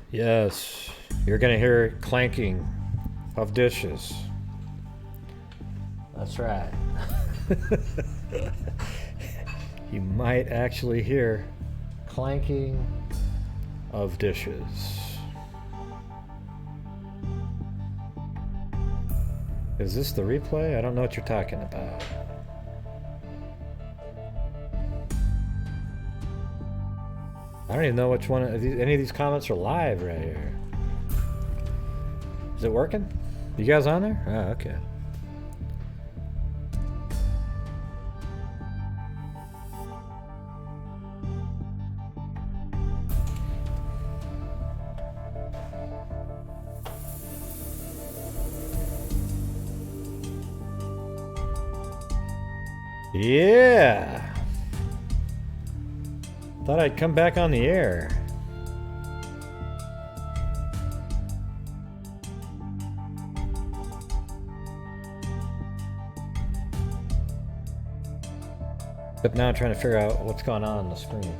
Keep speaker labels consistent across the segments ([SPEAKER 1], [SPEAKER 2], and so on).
[SPEAKER 1] Yes, you're gonna hear clanking of dishes. That's right. You might actually hear clanking of dishes. Is this the replay? I don't know what you're talking about. I don't even know which one. Any of these comments are live right here. Is it working? You guys on there? Oh, okay. Yeah. Thought I'd come back on the air. But now I'm trying to figure out what's going on the screen.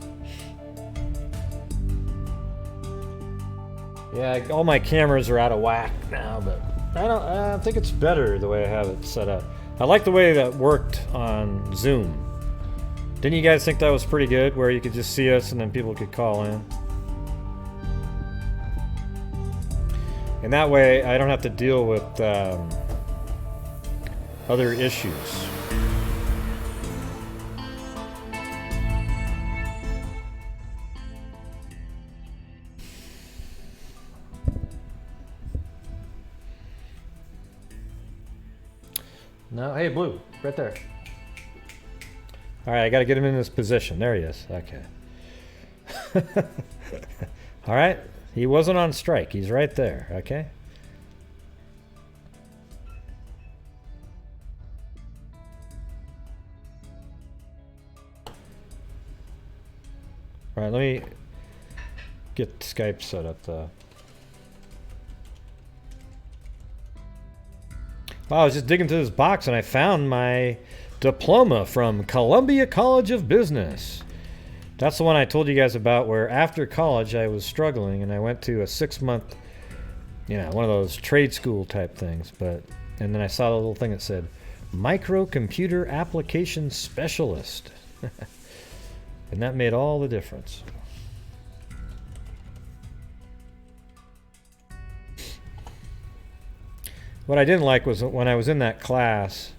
[SPEAKER 1] Yeah, all my cameras are out of whack now, but I think it's better the way I have it set up. I like the way that worked on Zoom. Didn't you guys think that was pretty good, where you could just see us and then people could call in? And that way I don't have to deal with other issues. No, hey, Blue, right there. All right, I got to get him in this position. There he is. Okay. All right, he wasn't on strike. He's right there. Okay. All right, let me get Skype set up though. Wow, I was just digging through this box and I found my diploma from Columbia College of Business. That's the one I told you guys about, where after college I was struggling and I went to a 6-month, one of those trade school type things. And then I saw the little thing that said microcomputer application specialist. And that made all the difference. What I didn't like was when I was in that class,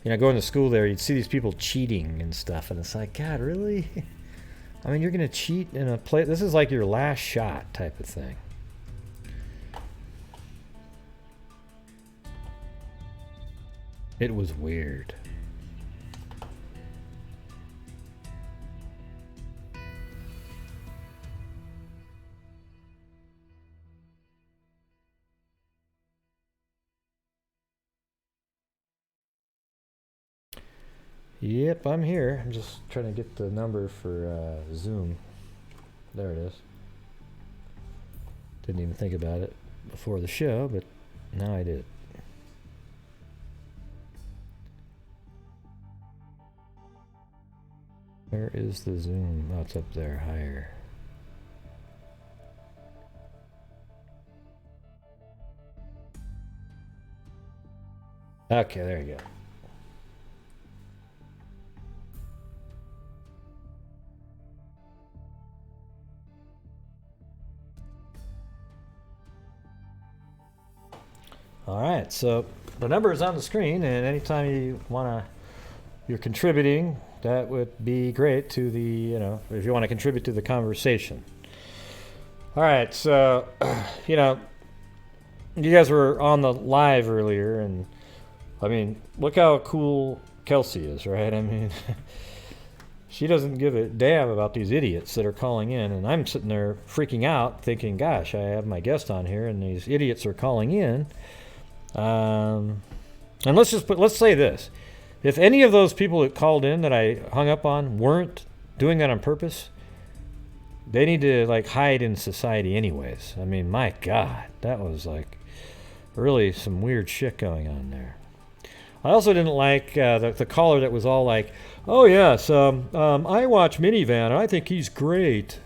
[SPEAKER 1] going to school there, you'd see these people cheating and stuff, and it's like, God, really? I mean, you're going to cheat in a play? This is like your last shot type of thing. It was weird. Yep, I'm here. I'm just trying to get the number for Zoom. There it is. Didn't even think about it before the show, but now I did. Where is the Zoom? Oh, it's up there, higher. Okay, there you go. All right, so the number is on the screen, and anytime you're contributing, that would be great to the, if you want to contribute to the conversation. All right, so, you guys were on the live earlier, and I mean, look how cool Kelsey is, right? I mean, she doesn't give a damn about these idiots that are calling in, and I'm sitting there freaking out thinking, gosh, I have my guest on here, and these idiots are calling in. And let's say this. If any of those people that called in that I hung up on weren't doing that on purpose, they need to hide in society anyways. I mean, my God, that was really some weird shit going on there. I also didn't like the caller that was all like, "Oh yes, I watch Minivan and I think he's great.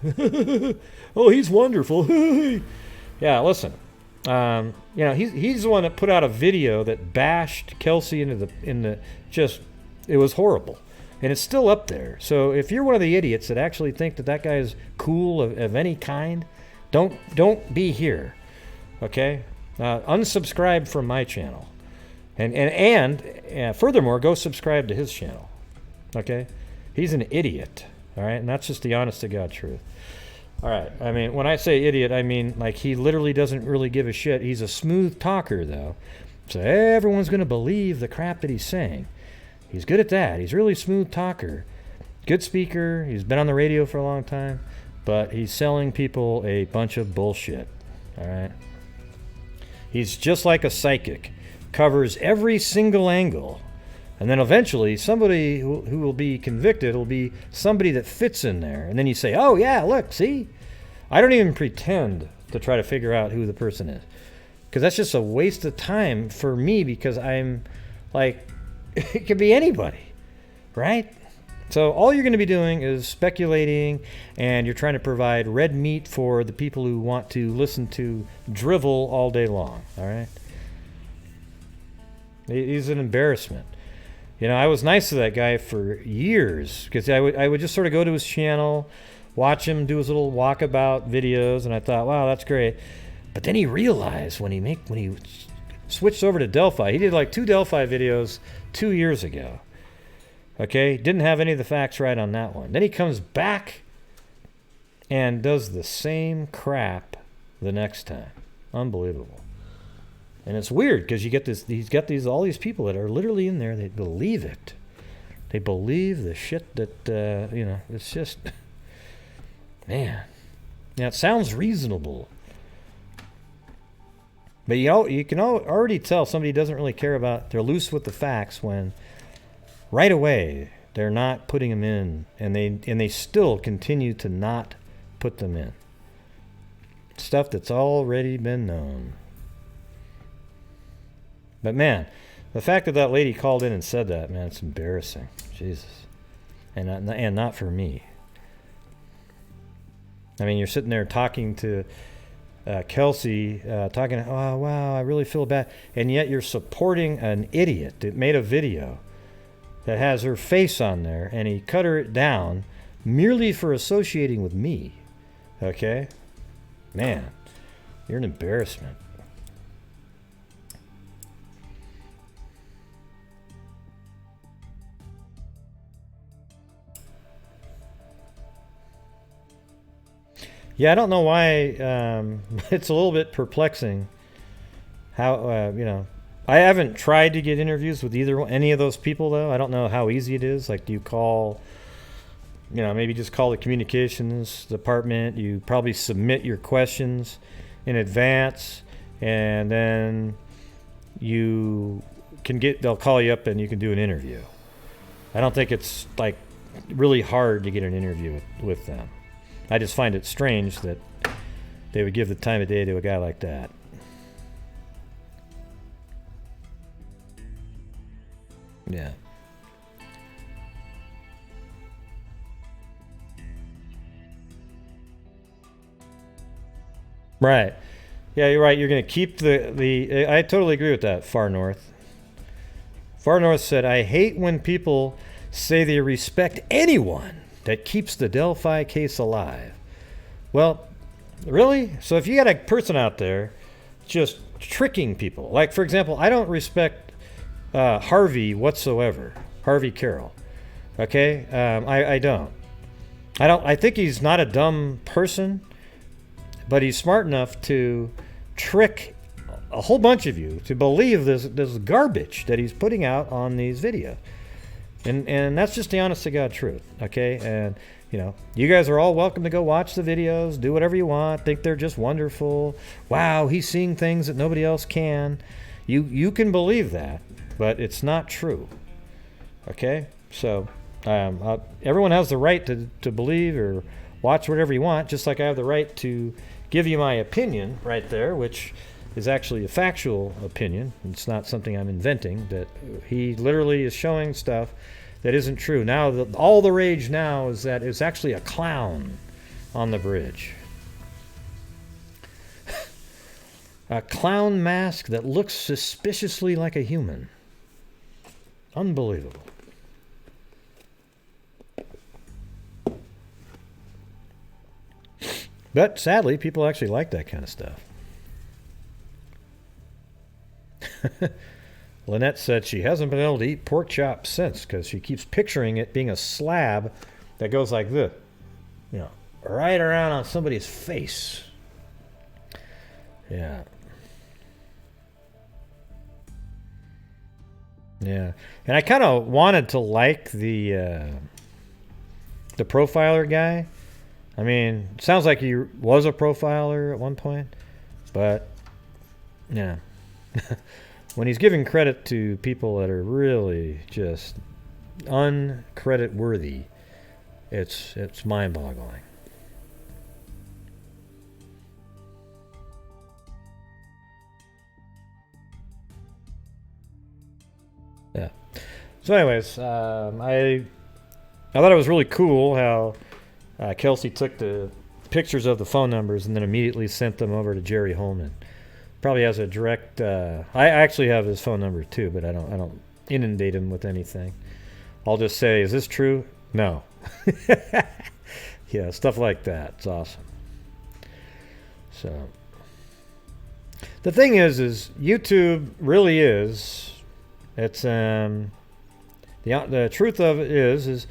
[SPEAKER 1] Oh, he's wonderful." Yeah, listen. He's the one that put out a video that bashed Kelsey it was horrible, and it's still up there. So if you're one of the idiots that actually think that guy is cool of any kind, don't be here, okay? Unsubscribe from my channel, and furthermore, go subscribe to his channel, okay? He's an idiot, all right, and that's just the honest to God truth. All right. I mean, when I say idiot, I mean like he literally doesn't really give a shit. He's a smooth talker, though. So everyone's going to believe the crap that he's saying. He's good at that. He's really smooth talker. Good speaker. He's been on the radio for a long time. But he's selling people a bunch of bullshit. All right. He's just like a psychic. Covers every single angle. And then eventually somebody who will be convicted will be somebody that fits in there. And then you say, oh, yeah, look, see? I don't even pretend to try to figure out who the person is. Because that's just a waste of time for me, because I'm like, it could be anybody, right? So all you're going to be doing is speculating, and you're trying to provide red meat for the people who want to listen to drivel all day long, all right? He's an embarrassment. You know, I was nice to that guy for years, because I would just sort of go to his channel, watch him do his little walkabout videos, and I thought, wow, that's great. But then he realized when he switched over to Delphi, he did like 2 Delphi videos 2 years ago. Okay, didn't have any of the facts right on that one. Then he comes back and does the same crap the next time. Unbelievable. And it's weird because you get he's got all these people that are literally in there. They believe it. They believe the shit that, it's just, man. Now, it sounds reasonable. But you can already tell somebody doesn't really care about, they're loose with the facts when right away they're not putting them in, and they still continue to not put them in. Stuff that's already been known. But man, the fact that lady called in and said that, man, it's embarrassing. Jesus. And not for me. I mean, you're sitting there talking to Kelsey, oh, wow, I really feel bad. And yet you're supporting an idiot that made a video that has her face on there, and he cut her down merely for associating with me. Okay? Man, you're an embarrassment. Yeah, I don't know why. It's a little bit perplexing how, I haven't tried to get interviews with any of those people, though. I don't know how easy it is. Like, do you call, maybe just call the communications department. You probably submit your questions in advance, and then they'll call you up and you can do an interview. I don't think it's, like, really hard to get an interview with them. I just find it strange that they would give the time of day to a guy like that. Yeah. Right. Yeah, you're right. You're going to keep the. I totally agree with that, Far North. Far North said, I hate when people say they respect anyone that keeps the Delphi case alive. Well, really? So if you got a person out there just tricking people, like, for example, I don't respect Harvey whatsoever, Harvey Carroll. Okay? I don't. I think he's not a dumb person, but he's smart enough to trick a whole bunch of you to believe this garbage that he's putting out on these videos. And that's just the honest to God truth, okay? And, you guys are all welcome to go watch the videos, do whatever you want, think they're just wonderful. Wow, he's seeing things that nobody else can. You can believe that, but it's not true, okay? So everyone has the right to believe or watch whatever you want, just like I have the right to give you my opinion right there, which is actually a factual opinion. It's not something I'm inventing, that he literally is showing stuff that isn't true. Now, all the rage now is that it's actually a clown on the bridge. A clown mask that looks suspiciously like a human. Unbelievable. But sadly, people actually like that kind of stuff. Lynette said she hasn't been able to eat pork chops since because she keeps picturing it being a slab that goes like this, you know, right around on somebody's face. Yeah. Yeah. And I kind of wanted to like the profiler guy. I mean, it sounds like he was a profiler at one point, but yeah. When he's giving credit to people that are really just uncredit worthy, it's mind-boggling. Yeah. So anyways, I thought it was really cool how Kelsey took the pictures of the phone numbers and then immediately sent them over to Jerry Holman. Probably has a direct. I actually have his phone number too, but I don't inundate him with anything. I'll just say, "Is this true?" No. Yeah, stuff like that. It's awesome. So the thing is YouTube really is. It's the truth of it is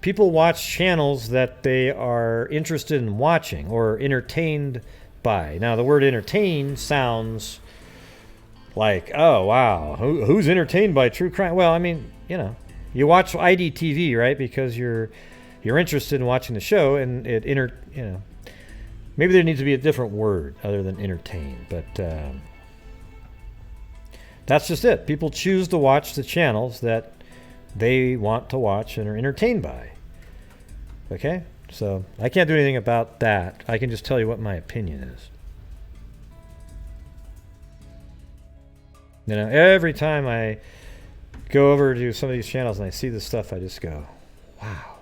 [SPEAKER 1] people watch channels that they are interested in watching or entertained by. Now, the word entertain sounds like, oh, wow, who's entertained by true crime? Well, I mean, you know, you watch IDTV, right? Because you're interested in watching the show, and you know, maybe there needs to be a different word other than entertain, but that's just it. People choose to watch the channels that they want to watch and are entertained by. Okay? So I can't do anything about that. I can just tell you what my opinion is. You know, every time I go over to some of these channels and I see this stuff, I just go, wow,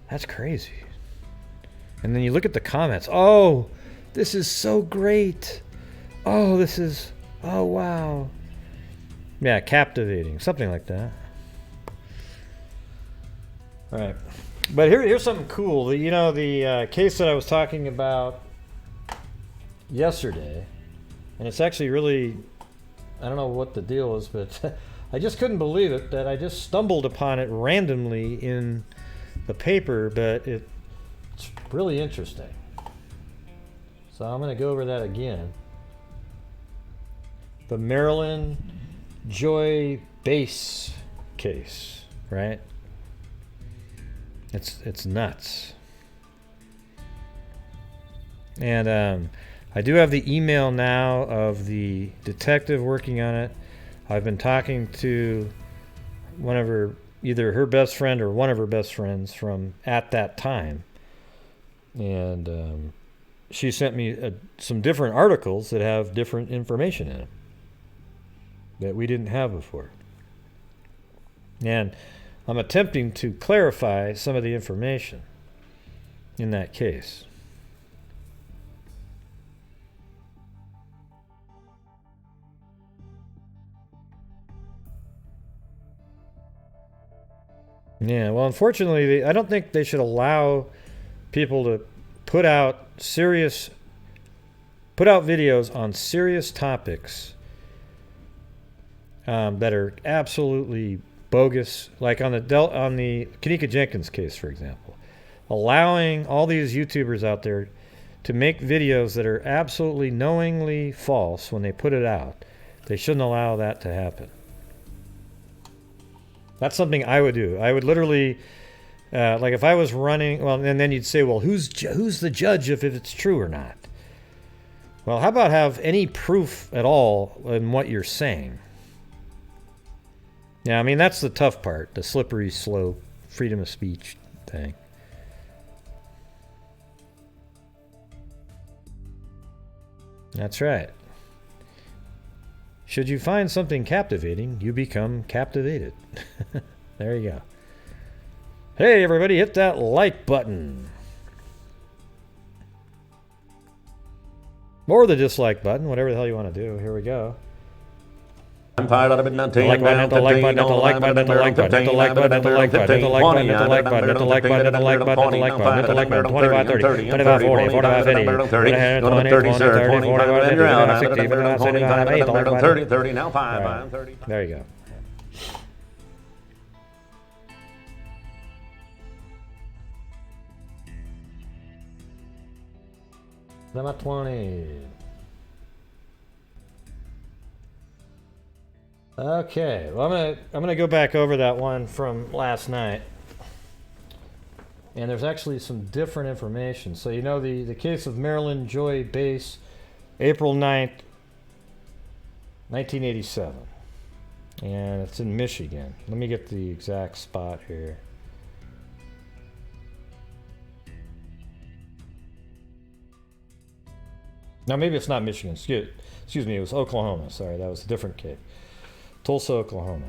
[SPEAKER 1] that's crazy. And then you look at the comments. Oh, this is so great. Oh, oh, wow. Yeah, captivating. Something like that. All right. But here's something cool. You know, the case that I was talking about yesterday, and it's actually really, I don't know what the deal is, but I just couldn't believe it that I just stumbled upon it randomly in the paper, but it's really interesting. So I'm going to go over that again. The Maryland Joy Base case, right? It's nuts. And I do have the email now of the detective working on it. I've been talking to either her best friend or one of her best friends from at that time. And she sent me some different articles that have different information in them that we didn't have before. And I'm attempting to clarify some of the information in that case. Yeah, well, unfortunately, I don't think they should allow people to put out videos on serious topics that are absolutely bogus, like on the Kanika Jenkins case, for example, allowing all these YouTubers out there to make videos that are absolutely knowingly false when they put it out. They shouldn't allow that to happen. That's something I would do. I would literally, like if I was running, well, and then you'd say, well, who's the judge if it's true or not? Well, how about have any proof at all in what you're saying? Yeah, I mean, that's the tough part, the slippery slope, freedom of speech thing. That's right. Should you find something captivating, you become captivated. There you go. Hey, everybody, hit that like button. Or the dislike button, whatever the hell you want to do. Here we go.
[SPEAKER 2] I'm fired out of it, not
[SPEAKER 1] The like button, the like button, the like button, the like button, the like button, the like button, the like button, the like button, the like button, the like button, the like button, the like button, 25, 30, 25, 40, 45, 50, 20, 30, 40, 50, 60, 55, 75, 80, 30,
[SPEAKER 2] 30, now 5, 30.
[SPEAKER 1] There you go. Number 20. Okay, well I'm gonna go back over that one from last night, and there's actually some different information. So you know the case of Marilyn Joy Bass, April 9th, 1987, and it's in Michigan. Let me get the exact spot here. Now maybe it's not Michigan. Excuse me. It was Oklahoma. Sorry, that was a different case. Tulsa, Oklahoma.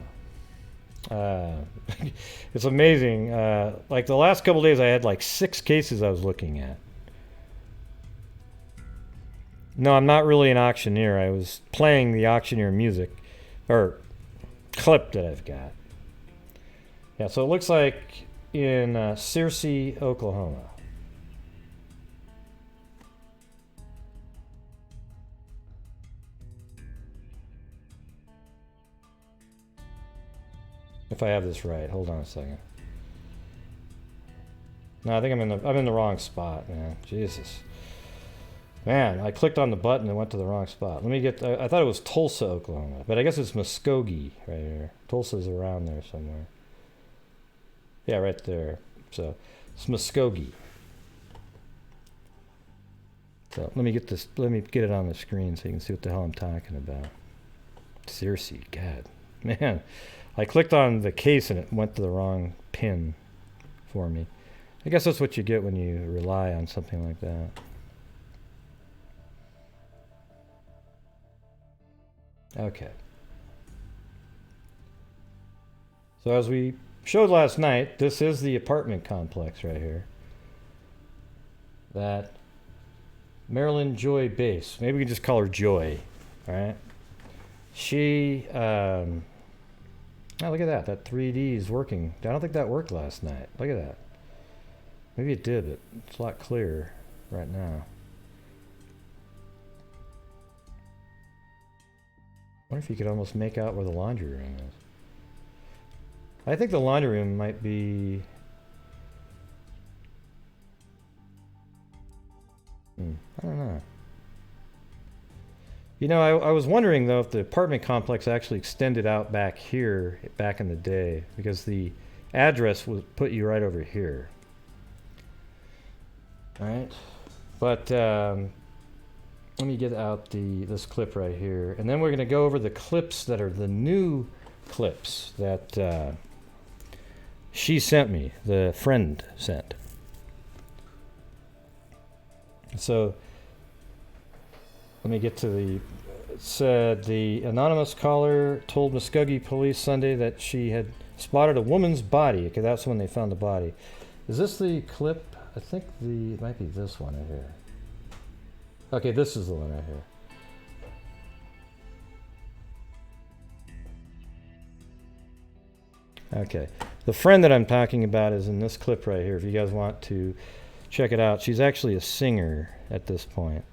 [SPEAKER 1] It's amazing. Like the last couple days, I had like 6 cases I was looking at. No, I'm not really an auctioneer. I was playing the auctioneer music, or clip that I've got. Yeah, so it looks like in Searcy, Oklahoma. If I have this right, hold on a second. No, I think I'm in the wrong spot, man. Jesus, man, I clicked on the button and went to the wrong spot. Let me get. I thought it was Tulsa, Oklahoma, but I guess it's Muskogee right here. Tulsa's around there somewhere. Yeah, right there. So it's Muskogee. So let me get this. Let me get it on the screen so you can see what the hell I'm talking about. Searcy, God, man. I clicked on the case and it went to the wrong pin for me. I guess that's what you get when you rely on something like that. Okay. So as we showed last night, this is the apartment complex right here. That Marilyn Joy Bass. Maybe we can just call her Joy. All right. She... Oh, look at that. That 3D is working. I don't think that worked last night. Look at that. Maybe it did, but it's a lot clearer right now. I wonder if you could almost make out where the laundry room is. I think the laundry room might be... I don't know. You know, I was wondering, though, if the apartment complex actually extended out back here back in the day, because the address would put you right over here. All right? But let me get out this clip right here, and then we're going to go over the clips that are the new clips that she sent me, the friend sent. So... let me get to the... It said the anonymous caller told Muskogee police Sunday that she had spotted a woman's body. Okay, that's when they found the body. Is this the clip? I think it might be this one right here. Okay, this is the one right here. Okay. The friend that I'm talking about is in this clip right here. If you guys want to check it out. She's actually a singer at this point.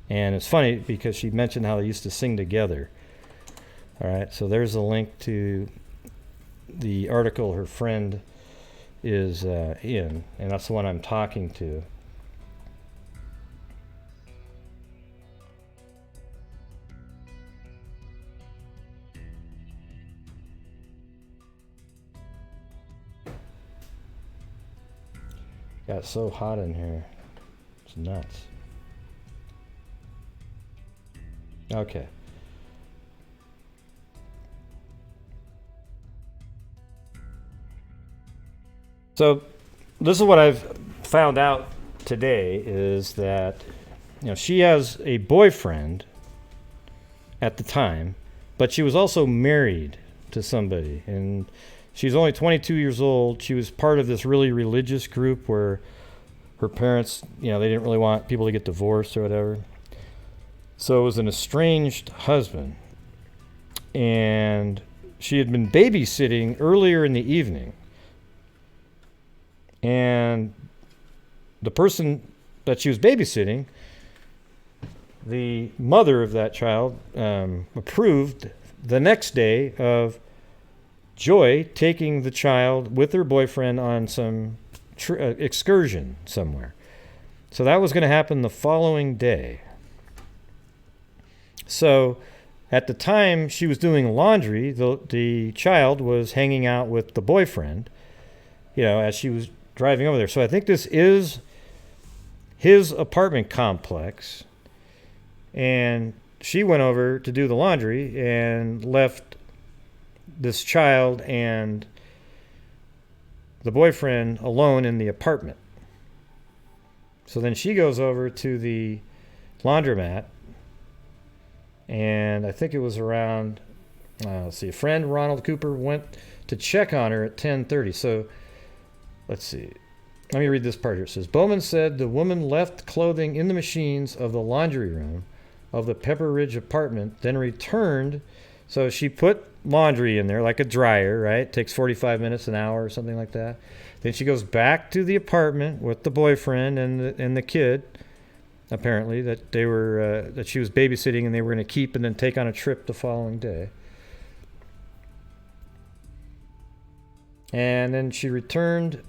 [SPEAKER 1] And it's funny because she mentioned how they used to sing together. All right, so there's a link to the article her friend is in, and that's the one I'm talking to. Got so hot in here. It's nuts. Okay. So this is what I've found out today is that she has a boyfriend at the time, but she was also married to somebody, and she's only 22 years old. She was part of this really religious group where her parents, they didn't really want people to get divorced or whatever. So it was an estranged husband, and she had been babysitting earlier in the evening, and the person that she was babysitting, the mother of that child, approved the next day of Joy taking the child with her boyfriend on some excursion somewhere. So that was going to happen the following day. So at the time she was doing laundry, the child was hanging out with the boyfriend, as she was driving over there. So I think this is his apartment complex, and she went over to do the laundry and left this child and the boyfriend alone in the apartment. So then she goes over to the laundromat, and I think it was around, a friend, Ronald Cooper, went to check on her at 10:30. So let's see. Let me read this part here. It says, Bowman said the woman left clothing in the machines of the laundry room of the Pepper Ridge apartment, then returned. So she put laundry in there like a dryer, right? Takes 45 minutes, an hour, or something like that. Then she goes back to the apartment with the boyfriend and the kid, apparently, that they were that she was babysitting and they were going to keep and then take on a trip the following day. And then she returned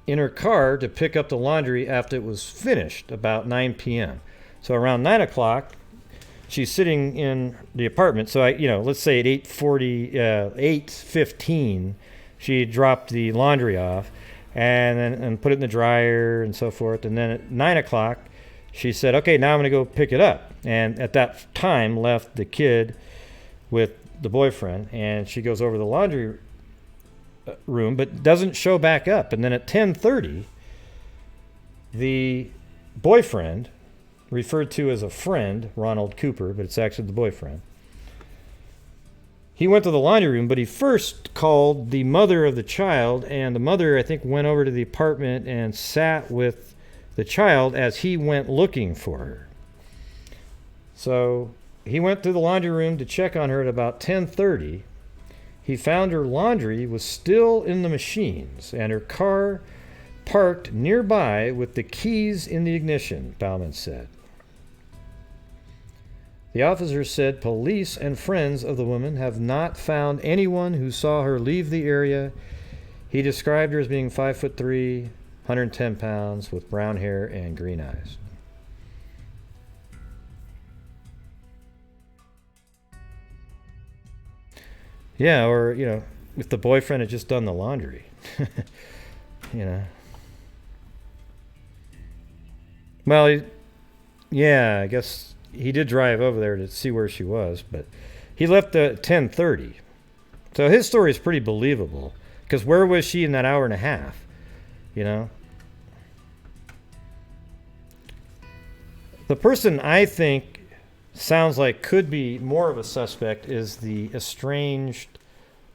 [SPEAKER 1] in her car to pick up the laundry after it was finished, about 9 p.m. So around 9 o'clock, she's sitting in the apartment. So let's say at 8:15, she dropped the laundry off and put it in the dryer and so forth. And then at 9 o'clock, she said, okay, now I'm going to go pick it up. And at that time, left the kid with the boyfriend, and she goes over to the laundry room, but doesn't show back up. And then at 10:30, the boyfriend, referred to as a friend, Ronald Cooper, but it's actually the boyfriend, he went to the laundry room, but he first called the mother of the child, and the mother, I think, went over to the apartment and sat with the child as he went looking for her. So he went to the laundry room to check on her at about 10:30. He found her laundry was still in the machines and her car parked nearby with the keys in the ignition, Bauman said. The officer said police and friends of the woman have not found anyone who saw her leave the area. He described her as being 5'3", 110 pounds, with brown hair and green eyes. Yeah, or, if the boyfriend had just done the laundry, Well, I guess he did drive over there to see where she was, but he left at 10:30. So his story is pretty believable, because where was she in that hour and a half, The person I think sounds like could be more of a suspect is the estranged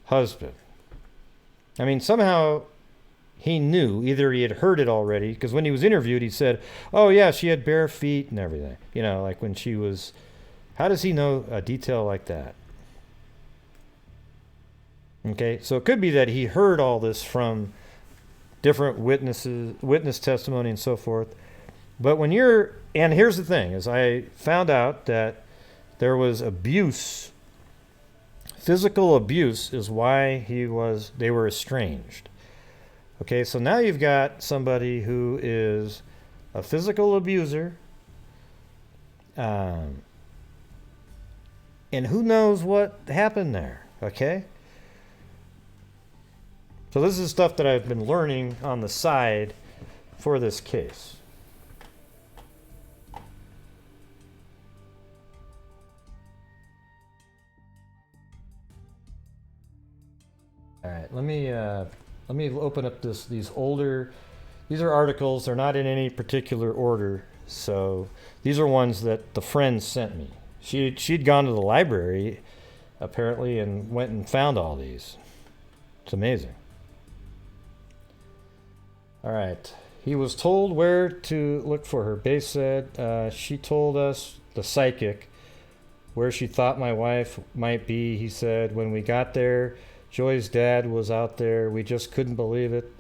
[SPEAKER 1] husband. I mean, somehow he knew, either he had heard it already, because when he was interviewed, he said, oh yeah, she had bare feet and everything. Like when she was, how does he know a detail like that? Okay, so it could be that he heard all this from different witness testimony and so forth. But when and here's the thing, is I found out that there was abuse. Physical abuse is why they were estranged. Okay, so now you've got somebody who is a physical abuser, and who knows what happened there, okay? So this is stuff that I've been learning on the side for this case. All right, let me open up these older. These are articles. They're not in any particular order. So these are ones that the friend sent me. She'd gone to the library, apparently, and went and found all these. It's amazing. All right. He was told where to look for her. Base said she told us, the psychic, where she thought my wife might be. He said, when we got there, Joy's dad was out there. We just couldn't believe it.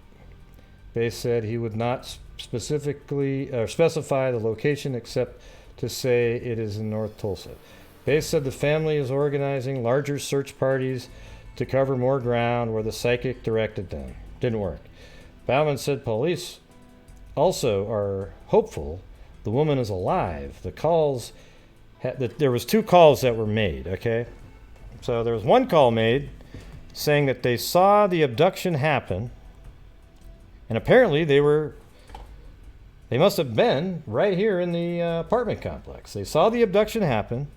[SPEAKER 1] Base said he would not specifically specify the location except to say it is in North Tulsa. Base said the family is organizing larger search parties to cover more ground where the psychic directed them. Didn't work. Bauman said police also are hopeful the woman is alive. The calls, there was 2 calls that were made, okay? So there was one call made saying that they saw the abduction happen, and apparently they must have been right here in the apartment complex. They saw the abduction happen.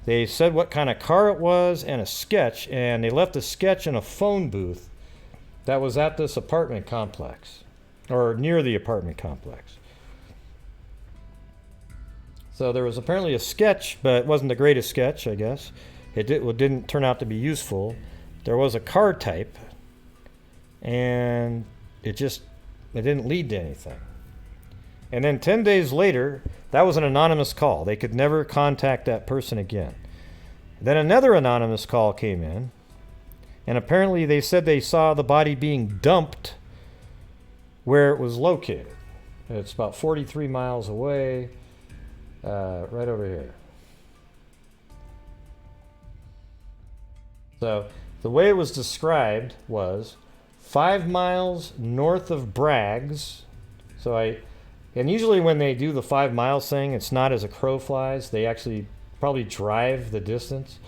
[SPEAKER 1] They said what kind of car it was and a sketch, and they left a sketch in a phone booth that was at this apartment complex, or near the apartment complex. So there was apparently a sketch, but it wasn't the greatest sketch, I guess. It didn't turn out to be useful. There was a car type, and it didn't lead to anything. And then 10 days later, that was an anonymous call. They could never contact that person again. Then another anonymous call came in, and apparently they said they saw the body being dumped where it was located. It's about 43 miles away, right over here. So the way it was described was 5 miles north of Bragg's. And usually when they do the 5 miles thing, it's not as a crow flies. They actually probably drive the distance.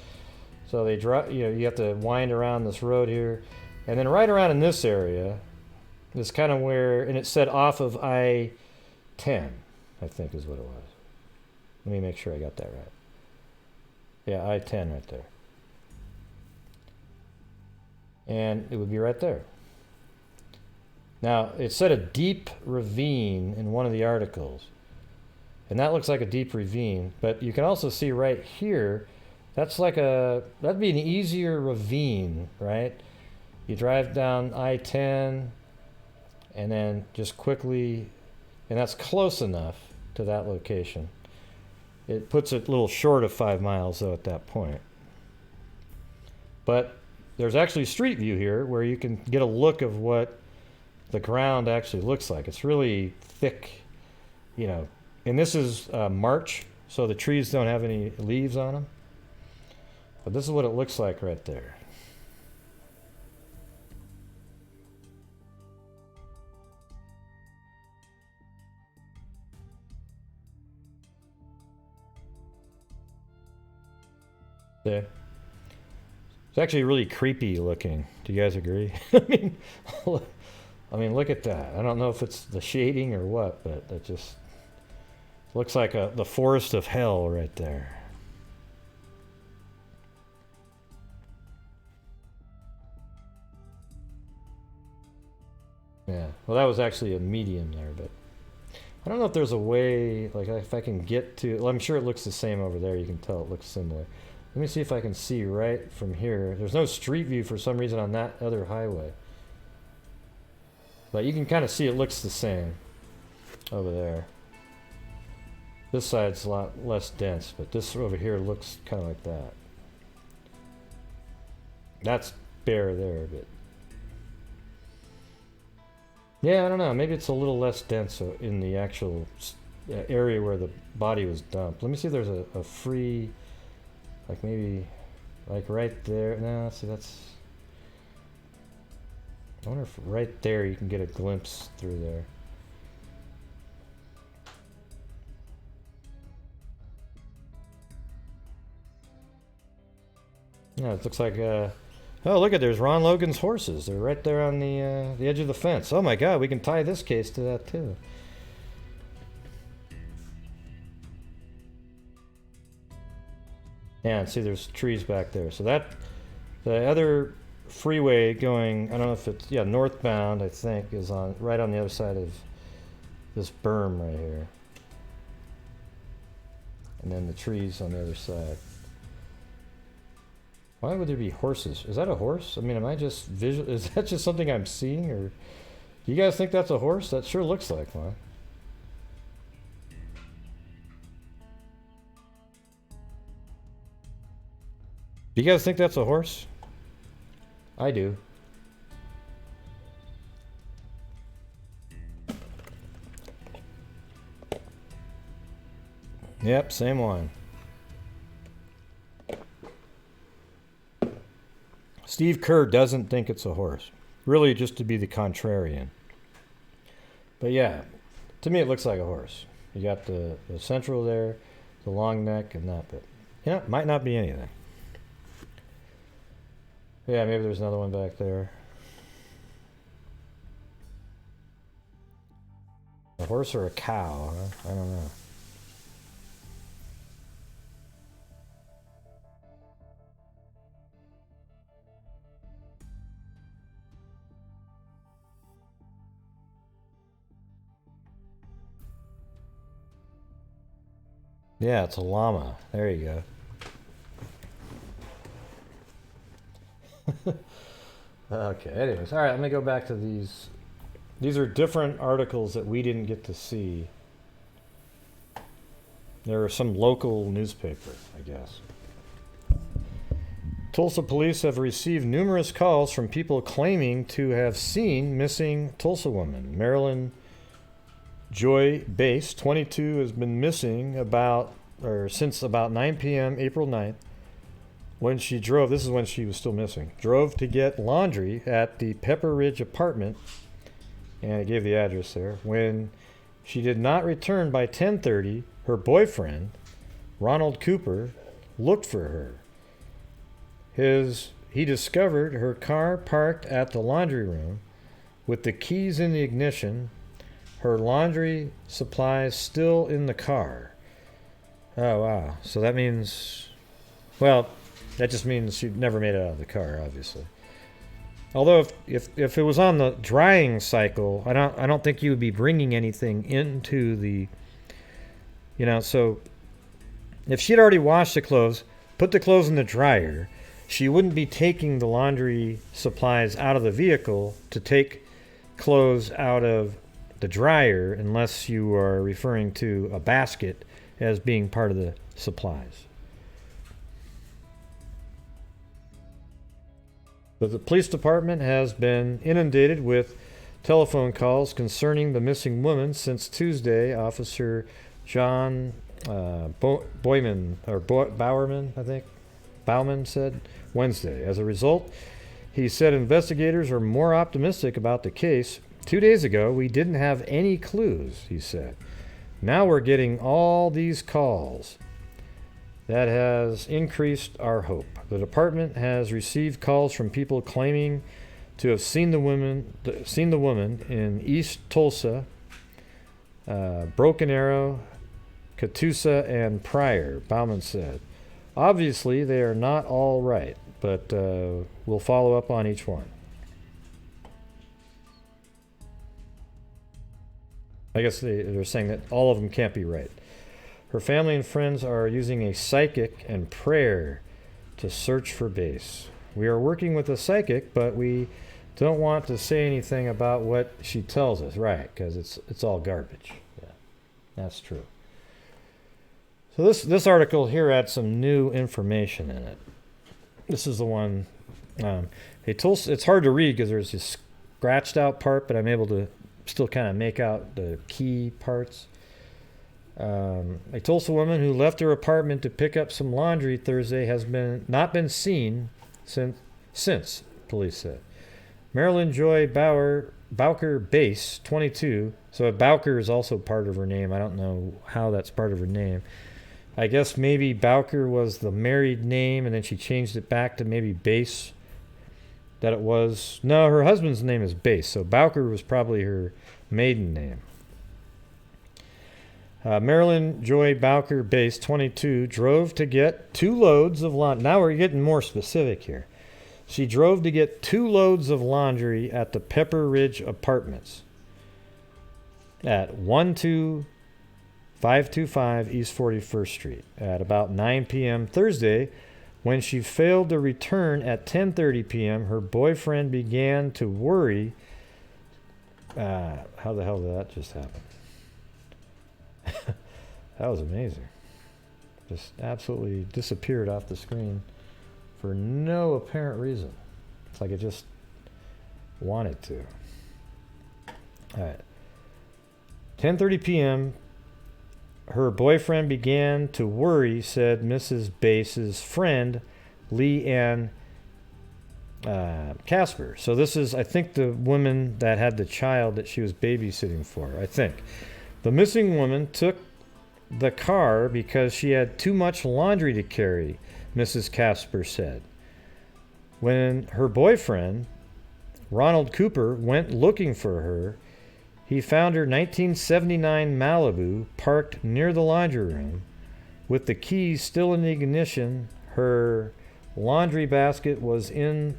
[SPEAKER 1] So they drive, you have to wind around this road here. And then right around in this area is kind of where, and it said off of I-10, I think is what it was. Let me make sure I got that right. Yeah, I-10 right there. And it would be right there. Now, it said a deep ravine in one of the articles. And that looks like a deep ravine. But you can also see right here, that'd be an easier ravine, right? You drive down I-10 and then just quickly, and that's close enough to that location. It puts it a little short of 5 miles, though, at that point. But there's actually street view here where you can get a look of what the ground actually looks like. It's really thick, and this is March, so the trees don't have any leaves on them. But this is what it looks like right there. There. It's actually really creepy looking. Do you guys agree? I mean, look at that. I don't know if it's the shading or what, but it just looks like the forest of hell right there. Yeah, well, that was actually a medium there, but I don't know if there's a way, like if I can get to, well, I'm sure it looks the same over there. You can tell it looks similar. Let me see if I can see right from here. There's no street view for some reason on that other highway. But you can kind of see it looks the same over there. This side's a lot less dense, but this over here looks kind of like that. That's bare there, but yeah, I don't know. Maybe it's a little less dense in the actual area where the body was dumped. Let me see if there's a free, like maybe, like right there. No, see that's. I wonder if right there you can get a glimpse through there. Yeah, it looks like, oh, look there's Ron Logan's horses. They're right there on the edge of the fence. Oh my God, we can tie this case to that too. Yeah, and see there's trees back there. So that, the other freeway going, I don't know if it's, yeah, northbound, I think, is right on the other side of this berm right here. and then the trees on the other side. Why would there be horses? Is that a horse? I mean, am I just visual? Is that just something I'm seeing, or do you guys think that's a horse? That sure looks like one. Do you guys think that's a horse? I do. Yep, same one. Steve Kerr doesn't think it's a horse. Really just to be the contrarian. But yeah, to me it looks like a horse. You got the central there, the long neck, and that bit. You know, it might not be anything. Yeah, maybe there's another one back there. A horse or a cow, huh? I don't know. Yeah, it's a llama. There you go. Okay, anyways. All right, let me go back to these. These are different articles that we didn't get to see. There are some local newspaper, I guess. Tulsa police have received numerous calls from people claiming to have seen missing Tulsa woman. Marilyn Joy Bass, 22, has been missing since about 9 p.m. April 9th when she drove. This is when she was still missing. Drove to get laundry at the Pepper Ridge apartment, and I gave the address there. When she did not return by 10:30, her boyfriend, Ronald Cooper, looked for her. He discovered her car parked at the laundry room with the keys in the ignition, her laundry supplies still in the car. Oh, wow. So that means, well, that just means she never made it out of the car, obviously. Although if it was on the drying cycle, I don't think you would be bringing anything into the, so if she'd already washed the clothes, put the clothes in the dryer, she wouldn't be taking the laundry supplies out of the vehicle to take clothes out of the dryer unless you are referring to a basket as being part of the supplies. But the police department has been inundated with telephone calls concerning the missing woman since Tuesday. Officer John Bowerman, Bauman said Wednesday. As a result, he said investigators are more optimistic about the case. 2 days ago, we didn't have any clues, he said. Now we're getting all these calls. That has increased our hope. The department has received calls from people claiming to have seen the woman in East Tulsa, Broken Arrow, Catoosa, and Pryor, Bauman said. Obviously, they are not all right, but we'll follow up on each one. I guess they're saying that all of them can't be right. Her family and friends are using a psychic and prayer to search for Bass. We are working with a psychic, but we don't want to say anything about what she tells us, right? Because it's all garbage. Yeah, that's true. So this article here adds some new information in it. This is the one. It's hard to read because there's this scratched out part, but I'm able to still kind of make out the key parts. A Tulsa woman who left her apartment to pick up some laundry Thursday has not been seen since, police said. Marilyn Joy Bowker Bass, 22. So Bowker is also part of her name. I don't know how that's part of her name. I guess maybe Bowker was the married name, and then she changed it back to maybe Bass. That it was. No, her husband's name is Bass, so Bowker was probably her maiden name. Marilyn Joy Bowker Bass, 22, drove to get 2 loads of laundry. Now we're getting more specific here. She drove to get 2 loads of laundry at the Pepper Ridge Apartments at 1250 525 East 41st Street at about 9 p.m. Thursday. When she failed to return at 10:30 p.m., her boyfriend began to worry. How the hell did that just happen? That was amazing. Just absolutely disappeared off the screen for no apparent reason. It's like it just wanted to. All right. 10:30 p.m., her boyfriend began to worry, said Mrs. Bass's friend, Lee Ann Casper. So this is, I think, the woman that had the child that she was babysitting for, I think. The missing woman took the car because she had too much laundry to carry, Mrs. Casper said. When her boyfriend, Ronald Cooper, went looking for her, he found her 1979 Malibu parked near the laundry room with the keys still in the ignition. Her laundry basket was in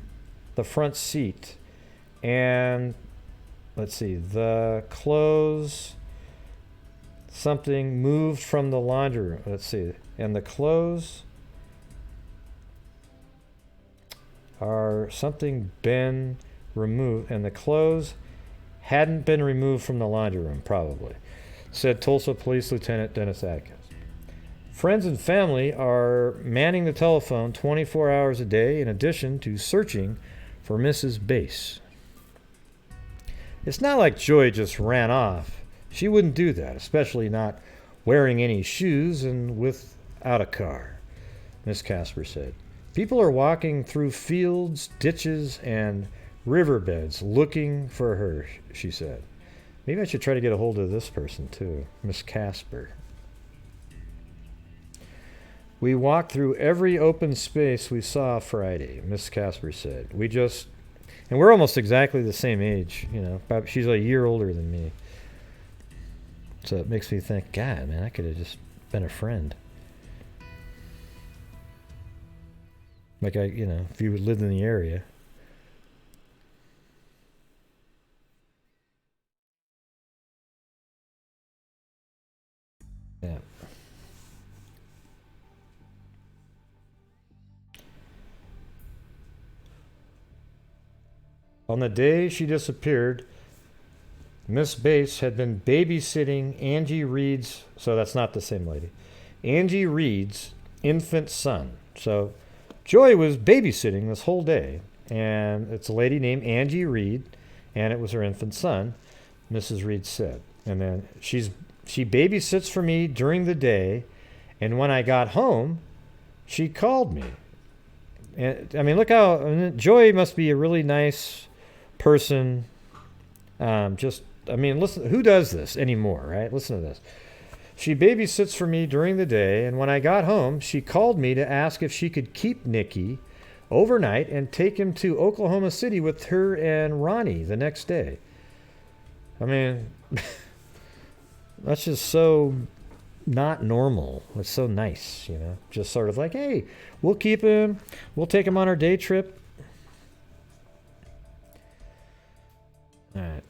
[SPEAKER 1] the front seat. And let's see, the clothes, something moved from the laundry room. Let's see. And the clothes are something been removed. And the clothes hadn't been removed from the laundry room, probably, said Tulsa Police Lieutenant Dennis Atkins. Friends and family are manning the telephone 24 hours a day in addition to searching for Mrs. Bass. It's not like Joy just ran off. She wouldn't do that, especially not wearing any shoes and without a car, Miss Casper said. People are walking through fields, ditches, and riverbeds looking for her, she said. Maybe I should try to get a hold of this person too, Miss Casper. We walked through every open space we saw Friday, Miss Casper said. And we're almost exactly the same age, you know. She's a year older than me. So it makes me think, God, man, I could have just been a friend. Like if you lived in the area. Yeah. On the day she disappeared, Miss Bass had been babysitting Angie Reed's, so that's not the same lady, Angie Reed's infant son. So Joy was babysitting this whole day, and it's a lady named Angie Reed, and it was her infant son, Mrs. Reed said. And then she babysits for me during the day, and when I got home, she called me. And I mean, look how Joy must be a really nice person. Listen, who does this anymore, right? Listen to this. She babysits for me during the day, and when I got home, she called me to ask if she could keep Nicky overnight and take him to Oklahoma City with her and Ronnie the next day. I mean, that's just so not normal. It's so nice, just sort of like, hey, we'll keep him. We'll take him on our day trip. All right.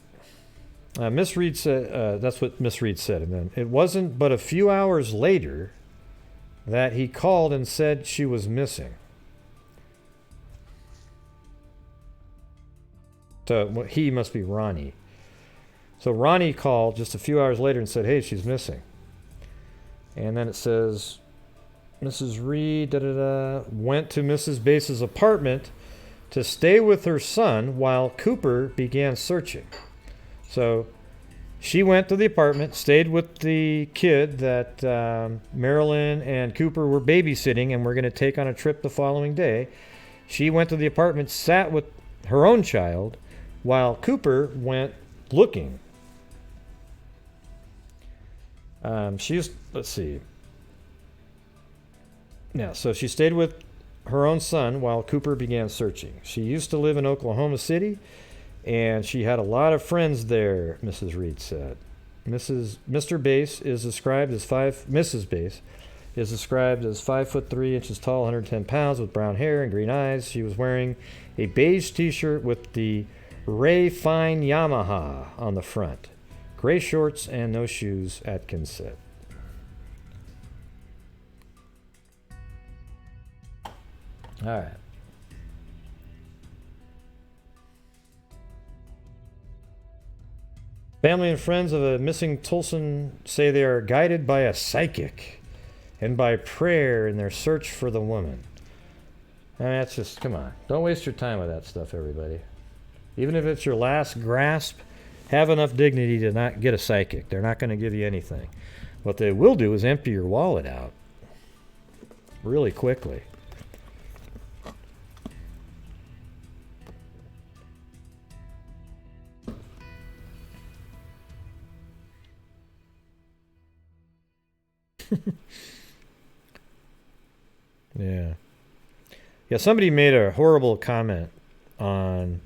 [SPEAKER 1] Miss Reed said, that's what Miss Reed said. And then it wasn't but a few hours later that he called and said she was missing. So he must be Ronnie. So Ronnie called just a few hours later and said, hey, she's missing. And then it says, Mrs. Reed went to Mrs. Bass's apartment to stay with her son while Cooper began searching. So she went to the apartment, stayed with the kid that Marilyn and Cooper were babysitting and were going to take on a trip the following day. She went to the apartment, sat with her own child, while Cooper went looking. Let's see. Yeah, so she stayed with her own son while Cooper began searching. She used to live in Oklahoma City, and she had a lot of friends there, Mrs. Reed said. Mrs. Bass is described as 5'3" tall, 110 pounds, with brown hair and green eyes. She was wearing a beige t-shirt with the Ray Fine Yamaha on the front. Gray shorts and no shoes, Atkins said. All right. Family and friends of a missing Tulsan say they are guided by a psychic and by prayer in their search for the woman. I mean, that's just, come on. Don't waste your time with that stuff, everybody. Even if it's your last grasp, have enough dignity to not get a psychic. They're not going to give you anything. What they will do is empty your wallet out really quickly. Yeah. Yeah, somebody made a horrible comment on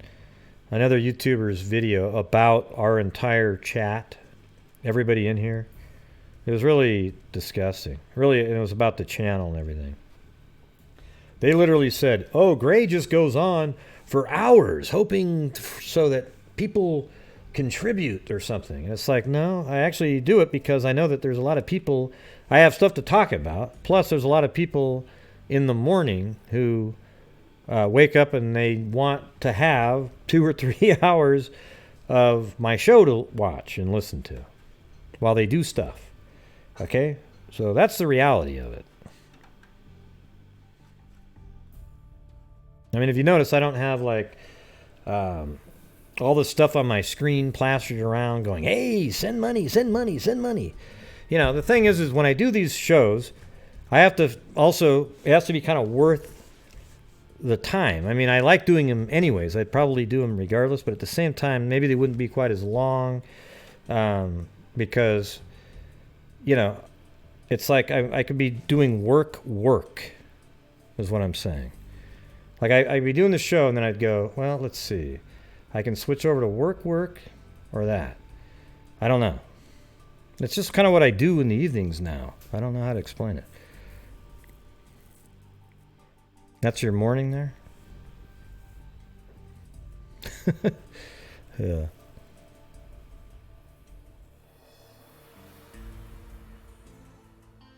[SPEAKER 1] another YouTuber's video about our entire chat, everybody in here. It was really disgusting. Really, it was about the channel and everything. They literally said, oh, Gray just goes on for hours hoping so that people contribute or something. And it's like, no, I actually do it because I know that there's a lot of people. I have stuff to talk about. Plus, there's a lot of people in the morning who wake up and they want to have 2 or 3 hours of my show to watch and listen to while they do stuff. Okay? So that's the reality of it. I mean, if you notice, I don't have like all this stuff on my screen plastered around going, hey, send money, send money, send money. You know, the thing is when I do these shows, I have to also, it has to be kind of worth the time. I mean, I like doing them anyways. I'd probably do them regardless, but at the same time, maybe they wouldn't be quite as long because, you know, it's like I could be doing work is what I'm saying. Like I'd be doing the show and then I'd go, well, let's see. I can switch over to work or that. I don't know. It's just kind of what I do in the evenings now. I don't know how to explain it. That's your morning there? Yeah.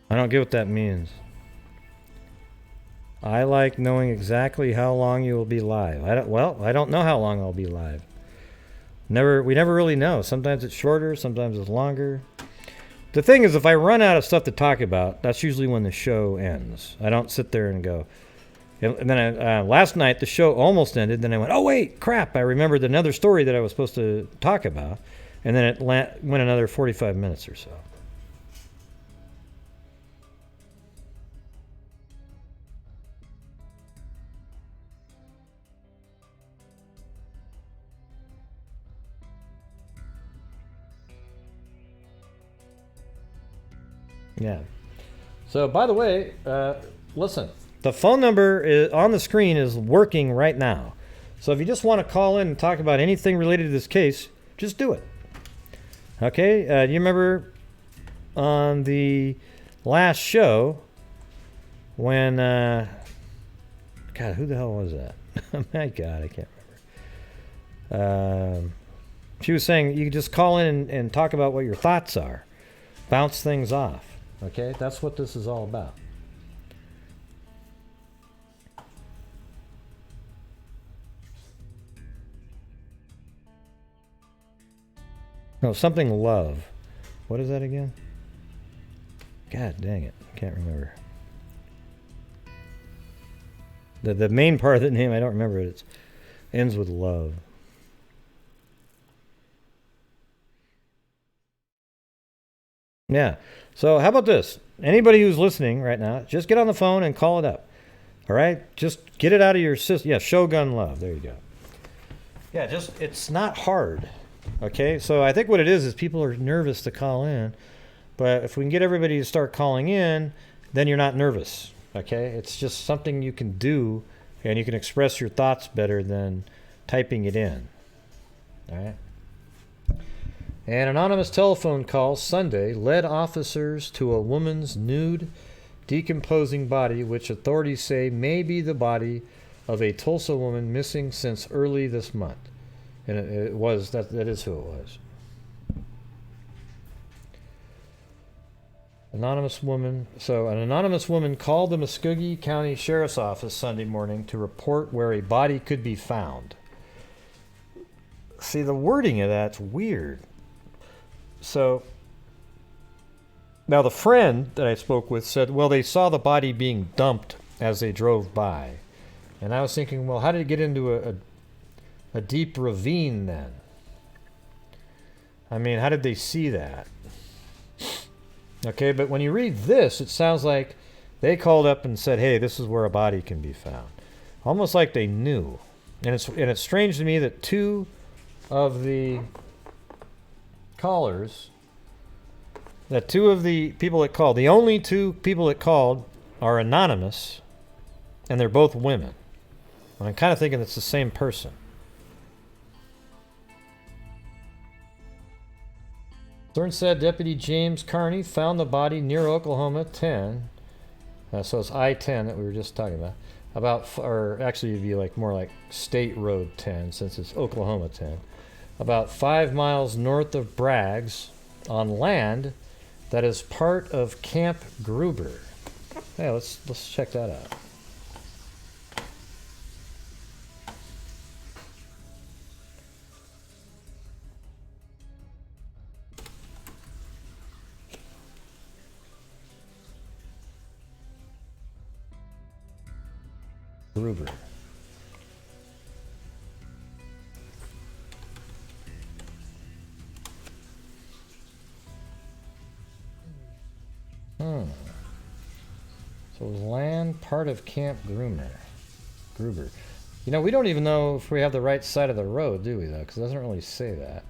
[SPEAKER 1] I don't get what that means. I like knowing exactly how long you will be live. I don't know how long I'll be live. We never really know. Sometimes it's shorter, sometimes it's longer. The thing is, if I run out of stuff to talk about, that's usually when the show ends. I don't sit there and go. And then last night the show almost ended. Then I went, oh wait, crap! I remembered another story that I was supposed to talk about, and then it went another 45 minutes or so. Yeah. So, by the way, listen, the phone number on the screen is working right now. So if you just want to call in and talk about anything related to this case, just do it. Okay? Do you remember on the last show when, God, who the hell was that? Oh my God, I can't remember. She was saying you could just call in and talk about what your thoughts are. Bounce things off. Okay, that's what this is all about. No, something love. What is that again? God dang it, I can't remember. The main part of the name, I don't remember it. It ends with love. Yeah. So how about this? Anybody who's listening right now, just get on the phone and call it up. All right? Just get it out of your system. Yeah, Shogun Love. There you go. Yeah, it's not hard. Okay? So I think what it is people are nervous to call in. But if we can get everybody to start calling in, then you're not nervous. Okay? It's just something you can do, and you can express your thoughts better than typing it in. All right? An anonymous telephone call Sunday led officers to a woman's nude, decomposing body, which authorities say may be the body of a Tulsa woman missing since early this month. And it was, that is who it was. Anonymous woman. So an anonymous woman called the Muskogee County Sheriff's Office Sunday morning to report where a body could be found. See, the wording of that's weird. So now the friend that I spoke with said, well, they saw the body being dumped as they drove by. And I was thinking, well, how did it get into a deep ravine then? I mean, how did they see that? Okay, but when you read this, it sounds like they called up and said, hey, this is where a body can be found. Almost like they knew. And it's strange to me that two of the callers, that two of the people that called, the only two people that called are anonymous, and they're both women. And I'm kind of thinking it's the same person. Stern said Deputy James Carney found the body near Oklahoma 10. So it's I-10 that we were just talking about. Or actually it'd be like more like State Road 10 since it's Oklahoma 10. About 5 miles north of Braggs on land that is part of Camp Gruber. Hey, let's check that out. Gruber. So it was land part of Camp Gruber. You know, we don't even know if we have the right side of the road, do we, though? Because it doesn't really say that.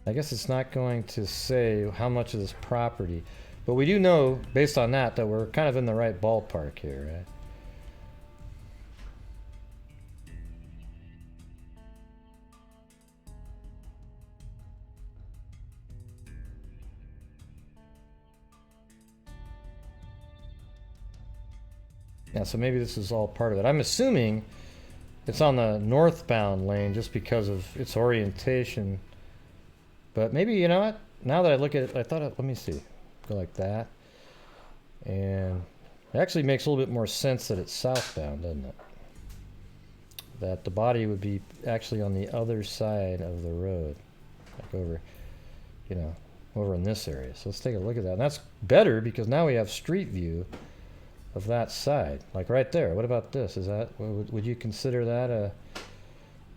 [SPEAKER 1] I guess it's not going to say how much of this property. But we do know, based on that we're kind of in the right ballpark here, right? Yeah, so maybe this is all part of it. I'm assuming it's on the northbound lane just because of its orientation. But maybe, you know what? Now that I look at it, let me see. Go like that. And it actually makes a little bit more sense that it's southbound, doesn't it? That the body would be actually on the other side of the road. Like over, you know, over in this area. So let's take a look at that. And that's better because now we have street view of that side. Like right there. What about this? Is that, would you consider that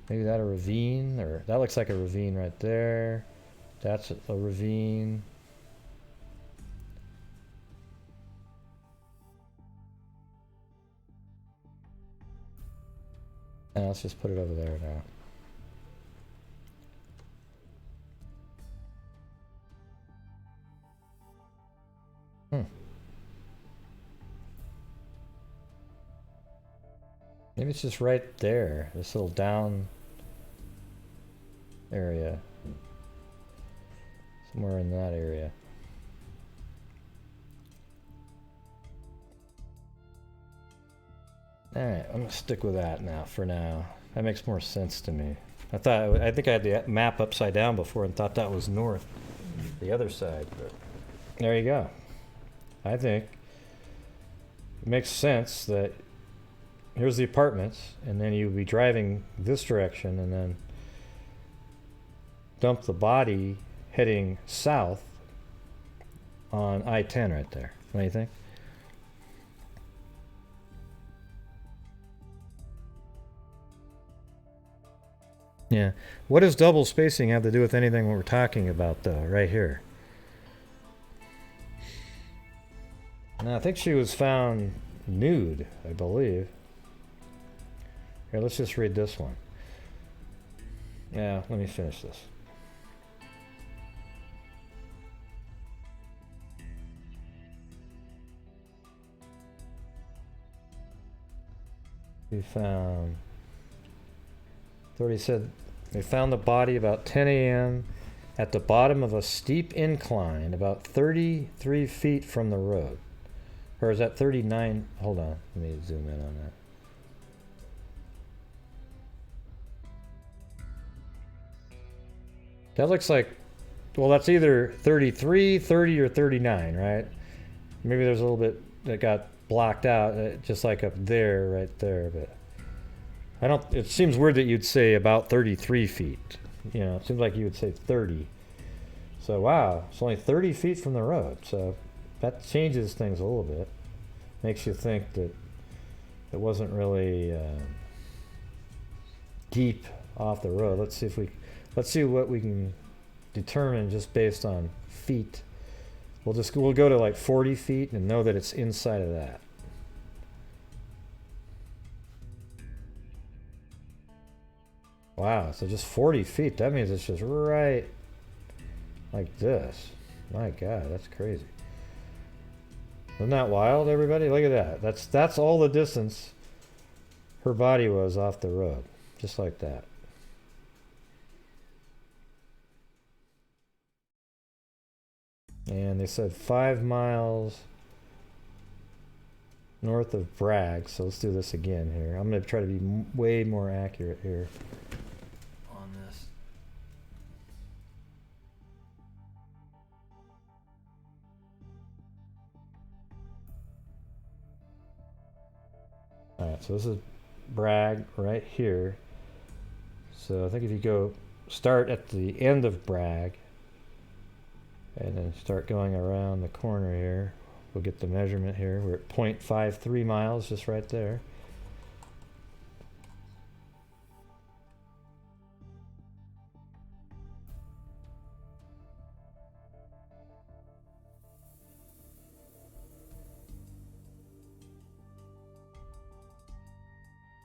[SPEAKER 1] maybe that a ravine? Or that looks like a ravine right there. That's a ravine. And let's just put it over there now. Maybe it's just right there, this little down area. Somewhere in that area. Alright, I'm gonna stick with that now for now. That makes more sense to me. I think I had the map upside down before and thought that was north, the other side, but there you go. I think it makes sense that here's the apartments, and then you'd be driving this direction and then dump the body heading south on I-10 right there. What do you think? Yeah. What does double spacing have to do with anything we're talking about, though, right here? Now, I think she was found nude, I believe. Here, let's just read this one. Yeah, let me finish this. We found... Authorities said they found the body about 10 a.m. at the bottom of a steep incline about 33 feet from the road. Or is that 39? Hold on, let me zoom in on that. That looks like well, that's either 33, 30, or 39, right? Maybe there's a little bit that got blocked out, just like up there, right there. But I don't. It seems weird that you'd say about 33 feet. You know, it seems like you would say 30. So wow, it's only 30 feet from the road. So that changes things a little bit. Makes you think that it wasn't really deep off the road. Let's see what we can determine just based on feet. We'll go to like 40 feet and know that it's inside of that. Wow, so just 40 feet. That means it's just right like this. My God, that's crazy. Isn't that wild, everybody? Look at that. That's all the distance her body was off the road. Just like that. And they said 5 miles north of Bragg. So let's do this again here. I'm going to try to be way more accurate here on this. All right, so this is Bragg right here. So I think if you go start at the end of Bragg and then start going around the corner here, we'll get the measurement here. We're at 0.53 miles, just right there.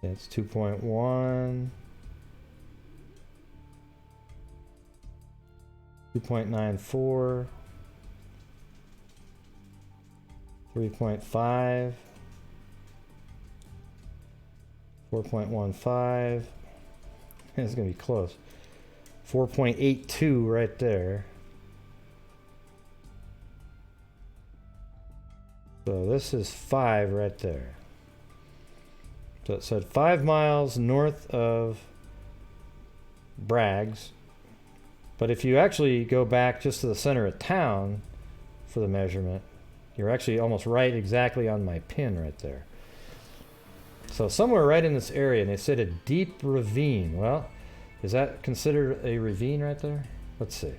[SPEAKER 1] It's 2.1, 2.94, 3.5, 4.15. It's going to be close. 4.82 right there. So this is 5 right there. So it said 5 miles north of Bragg's. But if you actually go back just to the center of town for the measurement, you're actually almost right exactly on my pin right there. So somewhere right in this area, and they said a deep ravine. Well, is that considered a ravine right there? Let's see.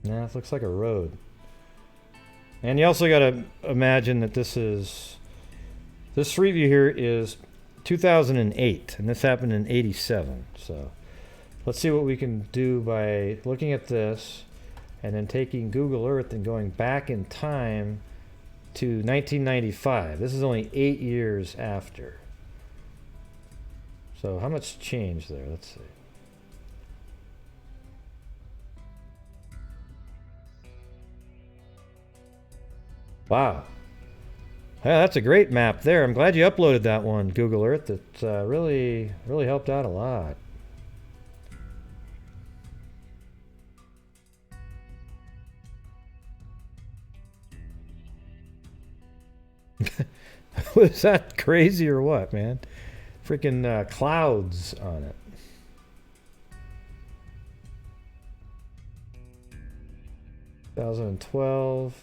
[SPEAKER 1] Nah, it looks like a road. And you also got to imagine that this street view here is 2008, and this happened in 87. So let's see what we can do by looking at this and then taking Google Earth and going back in time to 1995. This is only 8 years after. So how much changed there? Let's see. Wow. Yeah, that's a great map there. I'm glad you uploaded that one, Google Earth. It really helped out a lot. Was that crazy or what, man? Freaking clouds on it. (2012).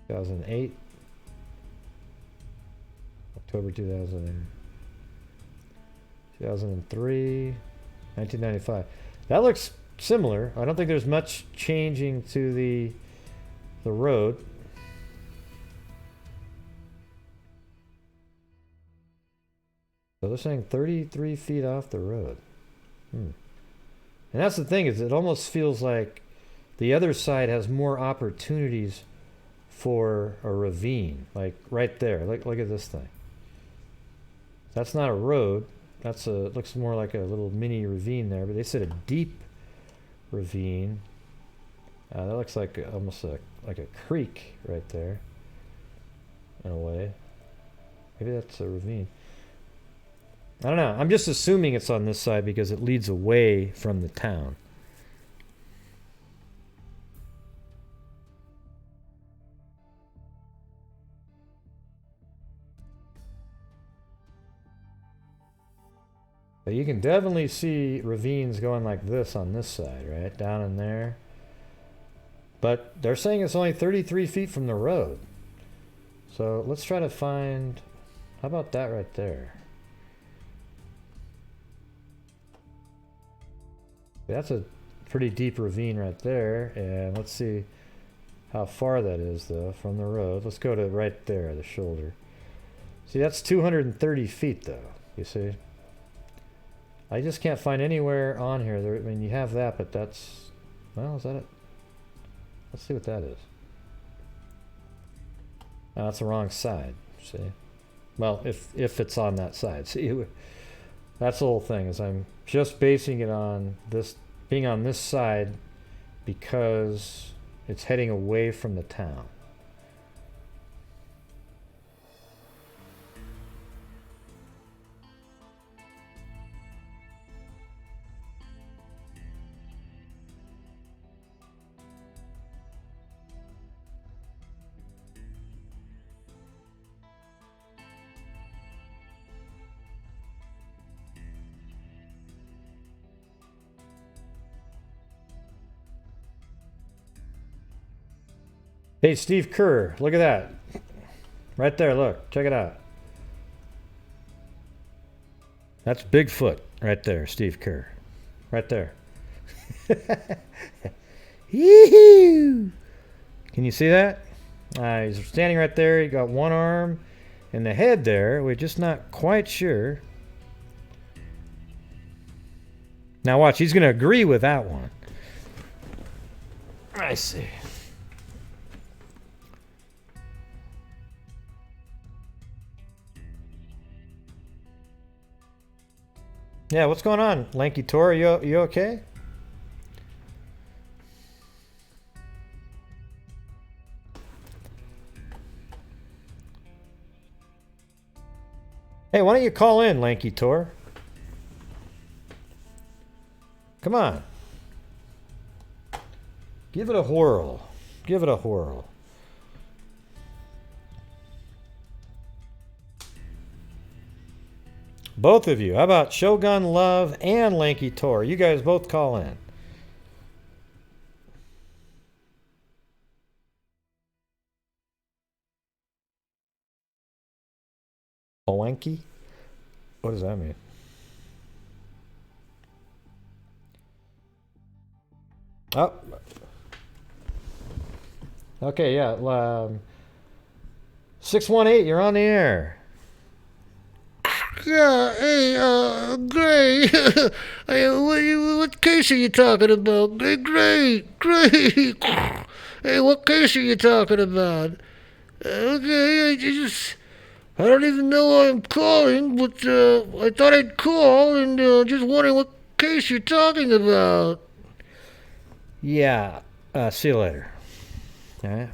[SPEAKER 1] 2008, October 2000, 2003, 1995. That looks similar. I don't think there's much changing to the road. So they're saying 33 feet off the road. And that's the thing, is it almost feels like the other side has more opportunities for a ravine, like right there. Look at this thing. That's not a road. That's it looks more like a little mini ravine there, but they said a deep ravine. That looks like almost like a creek right there, in a way. Maybe that's a ravine. I don't know. I'm just assuming it's on this side because it leads away from the town. But you can definitely see ravines going like this on this side, right? Down in there. But they're saying it's only 33 feet from the road. So let's try to find... How about that right there? That's a pretty deep ravine right there. And let's see how far that is, though, from the road. Let's go to right there, the shoulder. See, that's 230 feet, though, you see? I just can't find anywhere on here. I mean, you have that, but that's... Well, is that it? Let's see what that is. Oh, that's the wrong side, see? Well, if it's on that side. See, that's the whole thing, is I'm just basing it on this, being on this side because it's heading away from the town. Hey, Steve Kerr, look at that. Right there, look. Check it out. That's Bigfoot right there, Steve Kerr. Right there. Yee-hoo! Can you see that? He's standing right there. He got one arm and the head there. We're just not quite sure. Now watch, he's going to agree with that one. I see. Yeah, what's going on, Lanky Tor? You okay? Hey, why don't you call in, Lanky Tor? Come on. Give it a whirl. Give it a whirl. Both of you. How about Shogun Love and Lanky Tor? You guys both call in. Lanky? What does that mean? Oh. Okay, yeah. 618, you're on the air.
[SPEAKER 3] Yeah, hey, Gray. What case are you talking about? Gray. Hey, what case are you talking about? Okay, I don't even know why I'm calling, but I thought I'd call and just wondering what case you're talking about.
[SPEAKER 1] Yeah, see you later. All right.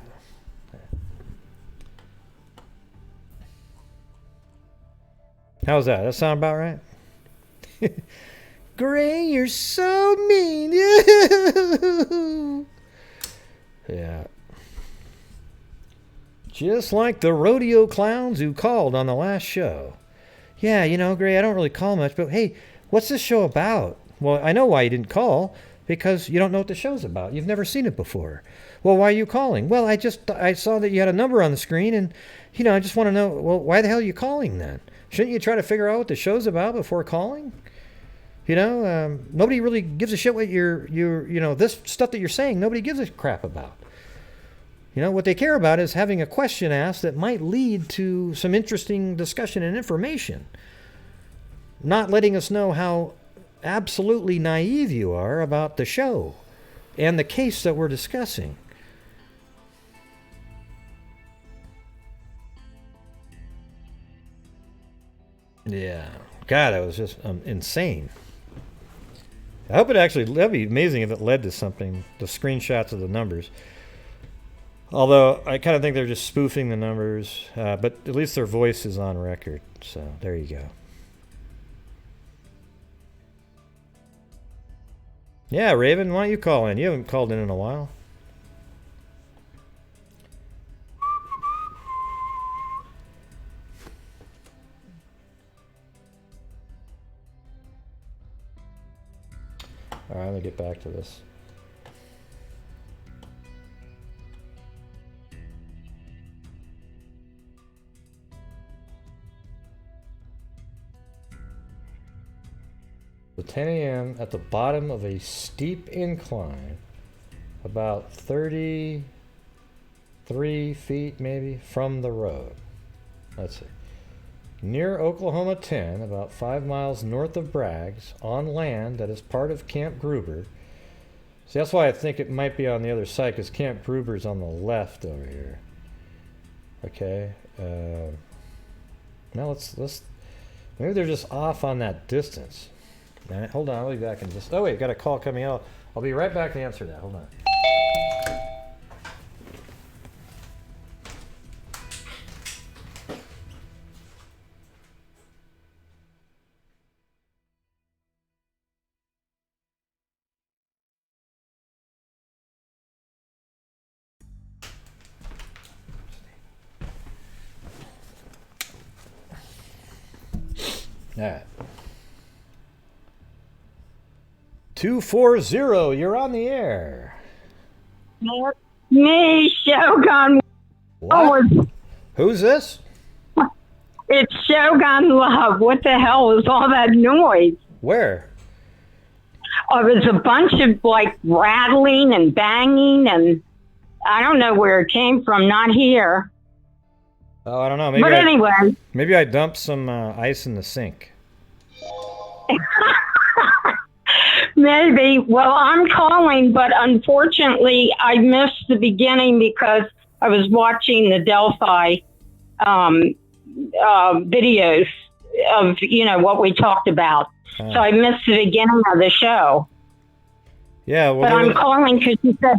[SPEAKER 1] How's that? That sound about right? Gray, you're so mean. Yeah. Just like the rodeo clowns who called on the last show. Yeah, you know, Gray, I don't really call much, but hey, what's this show about? Well, I know why you didn't call, because you don't know what the show's about. You've never seen it before. Well, why are you calling? Well, I saw that you had a number on the screen, and, you know, I just want to know, well, why the hell are you calling then? Shouldn't you try to figure out what the show's about before calling? You know, nobody really gives a shit what this stuff that you're saying, nobody gives a crap about. You know, what they care about is having a question asked that might lead to some interesting discussion and information. Not letting us know how absolutely naive you are about the show and the case that we're discussing. Yeah. God, that was just insane. I hope it actually, that'd be amazing if it led to something, the screenshots of the numbers. Although, I kind of think they're just spoofing the numbers, but at least their voice is on record. So, there you go. Yeah, Raven, why don't you call in? You haven't called in a while. All right, let me get back to this. The 10 a.m. at the bottom of a steep incline, about 33 feet maybe from the road. Let's see. Near Oklahoma 10, about 5 miles north of Bragg's, on land that is part of Camp Gruber. See, that's why I think it might be on the other side, because Camp Gruber's on the left over here. Okay. Now let's maybe they're just off on that distance. Right, hold on, I'll be back in just. Oh wait, got a call coming out. I'll be right back to answer that. Hold on. All right. 240, you're on the air.
[SPEAKER 4] Me, Shogun.
[SPEAKER 1] What? Who's this?
[SPEAKER 4] It's Shogun Love. What the hell was all that noise?
[SPEAKER 1] Where?
[SPEAKER 4] Oh, it was a bunch of like rattling and banging, and I don't know where it came from. Not here.
[SPEAKER 1] Oh, I don't know. Maybe
[SPEAKER 4] But anyway.
[SPEAKER 1] Maybe I dumped some ice in the sink.
[SPEAKER 4] Maybe. Well, I'm calling, but unfortunately, I missed the beginning because I was watching the Delphi videos of, what we talked about. So I missed the beginning of the show.
[SPEAKER 1] Yeah, well,
[SPEAKER 4] but I'm calling because you said,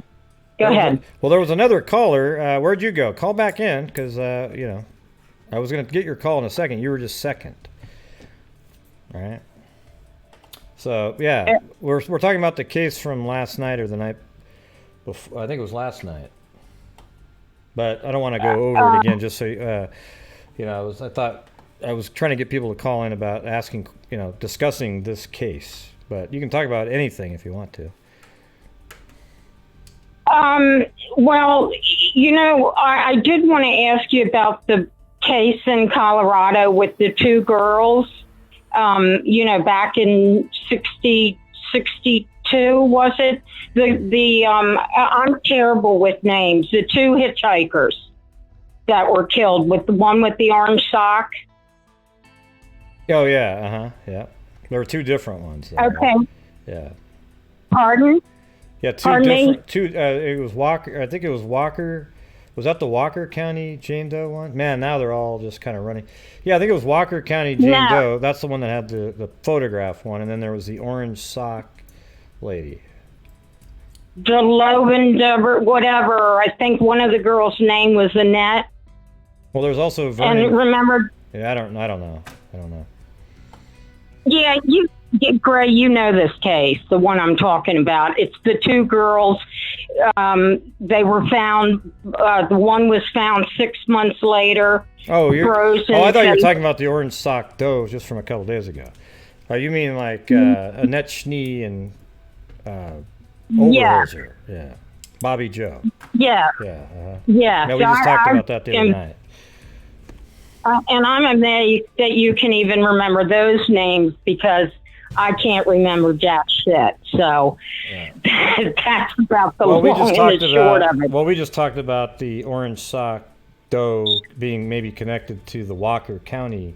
[SPEAKER 4] go ahead.
[SPEAKER 1] Well, there was another caller. Where'd you go? Call back in because, I was going to get your call in a second. You were just second. All right. So, yeah, we're talking about the case from last night or the night before. I think it was last night. But I don't want to go over it again just so, I thought I was trying to get people to call in about asking, discussing this case. But you can talk about anything if you want to.
[SPEAKER 4] Well, I did want to ask you about the case in Colorado with the two girls. Back in 62, was it? I'm terrible with names. The two hitchhikers that were killed, with the one with the orange sock.
[SPEAKER 1] Oh yeah, yeah. There were two different ones.
[SPEAKER 4] Okay.
[SPEAKER 1] Yeah.
[SPEAKER 4] Pardon?
[SPEAKER 1] Yeah, it was Walker. I think it was Walker. Was that the Walker County Jane Doe one? Man, now they're all just kind of running. Yeah, I think it was Walker County Jane Doe. That's the one that had the photograph one. And then there was the orange sock lady.
[SPEAKER 4] Dlive, whatever. I think one of the girls' name was Annette.
[SPEAKER 1] Well, there's also Vernon.
[SPEAKER 4] And remember...
[SPEAKER 1] Yeah, I don't know.
[SPEAKER 4] Yeah, Gray, you know this case, the one I'm talking about. It's the two girls. They were found. The one was found 6 months later. Frozen.
[SPEAKER 1] I thought you were talking about the orange sock doe just from a couple days ago. You mean like Annette Schnee and Overholzer? Yeah. Bobby Joe.
[SPEAKER 4] Yeah.
[SPEAKER 1] Yeah.
[SPEAKER 4] Yeah.
[SPEAKER 1] Yeah, we just talked about that the other night.
[SPEAKER 4] And I'm amazed that you can even remember those names because I can't remember jack shit. So that's about the long and the short of it.
[SPEAKER 1] Well, we just talked about the orange sock doe being maybe connected to the Walker County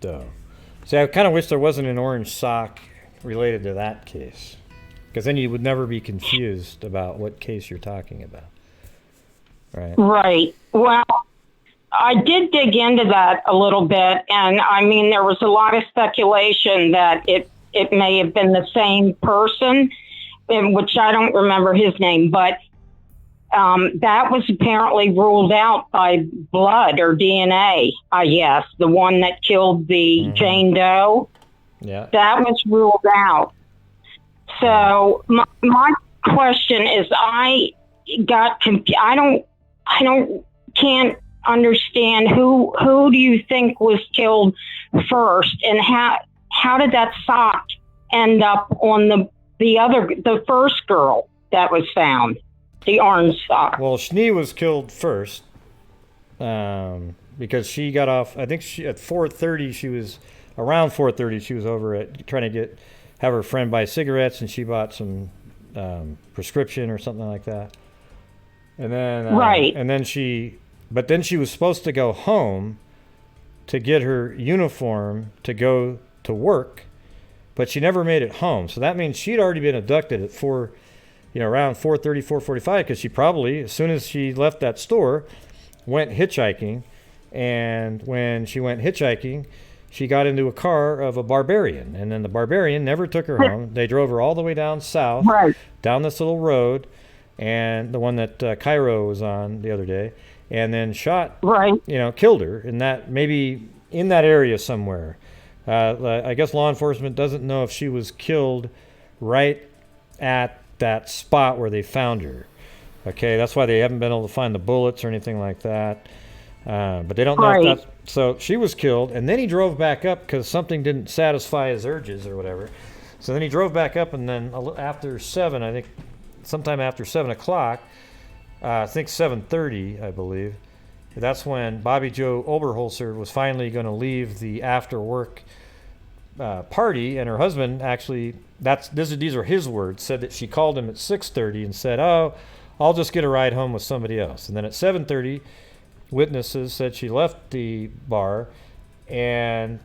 [SPEAKER 1] doe. See, I kind of wish there wasn't an orange sock related to that case, because then you would never be confused about what case you're talking about. Right.
[SPEAKER 4] Right. Well, I did dig into that a little bit, and I mean, there was a lot of speculation that it may have been the same person, in which I don't remember his name, but that was apparently ruled out by blood or DNA, I guess. The one that killed the Jane Doe, that was ruled out. So my question is, I can't understand who do you think was killed first, and how did that sock end up on the first girl that was found, the orange sock.
[SPEAKER 1] Well, Schnee was killed first because she got off. I think at 4:30 she was around 4:30 she was over at trying to have her friend buy cigarettes, and she bought some prescription or something like that. And then
[SPEAKER 4] right.
[SPEAKER 1] And then she was supposed to go home to get her uniform to go to work, but she never made it home. So that means she'd already been abducted at around 4:30, 4:45, because she probably, as soon as she left that store, went hitchhiking. And when she went hitchhiking, she got into a car of a barbarian, and then the barbarian never took her home. They drove her all the way down south,
[SPEAKER 4] right.
[SPEAKER 1] down this little road, and the one that Cairo was on the other day, and then shot,
[SPEAKER 4] right.
[SPEAKER 1] Killed her maybe in that area somewhere. I guess law enforcement doesn't know if she was killed right at that spot where they found her. Okay, that's why they haven't been able to find the bullets or anything like that. But they don't know if that's... So she was killed, and then he drove back up because something didn't satisfy his urges or whatever. So then he drove back up, and then after 7, I think, sometime after 7 o'clock, I think 7:30, I believe, that's when Bobby Joe Oberholzer was finally going to leave the after-work party, and her husband actually, these are his words, said that she called him at 6:30 and said, "Oh, I'll just get a ride home with somebody else." And then at 7:30, witnesses said she left the bar, and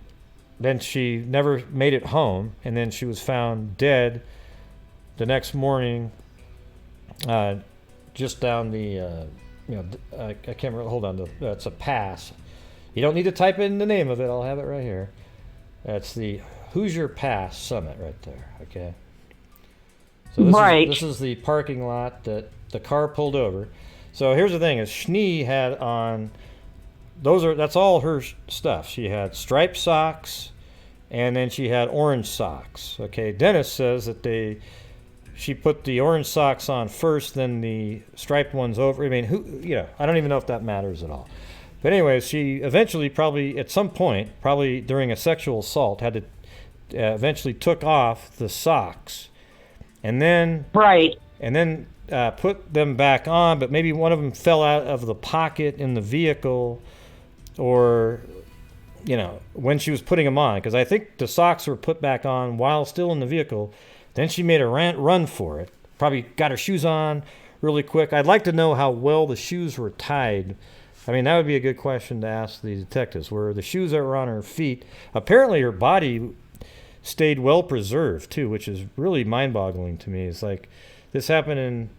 [SPEAKER 1] then she never made it home, and then she was found dead the next morning, just down the, I can't remember, hold on, it's a pass. You don't need to type in the name of it, I'll have it right here. That's the Hoosier Pass Summit right there, okay? So this is the parking lot that the car pulled over. So here's the thing: is Schnee had on that's all her stuff. She had striped socks, and then she had orange socks. Okay, Dennis says that she put the orange socks on first, then the striped ones over. I mean, I don't even know if that matters at all. But anyways, she eventually, probably at some point, probably during a sexual assault, had to eventually took off the socks, and then put them back on, but maybe one of them fell out of the pocket in the vehicle, or when she was putting them on, because I think the socks were put back on while still in the vehicle. Then she made a run for it, probably got her shoes on really quick. I'd like to know how well the shoes were tied. I mean, that would be a good question to ask the detectives. Were the shoes that were on her feet? Apparently her body stayed well preserved too, which is really mind-boggling to me. It's like, this happened in,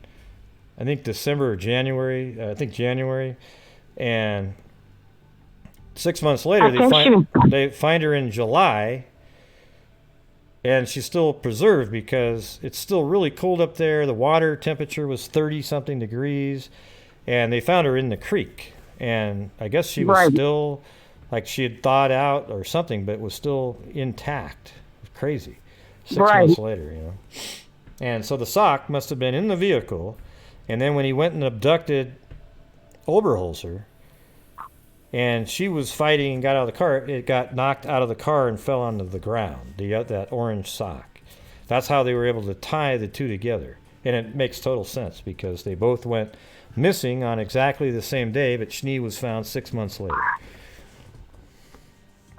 [SPEAKER 1] I think, December or January. January. And 6 months later, they find her in July, and she's still preserved because it's still really cold up there. The water temperature was 30-something degrees, and they found her in the creek. And I guess she was still, like she had thawed out or something, but was still intact. It was crazy. 6 months later, And so the sock must have been in the vehicle, and then when he went and abducted Oberholzer, and she was fighting and got out of the car, it got knocked out of the car and fell onto the ground, that orange sock. That's how they were able to tie the two together. And it makes total sense because they both went missing on exactly the same day, but Schnee was found 6 months later.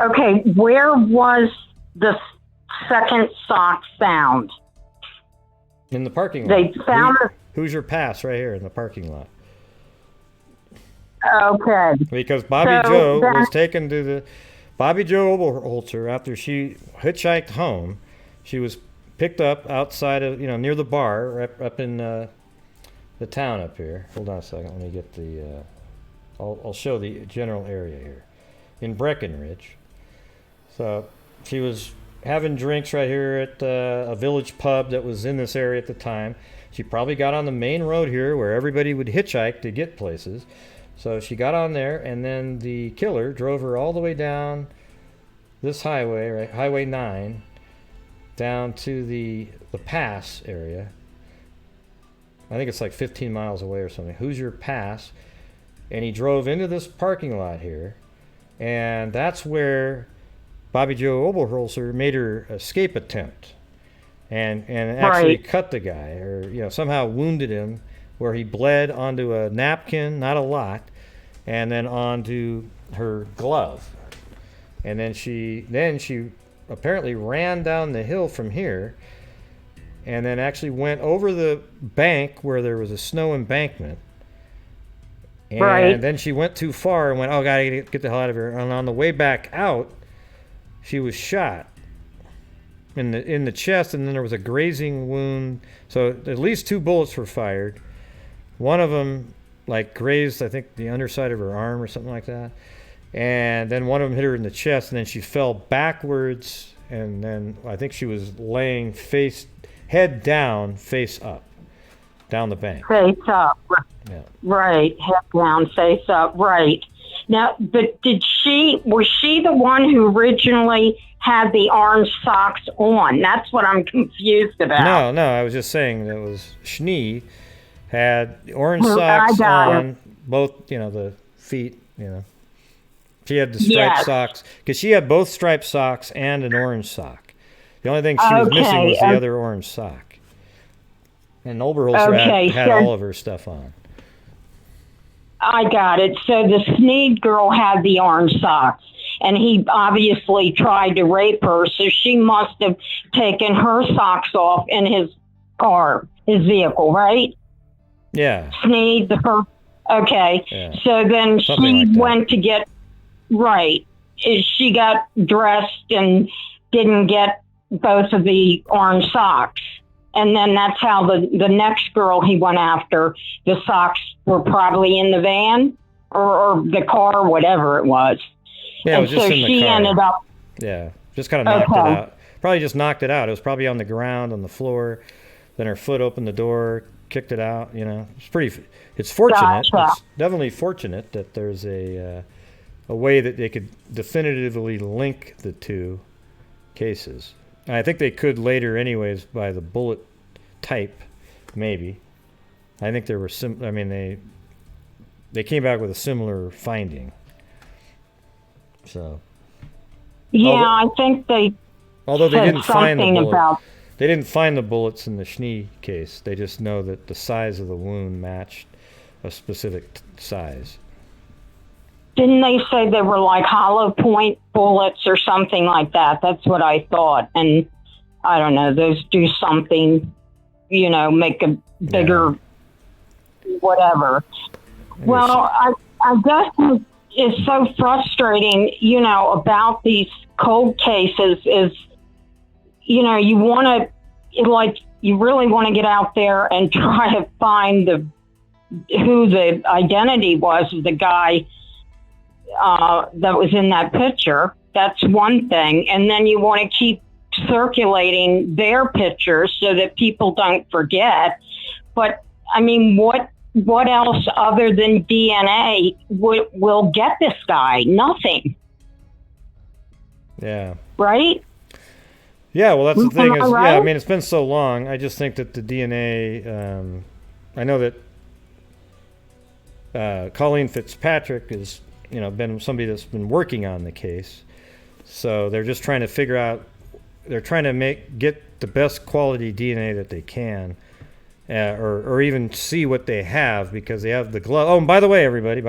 [SPEAKER 4] Okay, where was the second sock found?
[SPEAKER 1] In the parking lot.
[SPEAKER 4] They found
[SPEAKER 1] Hoosier Pass right here in the parking lot.
[SPEAKER 4] Okay.
[SPEAKER 1] Because Bobby Joe was taken to the... Bobby Joe Oberholzer, after she hitchhiked home, she was picked up outside of, near the bar, up in the town up here. Hold on a second, let me get the... I'll show the general area here. In Breckenridge. So she was having drinks right here at a village pub that was in this area at the time. She probably got on the main road here where everybody would hitchhike to get places. So she got on there, and then the killer drove her all the way down this highway, right, Highway 9, down to the pass area. I think it's like 15 miles away or something. Hoosier Pass. And he drove into this parking lot here, and that's where Bobby Joe Oberholzer made her escape attempt. and actually
[SPEAKER 4] Right.
[SPEAKER 1] cut the guy, or somehow wounded him, where he bled onto a napkin, not a lot, and then onto her glove. And then she apparently ran down the hill from here, and then actually went over the bank where there was a snow embankment. And
[SPEAKER 4] Right.
[SPEAKER 1] then she went too far and went, oh, gotta get the hell out of here. And on the way back out, she was shot in the chest, and then there was a grazing wound. So at least 2 bullets were fired. One of them grazed, I think, the underside of her arm or something like that. And then one of them hit her in the chest, and then she fell backwards, and then I think she was laying head down, face up, down the bank.
[SPEAKER 4] Face up.
[SPEAKER 1] Yeah.
[SPEAKER 4] Right. Head down, face up. Right. Now, but was she the one who originally had the orange socks on? That's what I'm confused about.
[SPEAKER 1] No, I was just saying that was Schnee had the orange
[SPEAKER 4] Well, I
[SPEAKER 1] socks
[SPEAKER 4] got it.
[SPEAKER 1] on, both, the feet, She had the striped
[SPEAKER 4] Yes.
[SPEAKER 1] socks, because she had both striped socks and an orange sock. The only thing she was missing was the other orange sock. And Oberholzer had all of her stuff on.
[SPEAKER 4] I got it. So the Sneed girl had the orange socks, and he obviously tried to rape her, so she must have taken her socks off in his car, his vehicle, right?
[SPEAKER 1] Yeah.
[SPEAKER 4] Sneed, the first. Okay.
[SPEAKER 1] Yeah.
[SPEAKER 4] So then
[SPEAKER 1] Something
[SPEAKER 4] she
[SPEAKER 1] like that.
[SPEAKER 4] went to get, right. She got dressed and didn't get both of the orange socks. And then that's how the next girl he went after, the socks were probably in the van or the car, whatever it was.
[SPEAKER 1] Yeah, it was
[SPEAKER 4] and
[SPEAKER 1] just
[SPEAKER 4] so
[SPEAKER 1] in the
[SPEAKER 4] she
[SPEAKER 1] car.
[SPEAKER 4] ended up,
[SPEAKER 1] Yeah, just kind of knocked it
[SPEAKER 4] Okay.
[SPEAKER 1] out. Probably just knocked it out. It was probably on the ground, on the floor. Then her foot opened the door, kicked it out. It's fortunate.
[SPEAKER 4] Gotcha.
[SPEAKER 1] It's definitely fortunate that there's a way that they could definitively link the two cases. And I think they could later, anyways, by the bullet type, maybe. I think there were they came back with a similar finding. So.
[SPEAKER 4] yeah,
[SPEAKER 1] Although-
[SPEAKER 4] I think they
[SPEAKER 1] Although they
[SPEAKER 4] said
[SPEAKER 1] didn't find the
[SPEAKER 4] something
[SPEAKER 1] bullet.
[SPEAKER 4] about,
[SPEAKER 1] They didn't find the bullets in the Schnee case. They just know that the size of the wound matched a specific size.
[SPEAKER 4] didn't they say they were like hollow point bullets or something like that? That's what I thought. And I don't know, those do something, make a bigger whatever. Well, I guess it's so frustrating, about these cold cases is, you want to, you really want to get out there and try to find who the identity was of the guy that was in that picture. That's one thing. And then you want to keep circulating their pictures so that people don't forget. But I mean, what else other than DNA will get this guy? Nothing.
[SPEAKER 1] Yeah.
[SPEAKER 4] Right?
[SPEAKER 1] Yeah, well, that's the thing.
[SPEAKER 4] Am I
[SPEAKER 1] Is,
[SPEAKER 4] right?
[SPEAKER 1] yeah, I mean, it's been so long. I just think that the DNA. I know that Colleen Fitzpatrick is, been somebody that's been working on the case. So they're just trying to figure out. They're trying to get the best quality DNA that they can, or even see what they have, because they have the glove. Oh, and by the way, everybody,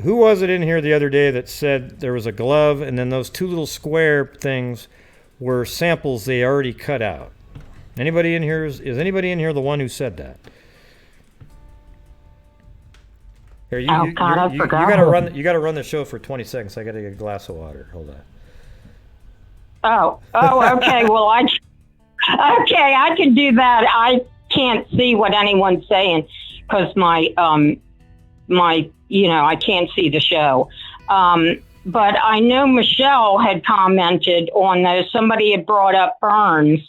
[SPEAKER 1] who was it in here the other day that said there was a glove and then those 2 little square things were samples they already cut out? Anybody in here is anybody in here the one who said that? Here,
[SPEAKER 4] Oh, God, I forgot.
[SPEAKER 1] You gotta run the show for 20 seconds. I gotta get a glass of water. Hold on.
[SPEAKER 4] Oh, okay. Well, I can do that. I can't see what anyone's saying because my I can't see the show. But I know Michelle had commented on those. Somebody had brought up burns,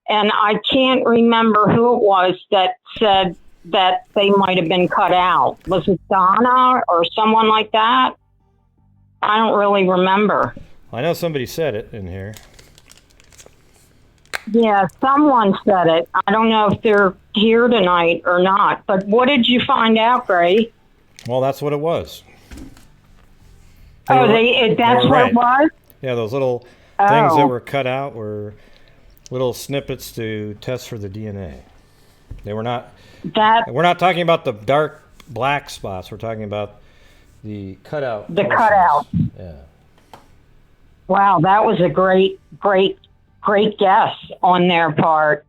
[SPEAKER 4] and I can't remember who it was that said that they might have been cut out. Was it Donna or someone like that? I don't really remember.
[SPEAKER 1] I know somebody said it in here.
[SPEAKER 4] Yeah, someone said it. I don't know if they're here tonight or not. But what did you find out, Gray?
[SPEAKER 1] Well, that's what it was.
[SPEAKER 4] That's
[SPEAKER 1] were
[SPEAKER 4] what
[SPEAKER 1] right.
[SPEAKER 4] it was?
[SPEAKER 1] Yeah, those little things that
[SPEAKER 4] Oh.
[SPEAKER 1] were cut out were little snippets to test for the DNA. They were not.
[SPEAKER 4] That
[SPEAKER 1] We're not talking about the dark black spots. We're talking about the cutout.
[SPEAKER 4] the
[SPEAKER 1] portions.
[SPEAKER 4] cutout.
[SPEAKER 1] Yeah.
[SPEAKER 4] Wow, that was a great guess on their part.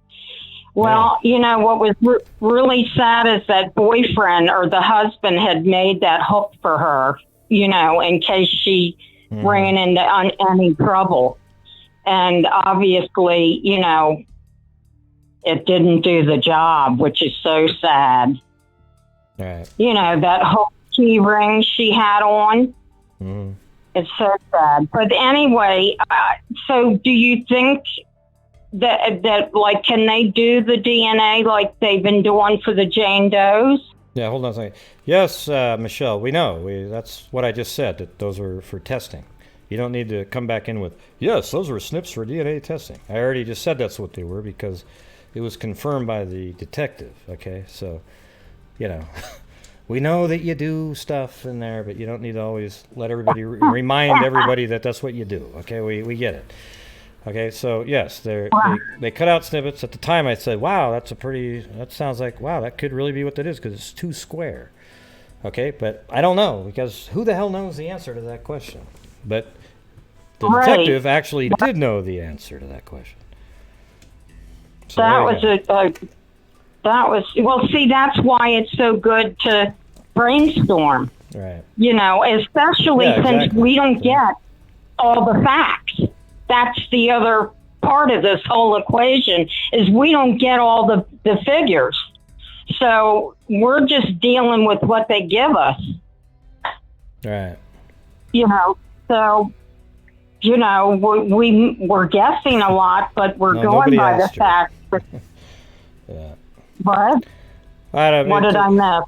[SPEAKER 4] Well, you know, what was really sad is that boyfriend or the husband had made that hook for her, you know, in case she ran into any trouble. And obviously, you know, it didn't do the job, which is so sad.
[SPEAKER 1] Right.
[SPEAKER 4] You know, that whole key ring she had on.
[SPEAKER 1] Mm-hmm.
[SPEAKER 4] It's so sad. But anyway, so do you think that like, can they do the DNA like they've been doing for the Jane Does?
[SPEAKER 1] Yeah, hold on a second. Yes, Michelle, we know. That's what I just said, that those are for testing. You don't need to come back in with, yes, those were snips for DNA testing. I already just said that's what they were because it was confirmed by the detective, okay? So, you know, we know that you do stuff in there, but you don't need to always let everybody, remind everybody that that's what you do, okay? We get it. Okay, so yes, they cut out snippets. At the time I said, wow, that sounds like, wow, that could really be what that is because it's too square. Okay, but I don't know because who the hell knows the answer to that question? But the detective actually did know the answer to that question. So well, see, that's why it's so good to brainstorm. Right.
[SPEAKER 4] You know, especially since we don't get all the facts. That's the other part of this whole equation is we don't get all the figures. So we're just dealing with what they give us.
[SPEAKER 1] Right.
[SPEAKER 4] You know, so, you know, we're guessing a lot, but we're going by the facts.
[SPEAKER 1] Yeah.
[SPEAKER 4] What? What did I miss?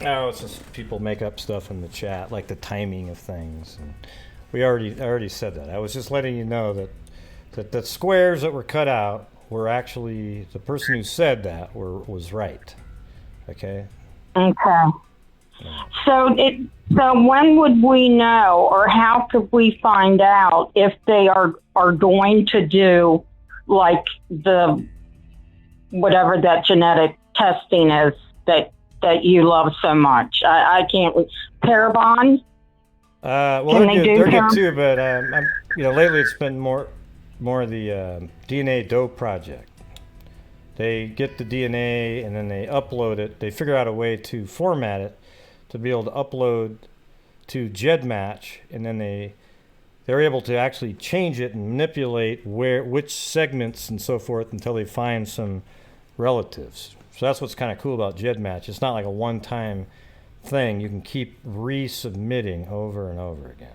[SPEAKER 1] Oh, it's just people make up stuff in the chat, like the timing of things. And I already said that. I was just letting you know that the squares that were cut out were actually, the person who said that was right. Okay?
[SPEAKER 4] Okay. So when would we know, or how could we find out if they are going to do like the whatever that genetic testing is that you love so much? I can't. Parabon.
[SPEAKER 1] Well, they're good too, but lately it's been more of the DNA dope project. They get the DNA and then they upload it. They figure out a way to format it to be able to upload to GEDmatch, and then they're able to actually change it and manipulate which segments and so forth until they find some relatives. So that's what's kind of cool about GEDmatch. It's not like a one-time thing. You can keep resubmitting over and over again.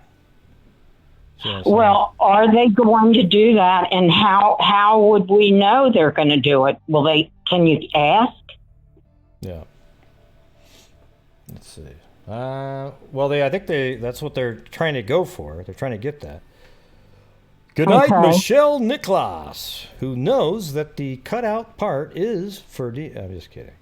[SPEAKER 4] Well, are they going to do that, and how would we know they're going to do it? Can you ask?
[SPEAKER 1] Yeah. Let's see. I think that's what they're trying to go for. They're trying to get that. Good night, Michelle Niklas, who knows that the cutout part is for I'm just kidding.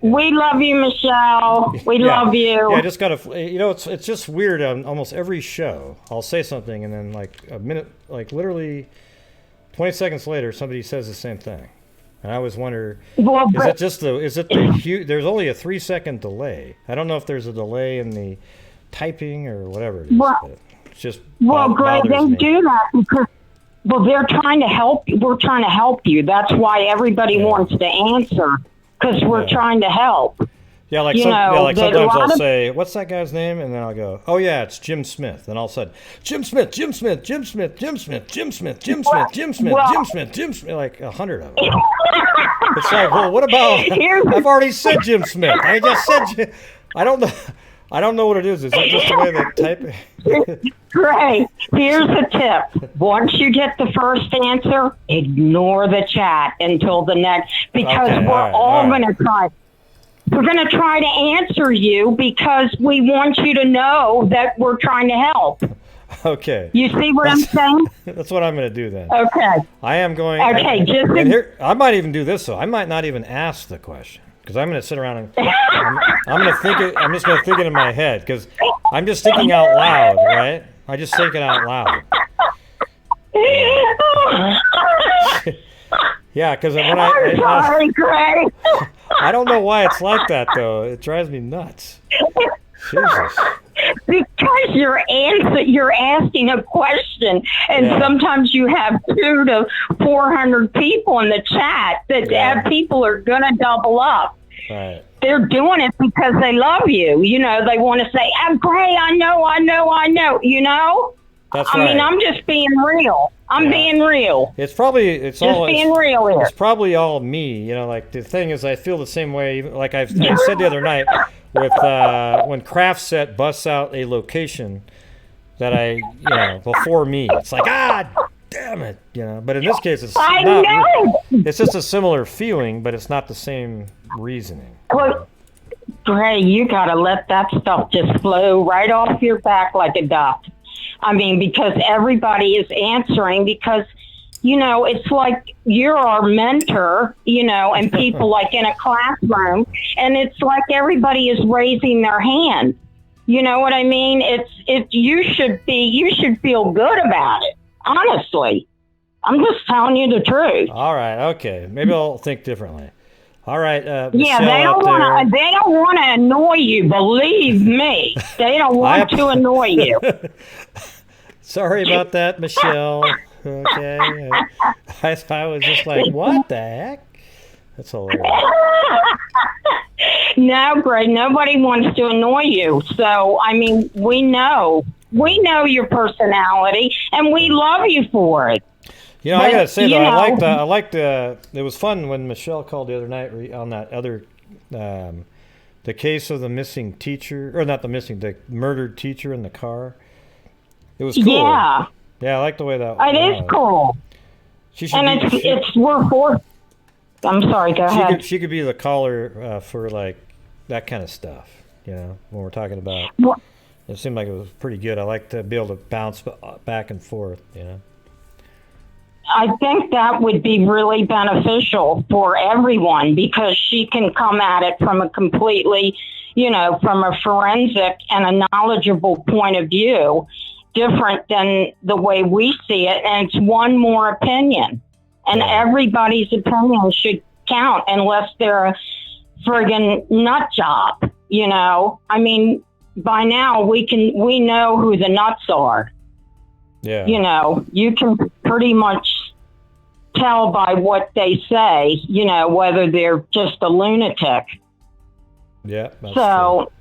[SPEAKER 1] Yeah.
[SPEAKER 4] We love you, Michelle. We love you.
[SPEAKER 1] Yeah, I just got to, it's just weird. On almost every show, I'll say something, and then like a minute, like literally 20 seconds later, somebody says the same thing. And I always wonder, there's only a 3-second delay. I don't know if there's a delay in the typing or whatever it is. But it's just
[SPEAKER 4] Greg, they do that because, they're trying to help. We're trying to help you. That's why everybody wants to answer, because we're trying to help.
[SPEAKER 1] Yeah, sometimes I'll say, what's that guy's name? And then I'll go, oh yeah, it's Jim Smith. And all of a sudden, Jim Smith, Jim Smith, Jim Smith, Jim Smith, Jim Smith, Jim Smith, Jim Smith, Jim Smith, Jim Smith, like 100 of them. It's like, well, what about, I've already said Jim Smith. I just said Jim. I don't know what it is. Is it just the way they type it?
[SPEAKER 4] Great. Here's the tip. Once you get the first answer, ignore the chat until the next, because we're all going to try. We're going to try to answer you because we want you to know that we're trying to help.
[SPEAKER 1] Okay.
[SPEAKER 4] You see what I'm saying?
[SPEAKER 1] That's what I'm going to do then.
[SPEAKER 4] Okay.
[SPEAKER 1] I am going.
[SPEAKER 4] Okay.
[SPEAKER 1] I might even do this, though. I might not even ask the question because I'm going to sit around and I'm going to think it. I'm just going to think it in my head because I'm just thinking out loud, right? I just think it out loud. Yeah, because when
[SPEAKER 4] I'm sorry, Greg.
[SPEAKER 1] I don't know why it's like that though. It drives me nuts. Jesus.
[SPEAKER 4] Because you're asking a question, and
[SPEAKER 1] Yeah.
[SPEAKER 4] sometimes you have 200 to 400 people in the chat that people are gonna double up.
[SPEAKER 1] Right.
[SPEAKER 4] They're doing it because they love you. You know, they want to say, "I'm great. I know." You know.
[SPEAKER 1] That's
[SPEAKER 4] I
[SPEAKER 1] right.
[SPEAKER 4] mean, I'm just being real. I'm being real.
[SPEAKER 1] It's
[SPEAKER 4] Being real here.
[SPEAKER 1] It's probably all me, you know. Like the thing is, I feel the same way. Like I said the other night, with when Craft Set busts out a location that before me, it's like damn it, you know. But in this case, it's
[SPEAKER 4] I
[SPEAKER 1] not.
[SPEAKER 4] know.
[SPEAKER 1] It's just a similar feeling, but it's not the same reasoning.
[SPEAKER 4] Well, Gray, you gotta let that stuff just flow right off your back like a duck. I mean, because everybody is answering because, you know, it's like you're our mentor, you know, and people like in a classroom, and it's like everybody is raising their hand. You know what I mean? You should feel good about it. Honestly, I'm just telling you the truth.
[SPEAKER 1] All right, okay, maybe I'll think differently. All right,
[SPEAKER 4] Yeah,
[SPEAKER 1] Michelle
[SPEAKER 4] they
[SPEAKER 1] out there.
[SPEAKER 4] They don't want to annoy you. Believe me, they don't want to annoy you.
[SPEAKER 1] Sorry about that, Michelle. Okay, I was just like, what the heck? That's hilarious.
[SPEAKER 4] No, Greg, nobody wants to annoy you. So, I mean, we know your personality, and we love you for it.
[SPEAKER 1] You know, I gotta say though,
[SPEAKER 4] I
[SPEAKER 1] I liked. It was fun when Michelle called the other night on that other, the case of the missing teacher, or not the missing, the murdered teacher in the car. It was cool.
[SPEAKER 4] Yeah,
[SPEAKER 1] I like the way that.
[SPEAKER 4] it is cool.
[SPEAKER 1] She should
[SPEAKER 4] And
[SPEAKER 1] be,
[SPEAKER 4] we're for. I'm sorry. Go ahead.
[SPEAKER 1] She could be the caller for like that kind of stuff. You know, when we're talking about.
[SPEAKER 4] What?
[SPEAKER 1] It seemed like it was pretty good. I like to be able to bounce back and forth. You know.
[SPEAKER 4] I think that would be really beneficial for everyone because she can come at it from a completely, you know, from a forensic and a knowledgeable point of view, different than the way we see it. And it's one more opinion. And everybody's opinion should count unless they're a friggin' nut job, you know? I mean, by now we know who the nuts are.
[SPEAKER 1] Yeah.
[SPEAKER 4] You know, you can pretty much tell by what they say, you know, whether they're just a lunatic.
[SPEAKER 1] Yeah. That's
[SPEAKER 4] so,
[SPEAKER 1] true.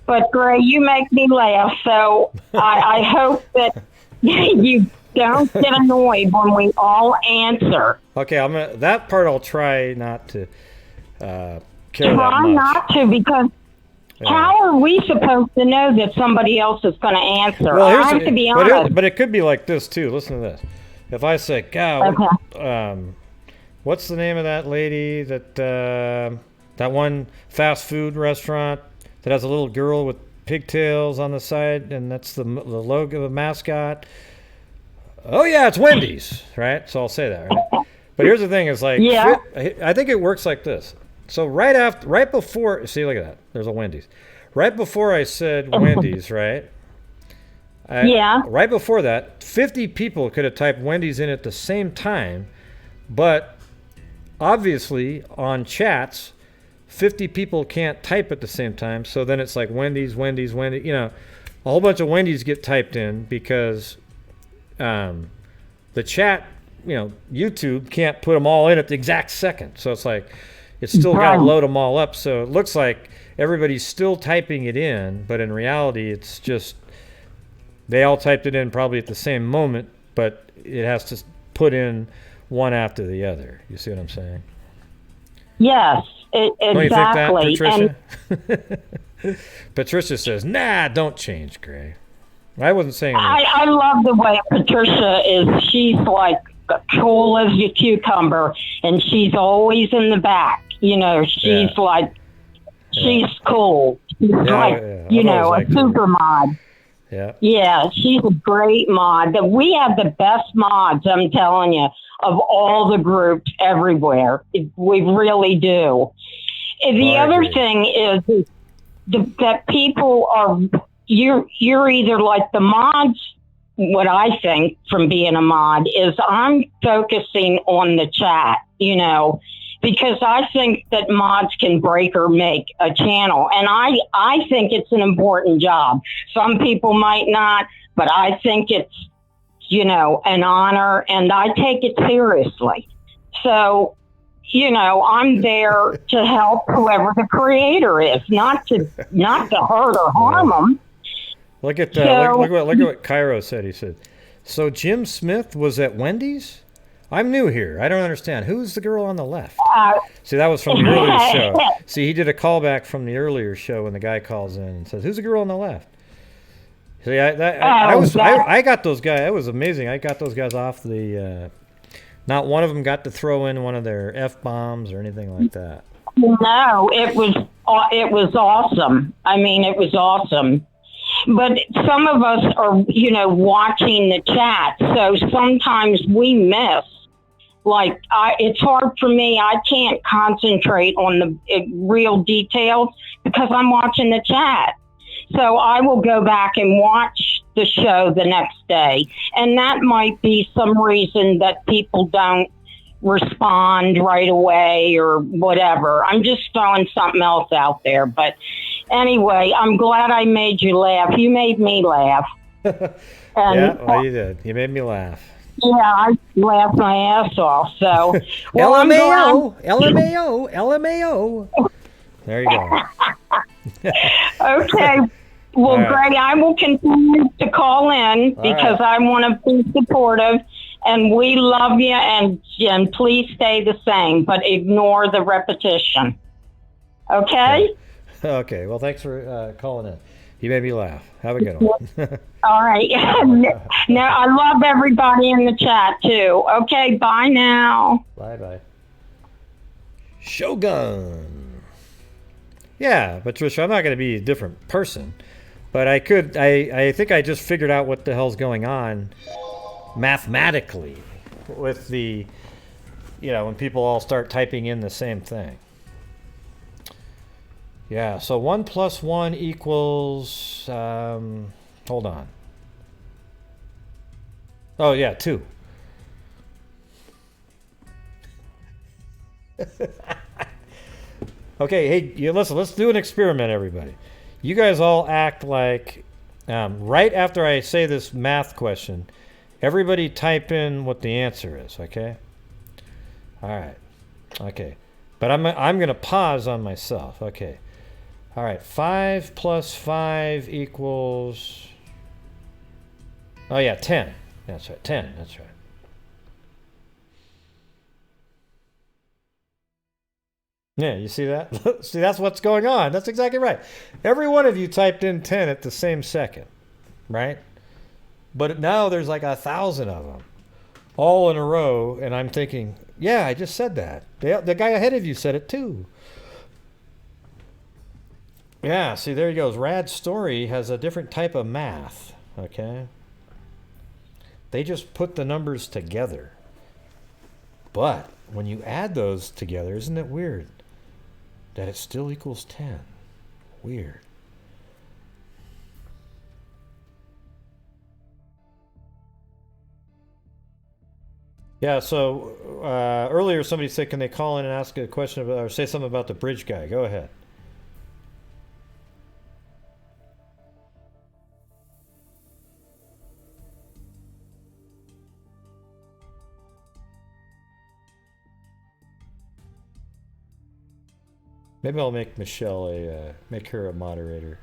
[SPEAKER 4] But Gray, you make me laugh. So I hope that you don't get annoyed when we all answer.
[SPEAKER 1] Okay, that part I'll try not to care that
[SPEAKER 4] Try
[SPEAKER 1] much.
[SPEAKER 4] not to, because how are we supposed to know that somebody else is going to answer?
[SPEAKER 1] Well,
[SPEAKER 4] I have to be honest.
[SPEAKER 1] But it could be like this too. Listen to this. If I say, "God, what's the name of that lady that one fast food restaurant that has a little girl with pigtails on the side, and that's the logo, the mascot?" Oh yeah, it's Wendy's, right? So I'll say that, right? But here's the thing: is like, I think it works like this. So right before, see, look at that. There's a Wendy's. Right before I said Wendy's, right? Right before that, 50 people could have typed Wendy's in at the same time, but obviously on chats, 50 people can't type at the same time. So then it's like Wendy's. You know, a whole bunch of Wendy's get typed in because the chat, you know, YouTube can't put them all in at the exact second. So it's like it's still got to load them all up. So it looks like everybody's still typing it in, but in reality, it's just they all typed it in probably at the same moment, but it has to put in one after the other. You see what I'm saying?
[SPEAKER 4] Yes, exactly.
[SPEAKER 1] Don't you think that, Patricia? Patricia says, "Nah, don't change, Gray." I wasn't saying that.
[SPEAKER 4] I love the way Patricia is. She's like cool as your cucumber, and she's always in the back. You know, she's she's cool. She's you know, a super mod. Yeah, she's a great mod. We have the best mods, I'm telling you, of all the groups everywhere. We really do. The other thing is that people are, you're either like the mods what I think from being a mod is I'm focusing on the chat, because I think that mods can break or make a channel. And I think it's an important job. Some people might not, but I think it's, an honor, and I take it seriously. So, I'm there to help whoever the creator is, not to hurt or harm them.
[SPEAKER 1] Look at look at what Cairo said. He said, "So Jim Smith was at Wendy's? I'm new here. I don't understand. Who's the girl on the left?" See, that was from the earlier show. See, he did a callback from the earlier show when the guy calls in and says, "Who's the girl on the left?" See, I got those guys. That was amazing. I got those guys off the. Not one of them got to throw in one of their F-bombs or anything like that.
[SPEAKER 4] No, it was awesome. I mean, it was awesome. But some of us are, watching the chat, so sometimes we miss. Like, it's hard for me. I can't concentrate on the real details because I'm watching the chat. So I will go back and watch the show the next day. And that might be some reason that people don't respond right away or whatever. I'm just throwing something else out there. But anyway, I'm glad I made you laugh. You made me laugh.
[SPEAKER 1] Yeah, well, you did. You made me laugh.
[SPEAKER 4] Yeah, I laughed my ass off. So, well,
[SPEAKER 1] LMAO, LMAO, LMAO. There you go.
[SPEAKER 4] Okay. Well,
[SPEAKER 1] right.
[SPEAKER 4] Greg, I will continue to call in because I want to be supportive, and we love you, and please stay the same, but ignore the repetition. Okay?
[SPEAKER 1] Okay. Well, thanks for calling in. You made me laugh. Have a good one.
[SPEAKER 4] All right. Now, I love everybody in the chat, too. Okay, bye now.
[SPEAKER 1] Bye-bye. Shogun. Yeah, but Trisha, I'm not going to be a different person. But I think I just figured out what the hell's going on mathematically with the, when people all start typing in the same thing. Yeah, so 1 + 1 equals, hold on. Oh, yeah, 2. Okay, hey, listen, let's do an experiment, everybody. You guys all act like, right after I say this math question, everybody type in what the answer is, okay? All right, okay. But I'm going to pause on myself, okay. All right, 5 + 5 equals, oh yeah, 10. That's right, 10, that's right. Yeah, you see that? See, that's what's going on. That's exactly right. Every one of you typed in 10 at the same second, right? But now there's like 1,000 of them all in a row, and I'm thinking, yeah, I just said that. The guy ahead of you said it too. Yeah, see, there he goes. Rad's story has a different type of math, okay? They just put the numbers together. But when you add those together, isn't it weird that it still equals 10? Weird. Yeah, so earlier somebody said, can they call in and ask a question about, or say something about the bridge guy? Go ahead. Maybe I'll make Michelle make her a moderator.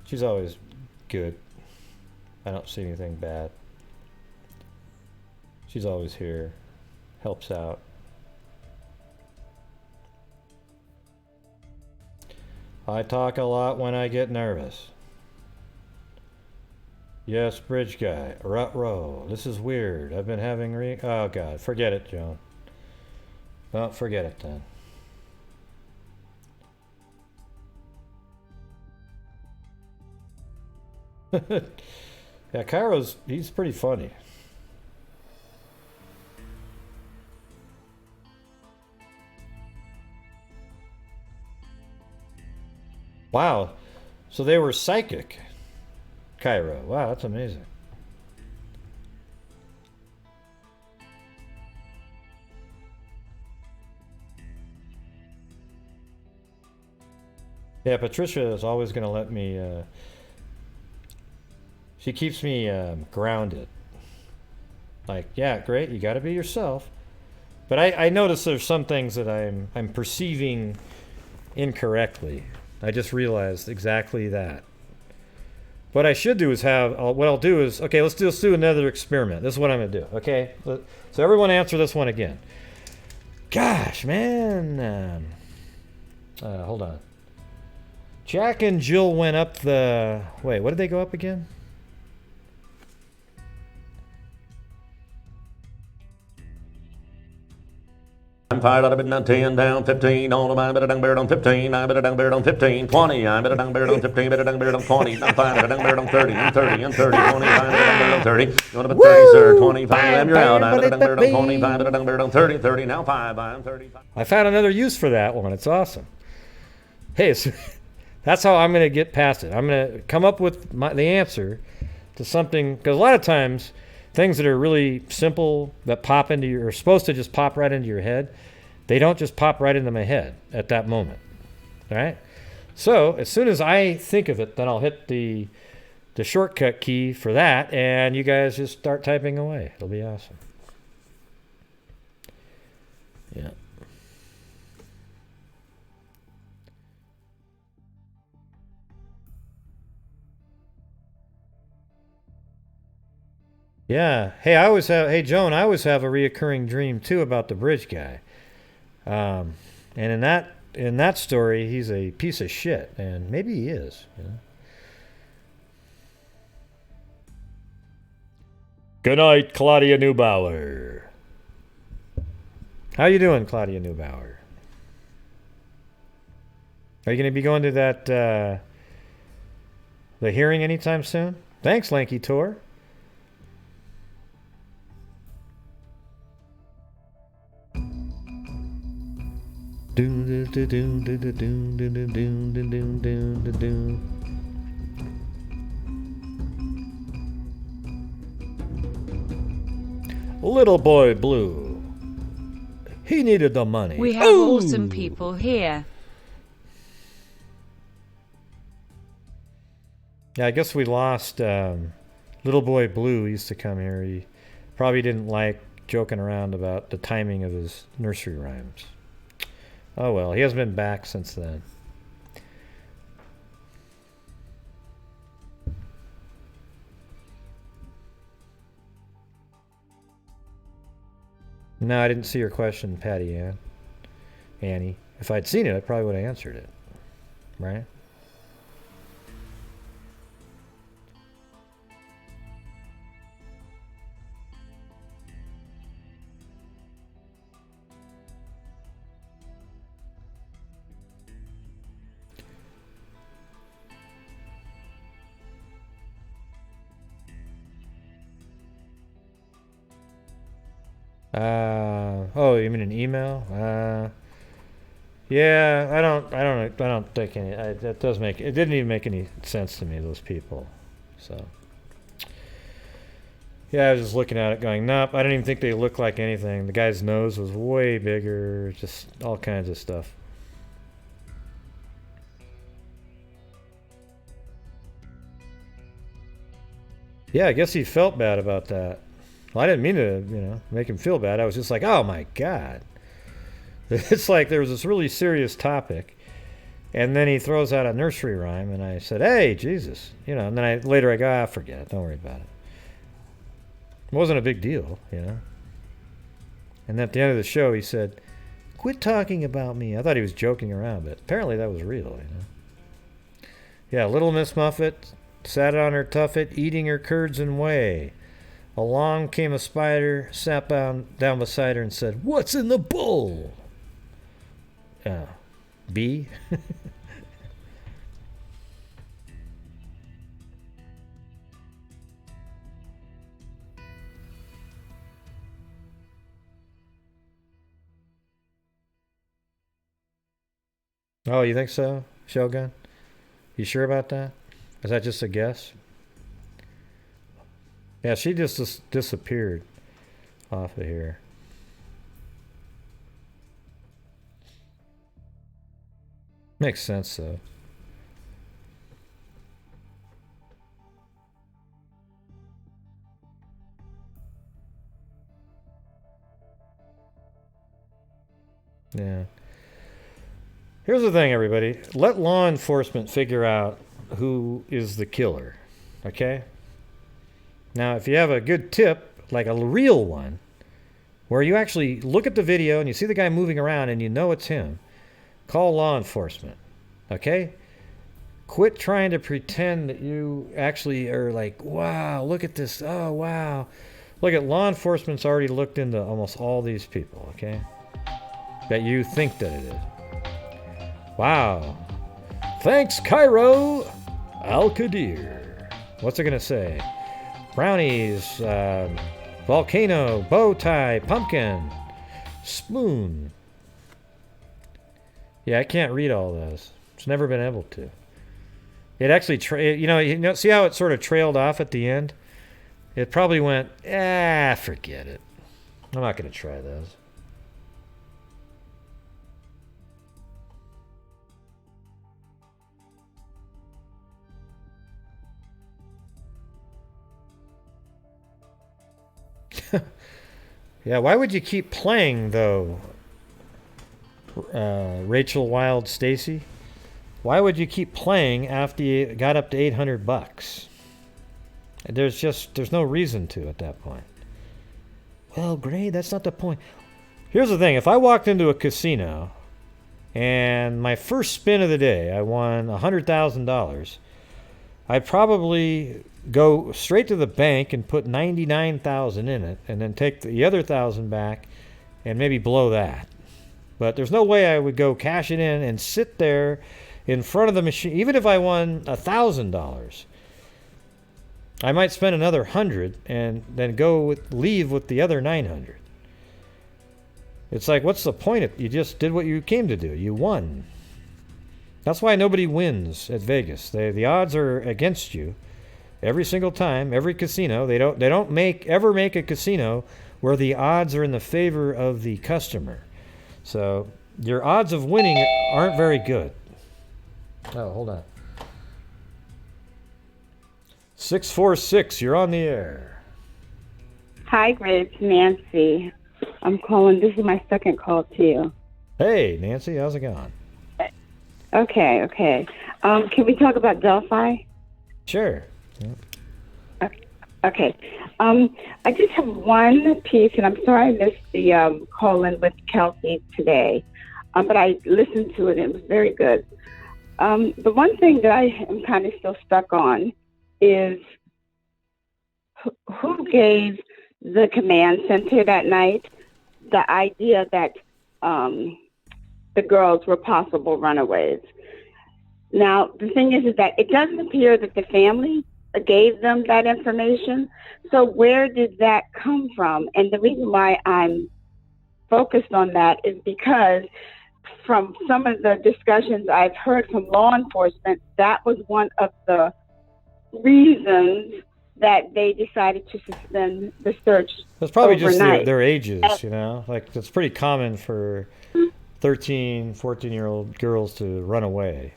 [SPEAKER 1] She's always good. I don't see anything bad. She's always here, helps out. I talk a lot when I get nervous. Yes, bridge guy, rut-row. This is weird. I've been having oh God, forget it, Joan. Well, forget it then. Yeah, Cairo's, he's pretty funny. Wow. So they were psychic, Cairo. Wow, that's amazing. Yeah, Patricia is always going to let me. She keeps me grounded. Like, yeah, great, you got to be yourself. But I notice there's some things that I'm perceiving incorrectly. I just realized exactly that. What I should do is what I'll do is, okay, let's do another experiment. This is what I'm going to do, okay? So everyone answer this one again. Gosh, man. Hold on. Jack and Jill went up the... Wait, what did they go up again?
[SPEAKER 2] I'm fired out of it, 10 down, 15 on them. I better dung bear on 15. I better dung bear on 15, 20. I better dung bear on 15, better dung bear on 20. I'm fired, I dung bear on 30, I'm 30, I'm 30, 25, better dung bear on 30. You want to put 30, sir, 25, and you're out. I better dung bear on 25, better dung bear on 30, 30, now 5, I'm 35.
[SPEAKER 1] I found another use for that one. It's awesome. Hey, so that's how I'm going to get past it. I'm going to come up with the answer to something, because a lot of times things that are really simple that pop into are supposed to just pop right into your head, they don't just pop right into my head at that moment. All right? So as soon as I think of it, then I'll hit the shortcut key for that, and you guys just start typing away. It'll be awesome. Yeah. Yeah. Hey, Joan, I always have a reoccurring dream too about the bridge guy. And in that story, he's a piece of shit, and maybe he is. You know? Good night, Claudia Neubauer. How you doing, Claudia Neubauer? Are you going to be going to that the hearing anytime soon? Thanks, Lanky Tor. Little boy blue. He needed the money.
[SPEAKER 5] We have awesome people here.
[SPEAKER 1] Yeah, I guess we lost Little Boy Blue. He used to come here. He probably didn't like joking around about the timing of his nursery rhymes. Oh well, he hasn't been back since then. No, I didn't see your question, Patty Annie. If I'd seen it, I probably would have answered it. Right? Oh, you mean an email? Yeah, I don't think any. That does make it didn't even make any sense to me. Those people, so yeah, I was just looking at it, going, nope. I didn't even think they looked like anything. The guy's nose was way bigger. Just all kinds of stuff. Yeah, I guess he felt bad about that. Well, I didn't mean to, make him feel bad. I was just like, oh my God. It's like there was this really serious topic, and then he throws out a nursery rhyme, and I said, hey, Jesus. And then later I go, forget it. Don't worry about it. It wasn't a big deal, And at the end of the show, he said, quit talking about me. I thought he was joking around, but apparently that was real, Yeah, little Miss Muffet sat on her tuffet, eating her curds and whey. Along came a spider, sat down beside her and said, what's in the bowl? Bee? Oh, you think so, Shogun? You sure about that? Is that just a guess? Yeah, she just disappeared off of here. Makes sense, though. Yeah. Here's the thing, everybody. Let law enforcement figure out who is the killer. Okay? Now, if you have a good tip, like a real one, where you actually look at the video and you see the guy moving around and you know it's him, call law enforcement. Okay? Quit trying to pretend that you actually are like, wow, look at this. Oh, wow. Look at law enforcement's already looked into almost all these people, okay? That you think that it is. Wow. Thanks, Cairo Al-Qadir. What's it going to say? Brownies, volcano, bow tie, pumpkin, spoon. Yeah, I can't read all those. It's never been able to. It actually, see how it sort of trailed off at the end? It probably went, forget it. I'm not going to try those. Yeah, why would you keep playing, though, Rachel Wild Stacy? Why would you keep playing after you got up to $800? There's no reason to at that point. Well, great, that's not the point. Here's the thing. If I walked into a casino and my first spin of the day, I won $100,000, I'd probably go straight to the bank and put $99,000 in it and then take the other $1,000 back and maybe blow that. But there's no way I would go cash it in and sit there in front of the machine. Even if I won $1,000, I might spend another $100 and then leave with the other $900. It's like, what's the point? You just did what you came to do. You won. That's why nobody wins at Vegas. The odds are against you every single time. Every casino, they don't ever make a casino where the odds are in the favor of the customer. So your odds of winning aren't very good. Oh, hold on. 646, you're on the air.
[SPEAKER 6] Hi, Greg. It's Nancy. I'm calling. This is my second call to you.
[SPEAKER 1] Hey, Nancy, how's it going?
[SPEAKER 6] Okay. Can we talk about Delphi?
[SPEAKER 1] Sure. Yeah.
[SPEAKER 6] Okay. I just have one piece, and I'm sorry I missed the call-in with Kelsey today, but I listened to it, and it was very good. The one thing that I am kind of still stuck on is who gave the command center that night the idea that the girls were possible runaways. Now, the thing is that it doesn't appear that the family gave them that information. So where did that come from? And the reason why I'm focused on that is because from some of the discussions I've heard from law enforcement, that was one of the reasons that they decided to suspend the search.
[SPEAKER 1] That's probably
[SPEAKER 6] overnight.
[SPEAKER 1] just their ages, like it's pretty common for 13, 14-year-old girls to run away.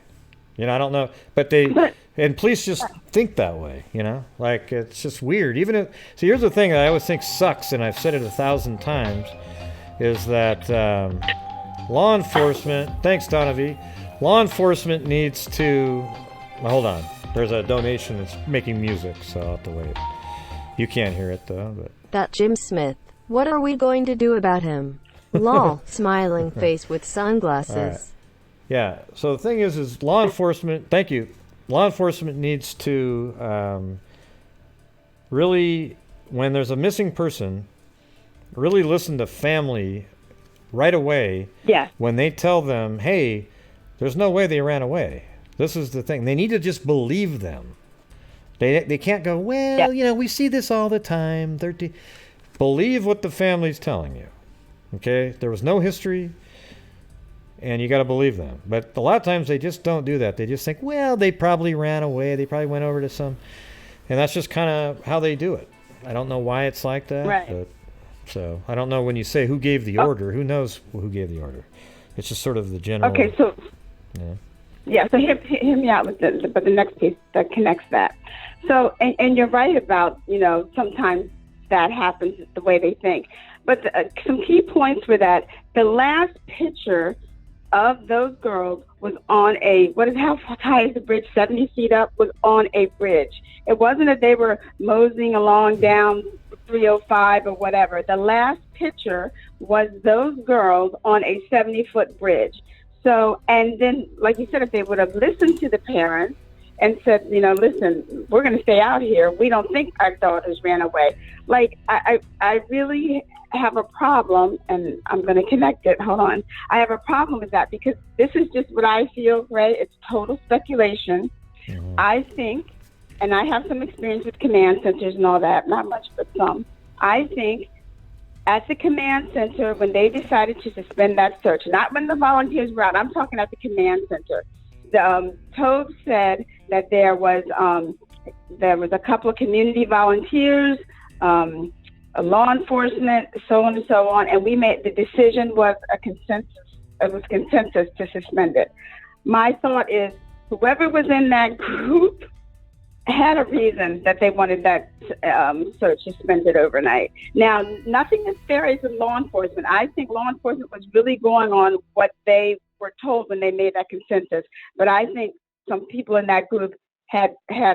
[SPEAKER 1] I don't know, but and police just think that way, like it's just weird. See, here's the thing that I always think sucks, and I've said it 1,000 times, is that law enforcement, thanks Donovan, law enforcement needs to, hold on, there's a donation that's making music, so I'll have to wait. You can't hear it though, but.
[SPEAKER 7] That Jim Smith, what are we going to do about him? Lol, smiling face with sunglasses.
[SPEAKER 1] Right. Yeah, so the thing is law enforcement, thank you, law enforcement needs to really, when there's a missing person, really listen to family right away.
[SPEAKER 6] Yeah.
[SPEAKER 1] When they tell them, hey, there's no way they ran away. This is the thing. They need to just believe them. They can't go, well, we see this all the time. Believe what the family's telling you. Okay? There was no history. And you got to believe them. But a lot of times they just don't do that. They just think, well, they probably ran away. They probably went over to some. And that's just kind of how they do it. I don't know why it's like that.
[SPEAKER 6] Right.
[SPEAKER 1] But, so I don't know when you say who gave the order. Who knows who gave the order? It's just sort of the general.
[SPEAKER 6] Okay, so.
[SPEAKER 1] Yeah.
[SPEAKER 6] Yeah, so hear me out with the next piece that connects that. So, and you're right about, sometimes that happens the way they think. But some key points were that the last picture of those girls was on how high is the bridge? 70 feet up, was on a bridge. It wasn't that they were moseying along down 305 or whatever. The last picture was those girls on a 70-foot bridge. So, and then, like you said, if they would have listened to the parents and said, listen, we're going to stay out here. We don't think our daughters ran away. Like, I really have a problem, and I'm going to connect it. Hold on. I have a problem with that because this is just what I feel, Ray. It's total speculation. Mm-hmm. I think, and I have some experience with command centers and all that, not much, but some. I think at the command center, when they decided to suspend that search, not when the volunteers were out, I'm talking at the command center. Tobe said that there was a couple of community volunteers, law enforcement, so on and so on, and we made the decision was a consensus. It was consensus to suspend it. My thought is, whoever was in that group had a reason that they wanted that search suspended overnight. Now, nothing nefarious with law enforcement. I think law enforcement was really going on what they were told when they made that consensus. But I think some people in that group had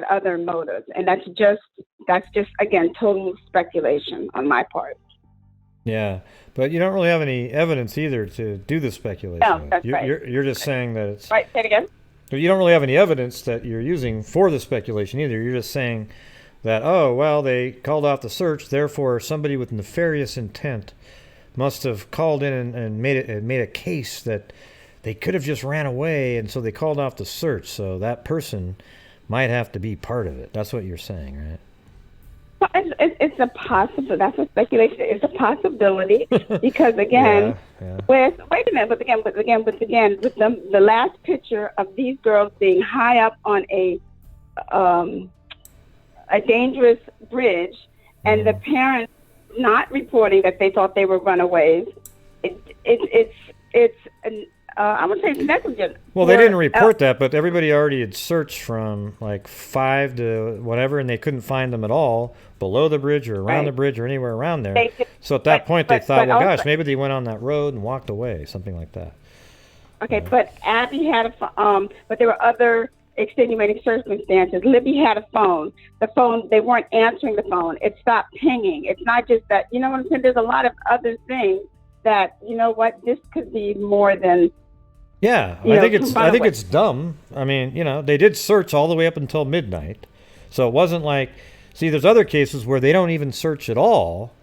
[SPEAKER 6] other motives, and that's just again total speculation on my part.
[SPEAKER 1] Yeah, but you don't really have any evidence either to do the speculation.
[SPEAKER 6] No, that's right.
[SPEAKER 1] You're just saying that it's
[SPEAKER 6] right. Say it again.
[SPEAKER 1] You don't really have any evidence that you're using for the speculation either. You're just saying that, oh, well, they called off the search, therefore somebody with nefarious intent must have called in and made a case that they could have just ran away, and so they called off the search. So that person might have to be part of it. That's what you're saying, right?
[SPEAKER 6] Well, it's a possibility. That's a speculation. It's a possibility because again, wait a minute. But again, with the last picture of these girls being high up on a dangerous bridge, and the parents not reporting that they thought they were runaways. I would say it's negligent.
[SPEAKER 1] Well, they didn't report that, but everybody already had searched from like 5 to whatever, and they couldn't find them at all below the bridge or around the bridge or anywhere around there. So at that point, they thought, well, gosh, maybe they went on that road and walked away, something like that.
[SPEAKER 6] Okay, but Abby had but there were other extenuating circumstances. Libby had a phone. The phone, they weren't answering the phone. It stopped pinging. It's not just that, you know what I'm saying? There's a lot of other things that, you know what, this could be more than.
[SPEAKER 1] Yeah, I think it's dumb. I mean, they did search all the way up until midnight. So it wasn't like, see, there's other cases where they don't even search at all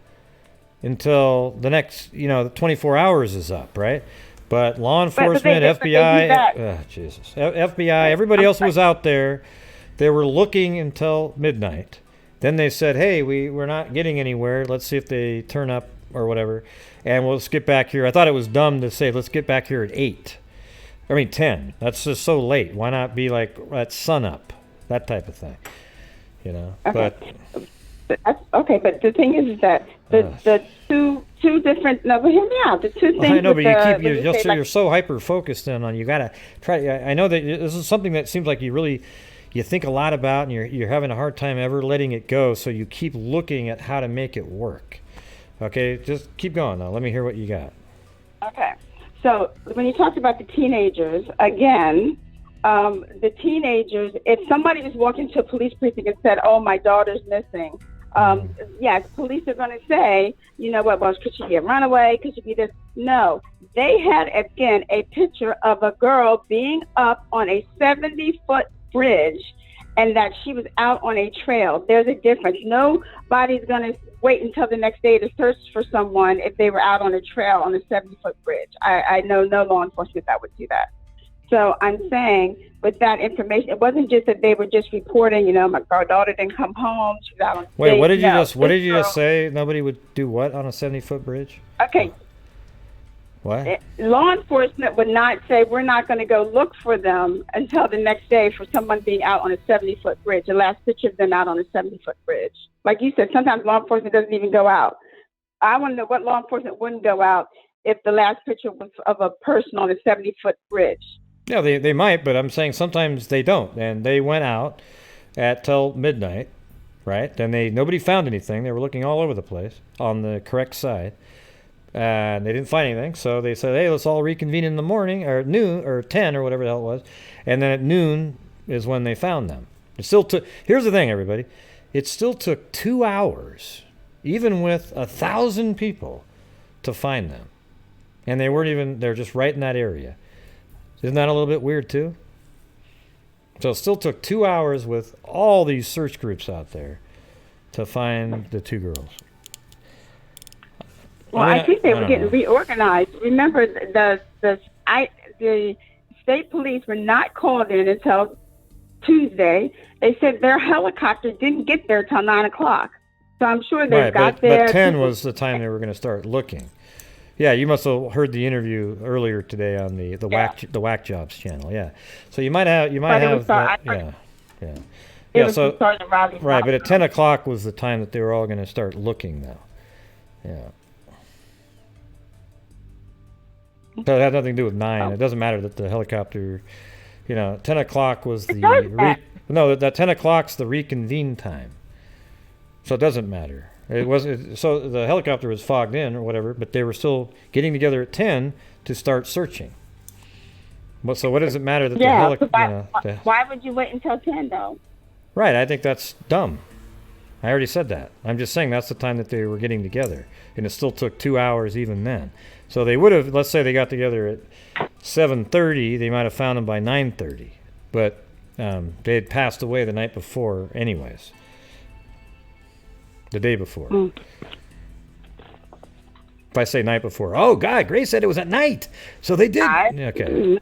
[SPEAKER 1] until the next, 24 hours is up, right? But law enforcement, FBI, FBI, everybody else was out there. They were looking until midnight. Then they said, hey, we're not getting anywhere. Let's see if they turn up or whatever. And let's get back here. I thought it was dumb to say, let's get back here at 10. That's just so late. Why not be like at sunup? That type of thing. Okay.
[SPEAKER 6] But the thing is that the two different. No, but hear me out. The two things.
[SPEAKER 1] I know, but you're so hyper focused on. You gotta try. I know that this is something that seems like you think a lot about, and you're having a hard time ever letting it go. So you keep looking at how to make it work. Okay, just keep going now. Let me hear what you got. Okay.
[SPEAKER 6] So when you talked about the teenagers, again, the teenagers, if somebody just walked into a police precinct and said, oh, my daughter's missing, yes, police are going to say, you know what, well, could she be a runaway? Could she be this? No. They had, again, a picture of a girl being up on a 70-foot bridge and that she was out on a trail. There's a difference. Nobody's going to wait until the next day to search for someone if they were out on a trail on a 70-foot bridge. I know no law enforcement that would do that. So I'm saying with that information, it wasn't just that they were just reporting, my daughter didn't come home. She was out on
[SPEAKER 1] Wait, what did you just say? Nobody would do what on a 70-foot bridge?
[SPEAKER 6] Okay.
[SPEAKER 1] What?
[SPEAKER 6] Law enforcement would not say we're not going to go look for them until the next day for someone being out on a 70-foot bridge. The last picture of them out on a 70-foot bridge. Like you said, sometimes law enforcement doesn't even go out. I want to know what law enforcement wouldn't go out if the last picture was of a person on a 70-foot bridge.
[SPEAKER 1] Yeah, they might, but I'm saying sometimes they don't. And they went out till midnight, right? Then nobody found anything. They were looking all over the place on the correct side. And they didn't find anything, so they said, hey, let's all reconvene in the morning, or noon, or 10, or whatever the hell it was. And then at noon is when they found them. It still took, here's the thing, everybody. It still took 2 hours, even with 1,000 people, to find them. And they weren't even, they're just right in that area. Isn't that a little bit weird, too? So it still took 2 hours with all these search groups out there to find the 2 girls.
[SPEAKER 6] Well, I think they were getting reorganized. Remember, the state police were not called in until Tuesday. They said their helicopter didn't get there till 9 o'clock. So I'm sure they got there.
[SPEAKER 1] But 10 was the time they were going to start looking. Yeah, you must have heard the interview earlier today on the Whack Jobs channel. Yeah, so you might have that, yeah. So right, but at 10 o'clock was the time that they were all going to start looking, though. Yeah. So it had nothing to do with 9. It doesn't matter that the helicopter, 10 o'clock was the that 10 o'clock's the reconvene time. So it doesn't matter. So the helicopter was fogged in or whatever, but they were still getting together at 10 to start searching. So what does it matter that the helicopter?
[SPEAKER 6] Why would you wait until 10 though?
[SPEAKER 1] Right, I think that's dumb. I already said that. I'm just saying that's the time that they were getting together, and it still took 2 hours even then. So they would have, let's say they got together at 7:30, they might have found them by 9:30, but they had passed away the night before anyways. The day before. If I say night before, oh God, Grace said it was at night. So they did. Okay.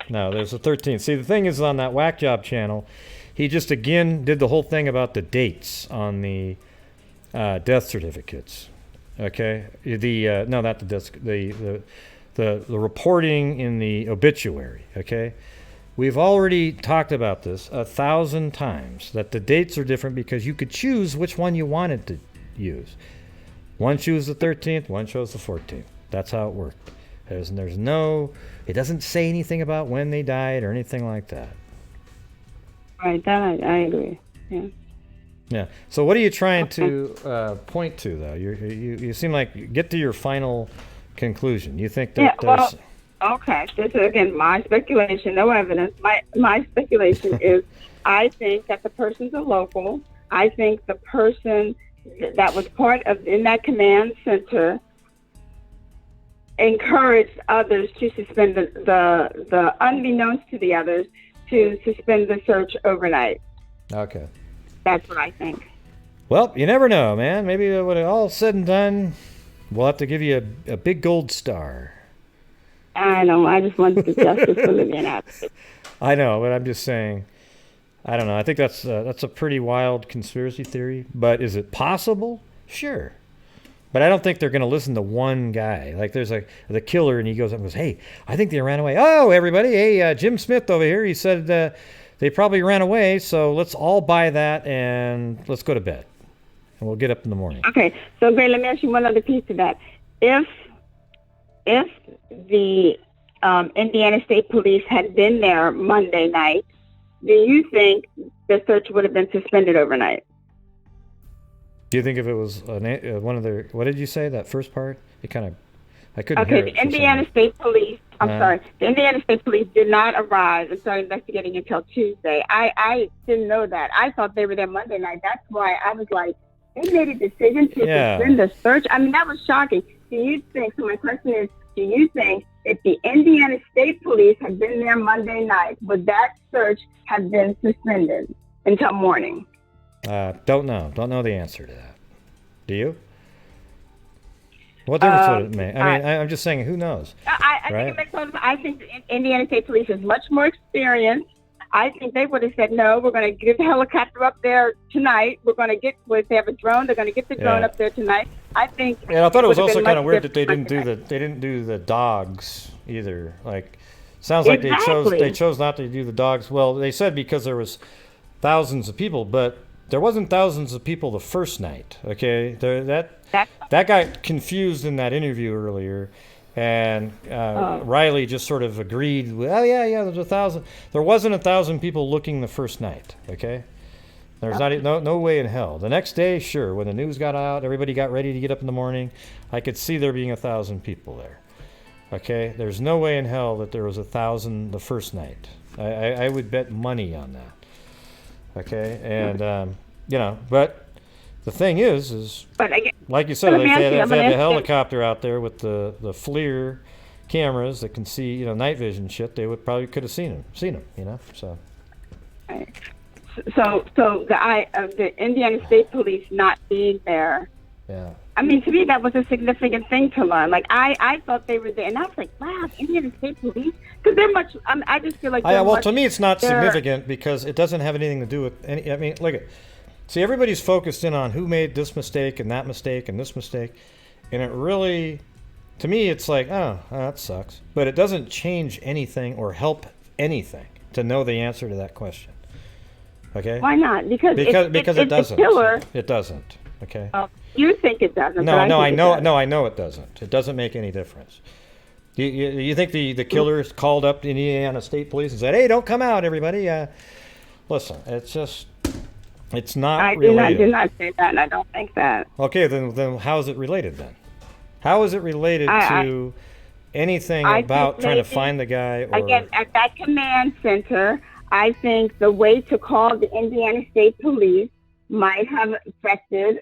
[SPEAKER 1] No, there's the 13th. See, the thing is on that Whack Job channel, he just again did the whole thing about the dates on the death certificates. Okay, not the death, the reporting in the obituary. Okay, we've already talked about this 1,000 times that the dates are different because you could choose which one you wanted to use. One chose the 13th, one chose the 14th. That's how it worked. It doesn't say anything about when they died or anything like that.
[SPEAKER 6] Right, that I agree. Yeah.
[SPEAKER 1] Yeah. So what are you trying to point to, though? You seem like get to your final conclusion. You think that there's...
[SPEAKER 6] Okay. This is, again, my speculation, no evidence. My speculation is I think that the person's a local. I think the person that was in that command center encouraged others to suspend the unbeknownst to the others, to suspend the search overnight.
[SPEAKER 1] Okay.
[SPEAKER 6] That's what I think.
[SPEAKER 1] Well, you never know, man. Maybe when it all said and done, we'll have to give you a big gold star.
[SPEAKER 6] I know. I just want the justice for Libyan advocates.
[SPEAKER 1] I know, but I'm just saying. I don't know. I think that's a pretty wild conspiracy theory. But is it possible? Sure. But I don't think they're going to listen to one guy. Like there's the killer, and he goes up and goes, "Hey, I think they ran away. Oh, everybody, hey, Jim Smith over here. He said they probably ran away. So let's all buy that and let's go to bed, and we'll get up in the morning."
[SPEAKER 6] Okay. So, Gray, let me ask you one other piece to that. If the Indiana State Police had been there Monday night, do you think the search would have been suspended overnight?
[SPEAKER 1] Do you think if it was one of their, what did you say, that first part? I couldn't hear it.
[SPEAKER 6] Okay, the Indiana State Police, the Indiana State Police did not arrive and start investigating until Tuesday. I didn't know that. I thought they were there Monday night. That's why I was like, they made a decision to suspend the search. I mean, that was shocking. So my question is, do you think if the Indiana State Police had been there Monday night, would that search have been suspended until morning?
[SPEAKER 1] Don't know. Don't know the answer to that. Do you? What difference would it make? I mean, I'm just saying, who knows?
[SPEAKER 6] I think it makes sense. I think the Indiana State Police is much more experienced. I think they would have said, no, we're going to get the helicopter up there tonight. If they have a drone, they're going to get the drone up there tonight. I think.
[SPEAKER 1] Yeah, I thought it was also kind of weird that they didn't do the dogs either. Like, sounds like they chose not to do the dogs. Well, they said because there was thousands of people, but there wasn't thousands of people the first night. Okay, that got confused in that interview earlier. And Riley just sort of agreed with, there's 1,000. There wasn't 1,000 people looking the first night, okay? There's no way in hell. The next day, sure, when the news got out, everybody got ready to get up in the morning, I could see there being 1,000 people there. Okay? There's no way in hell that there was 1,000 the first night. I would bet money on that. Okay? And, but the thing is
[SPEAKER 6] But again,
[SPEAKER 1] like you said, if they had
[SPEAKER 6] I'm gonna
[SPEAKER 1] a
[SPEAKER 6] ask you-
[SPEAKER 1] helicopter out there with the FLIR cameras that can see, night vision shit, they would probably could have seen them, so.
[SPEAKER 6] So the Indiana State Police not being there.
[SPEAKER 1] Yeah.
[SPEAKER 6] I mean, to me, that was a significant thing to learn. Like, I thought they were there, and I was like, wow, Indiana State Police? Because they're much, I just feel like
[SPEAKER 1] To me, it's not significant because it doesn't have anything to do with any, I mean, look at, see, everybody's focused in on who made this mistake and that mistake and this mistake, and it really, to me, it's like, oh, that sucks. But it doesn't change anything or help anything to know the answer to that question. Okay?
[SPEAKER 6] Why not? Because
[SPEAKER 1] it doesn't. It doesn't. Okay?
[SPEAKER 6] You think it doesn't.
[SPEAKER 1] No, I
[SPEAKER 6] know.
[SPEAKER 1] No, I know it doesn't. It doesn't make any difference. You think the killer called up the Indiana State Police and said, "Hey, don't come out, everybody"? Listen, it's not related.
[SPEAKER 6] I do not say that, and I don't think that.
[SPEAKER 1] Okay, then how is it related then? How is it related to anything about trying to find the guy? Or...
[SPEAKER 6] Again, at that command center, I think the way to call the Indiana State Police might have affected,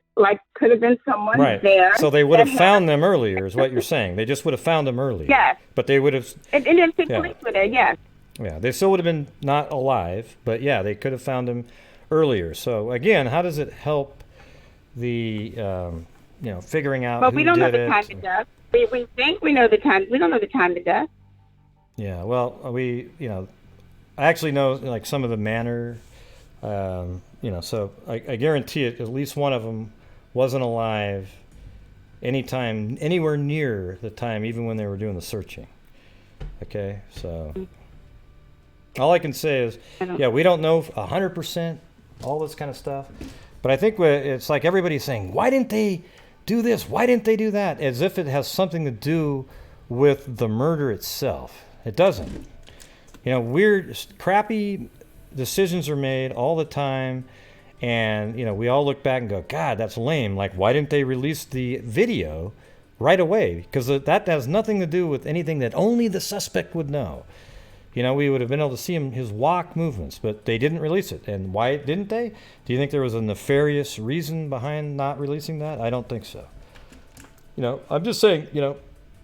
[SPEAKER 6] could have been someone there.
[SPEAKER 1] So they would have found them earlier, is what you're saying. They just would have found them earlier.
[SPEAKER 6] Yes.
[SPEAKER 1] But they would have...
[SPEAKER 6] Indiana State Police were there, yes.
[SPEAKER 1] Yeah, they still would have been not alive, but yeah, they could have found them earlier. So again, how does it help the, figuring out who did it?
[SPEAKER 6] But we don't know the time of death. We think we know the time. We don't know the time of death.
[SPEAKER 1] Yeah, well, I actually know, some of the manner... so I guarantee it, at least one of them wasn't alive anywhere near the time, even when they were doing the searching. Okay, so all I can say is, we don't know 100% all this kind of stuff, but I think it's like everybody's saying, why didn't they do this? Why didn't they do that? As if it has something to do with the murder itself. It doesn't. Weird, crappy decisions are made all the time, and we all look back and go, God, that's lame. Like, why didn't they release the video right away? Because that has nothing to do with anything that only the suspect would know. We would have been able to see his walk movements, but they didn't release it. And why didn't they? Do you think there was a nefarious reason behind not releasing that? I don't think so. I'm just saying,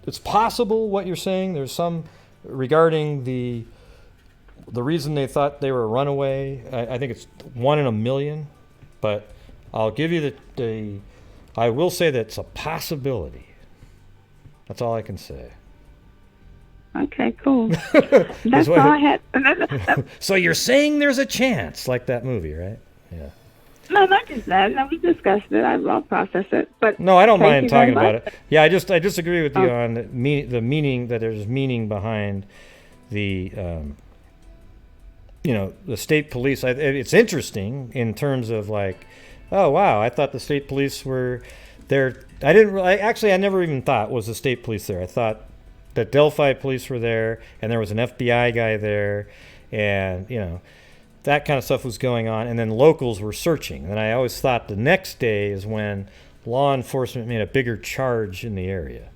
[SPEAKER 1] it's possible what you're saying. There's some regarding the reason they thought they were a runaway. I think it's 1 in a million, but I'll give you I will say that it's a possibility. That's all I can say.
[SPEAKER 6] Okay, cool. That's all I had.
[SPEAKER 1] So you're saying there's a chance, like that movie, right? Yeah.
[SPEAKER 6] No, not just that. No, we discussed it. I'll process it. But
[SPEAKER 1] no, I don't mind talking about it. Yeah, I disagree with you on the meaning, that there's meaning behind the the state police. It's interesting in terms of oh wow, I thought the state police were there. I never even thought was the state police there. I thought that Delphi police were there, and there was an FBI guy there, and that kind of stuff was going on, and then locals were searching. And I always thought the next day is when law enforcement made a bigger charge in the area.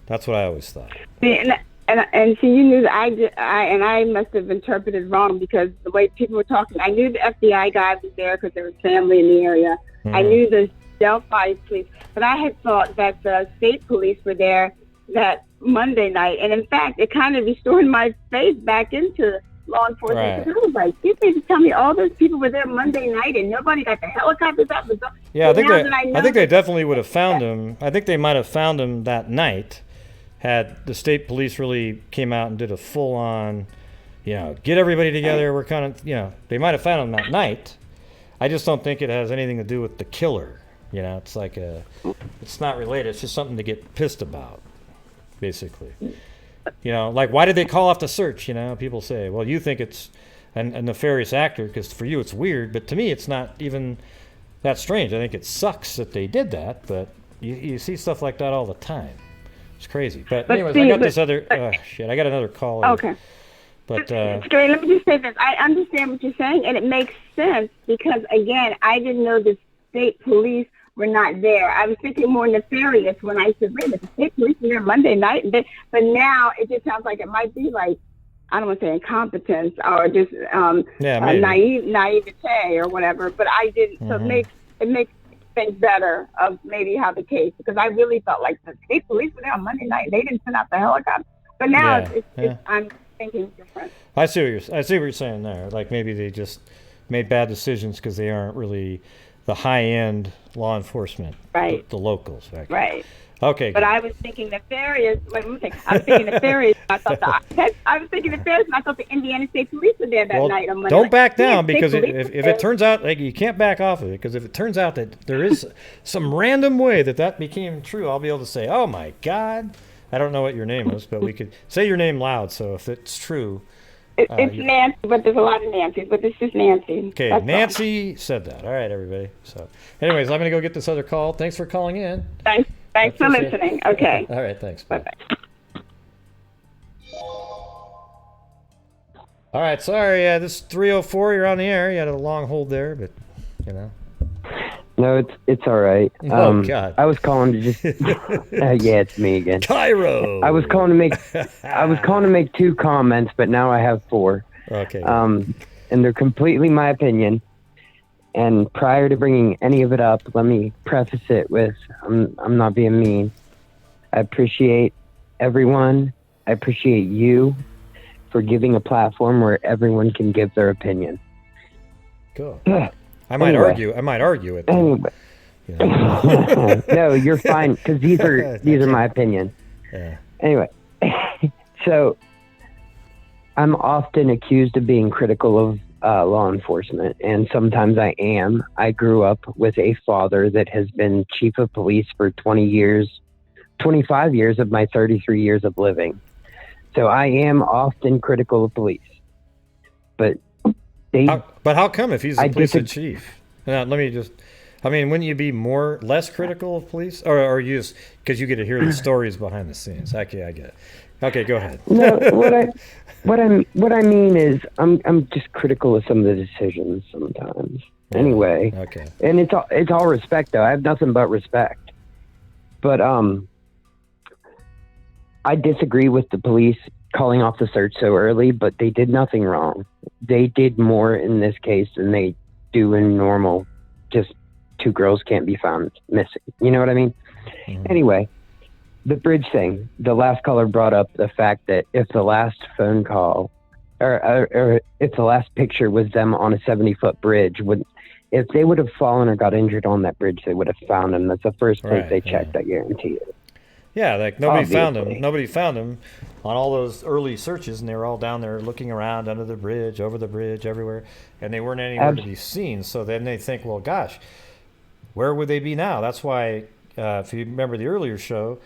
[SPEAKER 1] That's what I always thought.
[SPEAKER 6] And see, you knew that I must have interpreted wrong, because the way people were talking, I knew the FBI guy was there because there was family in the area. Mm-hmm. I knew the Delphi police, but I had thought that the state police were there that Monday night. And in fact, it kind of restored my faith back into law enforcement.
[SPEAKER 1] Right.
[SPEAKER 6] Because I was like, you mean to tell me all those people were there Monday night and nobody got the helicopters out?
[SPEAKER 1] Yeah, I think they definitely would have found him. I think they might have found him that night had the state police really came out and did a full-on, get everybody together. We're kind of, they might have found him that night. I just don't think it has anything to do with the killer. It's like it's not related. It's just something to get pissed about, basically. Why did they call off the search? People say, well, you think it's a nefarious actor because for you it's weird, but to me it's not even that strange. I think it sucks that they did that, but you see stuff like that all the time. It's crazy. But anyways, I got this other... I got another call.
[SPEAKER 6] Okay.
[SPEAKER 1] But
[SPEAKER 6] Straight, let me just say this. I understand what you're saying, and it makes sense because, again, I didn't know the state police were not there. I was thinking more nefarious when I said, wait, the state police were there Monday night. But now it just sounds like it might be like, I don't want to say incompetence or just naivete or whatever. But I didn't. So it makes things better of maybe how the case, because I really felt like the state police were there on Monday night. They didn't send out the helicopter. But now I'm thinking different.
[SPEAKER 1] I see what you're saying there. Like maybe they just made bad decisions because they aren't really the high-end law enforcement,
[SPEAKER 6] right?
[SPEAKER 1] The locals,
[SPEAKER 6] right?
[SPEAKER 1] Okay.
[SPEAKER 6] But I was thinking nefarious. Wait, let me think. I was thinking nefarious. I was thinking nefarious, and I thought the Indiana State Police were there that night on Monday.
[SPEAKER 1] Don't back down, because if it turns out, like, you can't back off of it, because if it turns out that there is some random way that became true, I'll be able to say, oh my God. I don't know what your name was, but we could say your name loud. So if it's true,
[SPEAKER 6] it's Nancy, but there's a lot of Nancy's, but it's just Nancy.
[SPEAKER 1] Okay, that's Nancy said that. All right, everybody. So, anyways, I'm going to go get this other call. Thanks for calling in.
[SPEAKER 6] Thanks for listening. Okay.
[SPEAKER 1] All right, thanks.
[SPEAKER 6] Bye-bye.
[SPEAKER 1] All right, sorry. This is 304. You're on the air. You had a long hold there, but, you know.
[SPEAKER 8] No, it's all right.
[SPEAKER 1] Oh, God.
[SPEAKER 8] I was calling to just yeah, it's me again.
[SPEAKER 1] Cairo.
[SPEAKER 8] I was calling to make 2 comments, but now I have 4.
[SPEAKER 1] Okay.
[SPEAKER 8] And they're completely my opinion. And prior to bringing any of it up, let me preface it with I'm not being mean. I appreciate everyone. I appreciate you for giving a platform where everyone can give their opinion.
[SPEAKER 1] Cool. I might argue it.
[SPEAKER 8] Anyway.
[SPEAKER 1] You know.
[SPEAKER 8] No, you're fine, because these are my opinion.
[SPEAKER 1] Yeah.
[SPEAKER 8] Anyway, so I'm often accused of being critical of law enforcement, and sometimes I am. I grew up with a father that has been chief of police for 25 years of my 33 years of living. So I am often critical of police. But
[SPEAKER 1] how come if he's the police chief? Now, wouldn't you be less critical of police, or are you just because you get to hear the stories behind the scenes? Okay, I get it. Okay, go ahead.
[SPEAKER 8] No, what I mean is I'm just critical of some of the decisions sometimes. Yeah. Anyway,
[SPEAKER 1] okay,
[SPEAKER 8] and it's all respect though. I have nothing but respect. But I disagree with the police calling off the search so early, but they did nothing wrong. They did more in this case than they do in normal. Just 2 girls can't be found missing. You know what I mean? Mm-hmm. Anyway, the bridge thing. The last caller brought up the fact that if the last phone call or if the last picture was them on a 70-foot bridge, if they would have fallen or got injured on that bridge, they would have found them. That's the first place they checked, I guarantee it.
[SPEAKER 1] Yeah, like nobody found him. Nobody found him on all those early searches, and they were all down there looking around under the bridge, over the bridge, everywhere, and they weren't anywhere to be seen. So then they think, well, gosh, where would they be now? That's why, if you remember the earlier show,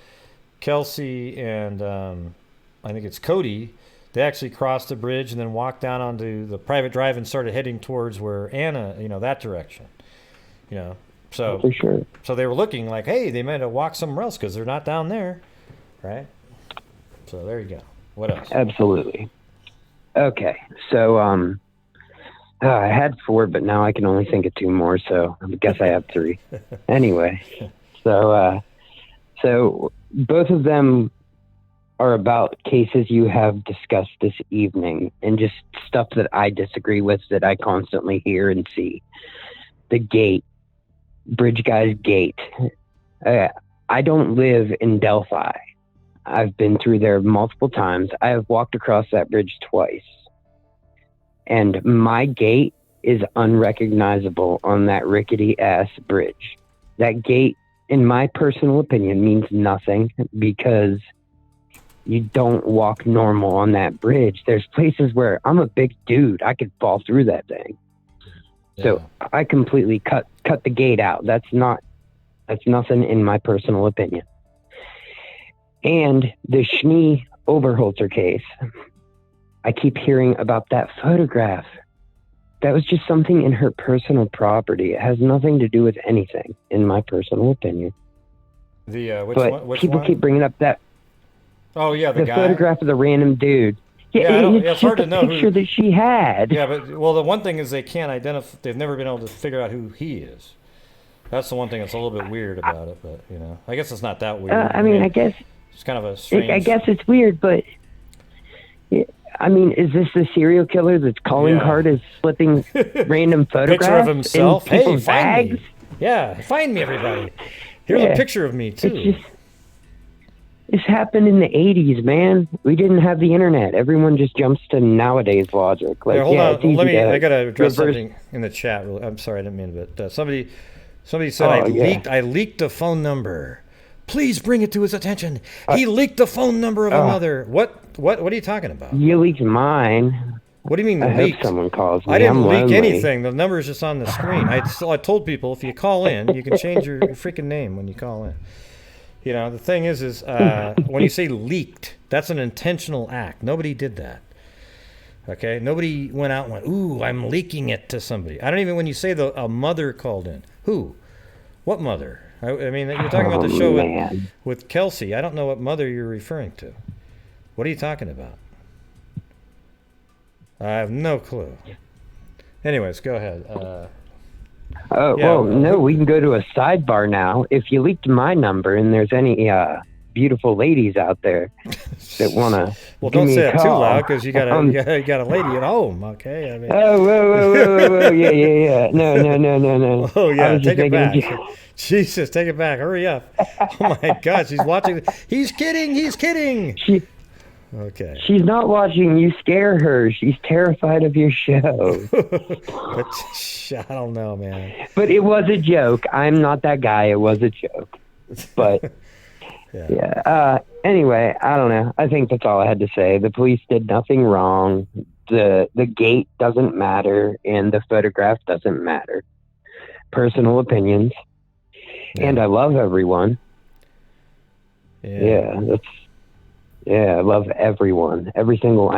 [SPEAKER 1] Kelsey and I think it's Cody, they actually crossed the bridge and then walked down onto the private drive and started heading towards where Anna, that direction, So,
[SPEAKER 8] for sure.
[SPEAKER 1] So they were looking like, hey, they might have walked somewhere else because they're not down there, right? So there you go. What else?
[SPEAKER 8] Absolutely. Okay, so I had 4, but now I can only think of 2 more, so I guess I have 3. Anyway, so both of them are about cases you have discussed this evening, and just stuff that I disagree with that I constantly hear and see. The gate. Bridge Guy's Gate. I don't live in Delphi. I've been through there multiple times. I have walked across that bridge twice. And my gate is unrecognizable on that rickety-ass bridge. That gate, in my personal opinion, means nothing because you don't walk normal on that bridge. There's places where I'm a big dude. I could fall through that thing. Yeah. So I completely cut the gate out. That's nothing in my personal opinion. And the Schnee Overholzer case, I keep hearing about that photograph. That was just something in her personal property. It has nothing to do with anything, in my personal opinion.
[SPEAKER 1] Which
[SPEAKER 8] but
[SPEAKER 1] one? Which
[SPEAKER 8] people
[SPEAKER 1] one?
[SPEAKER 8] keep bringing up that.
[SPEAKER 1] Oh yeah, the guy?
[SPEAKER 8] photograph of the random dude.
[SPEAKER 1] Yeah, I don't,
[SPEAKER 8] it's
[SPEAKER 1] it's hard to
[SPEAKER 8] just
[SPEAKER 1] know
[SPEAKER 8] a picture
[SPEAKER 1] who.
[SPEAKER 8] that she had.
[SPEAKER 1] Yeah, but well, the one thing is they can't identify. They've never been able to figure out who he is. That's the one thing that's a little bit weird about it. But I guess it's not that weird.
[SPEAKER 8] I mean, I guess
[SPEAKER 1] it's kind of a strange.
[SPEAKER 8] I guess it's weird, but I mean, is this the serial killer that's calling card is slipping random photographs
[SPEAKER 1] picture of himself.
[SPEAKER 8] in
[SPEAKER 1] Hey,
[SPEAKER 8] people's
[SPEAKER 1] find
[SPEAKER 8] bags?
[SPEAKER 1] me. Yeah, find me, everybody. Here's a picture of me too.
[SPEAKER 8] This happened in the 80s, man. We didn't have the internet. Everyone just jumps to nowadays logic. Like,
[SPEAKER 1] Here, hold on.
[SPEAKER 8] it's easy
[SPEAKER 1] Let me.
[SPEAKER 8] to
[SPEAKER 1] I gotta address
[SPEAKER 8] reverse-
[SPEAKER 1] something in the chat. I'm sorry, I didn't mean it, but somebody said I leaked a phone number. Please bring it to his attention. He leaked the phone number of a mother. What are you talking about?
[SPEAKER 8] You leaked mine.
[SPEAKER 1] What do you mean
[SPEAKER 8] I
[SPEAKER 1] leaked?
[SPEAKER 8] hope someone calls me.
[SPEAKER 1] I didn't
[SPEAKER 8] I'm
[SPEAKER 1] leak
[SPEAKER 8] lonely.
[SPEAKER 1] anything. The number is just on the screen. I told people if you call in, you can change your freaking name when you call in. The thing is when you say leaked, that's an intentional act. Nobody did that. Okay? Nobody went out and went, ooh, I'm leaking it to somebody. I don't even, when you say a mother called in. Who? What mother? I mean, you're talking about the show with Kelsey. I don't know what mother you're referring to. What are you talking about? I have no clue. Anyways, go ahead.
[SPEAKER 8] No, we can go to a sidebar now. If you leaked my number and there's any beautiful ladies out there that want to
[SPEAKER 1] well, don't say it too loud because you got a lady at home, okay? I mean...
[SPEAKER 8] whoa, yeah. No.
[SPEAKER 1] Oh, yeah, take it back. Jesus, take it back. Hurry up. Oh, my God, she's watching. He's kidding. Okay.
[SPEAKER 8] She's not watching you scare her. She's terrified of your show.
[SPEAKER 1] But, I don't know, man.
[SPEAKER 8] But it was a joke. I'm not that guy. It was a joke. But, anyway, I don't know. I think that's all I had to say. The police did nothing wrong. The gate doesn't matter, and the photograph doesn't matter. Personal opinions. Yeah. And I love everyone. Yeah, I love everyone. I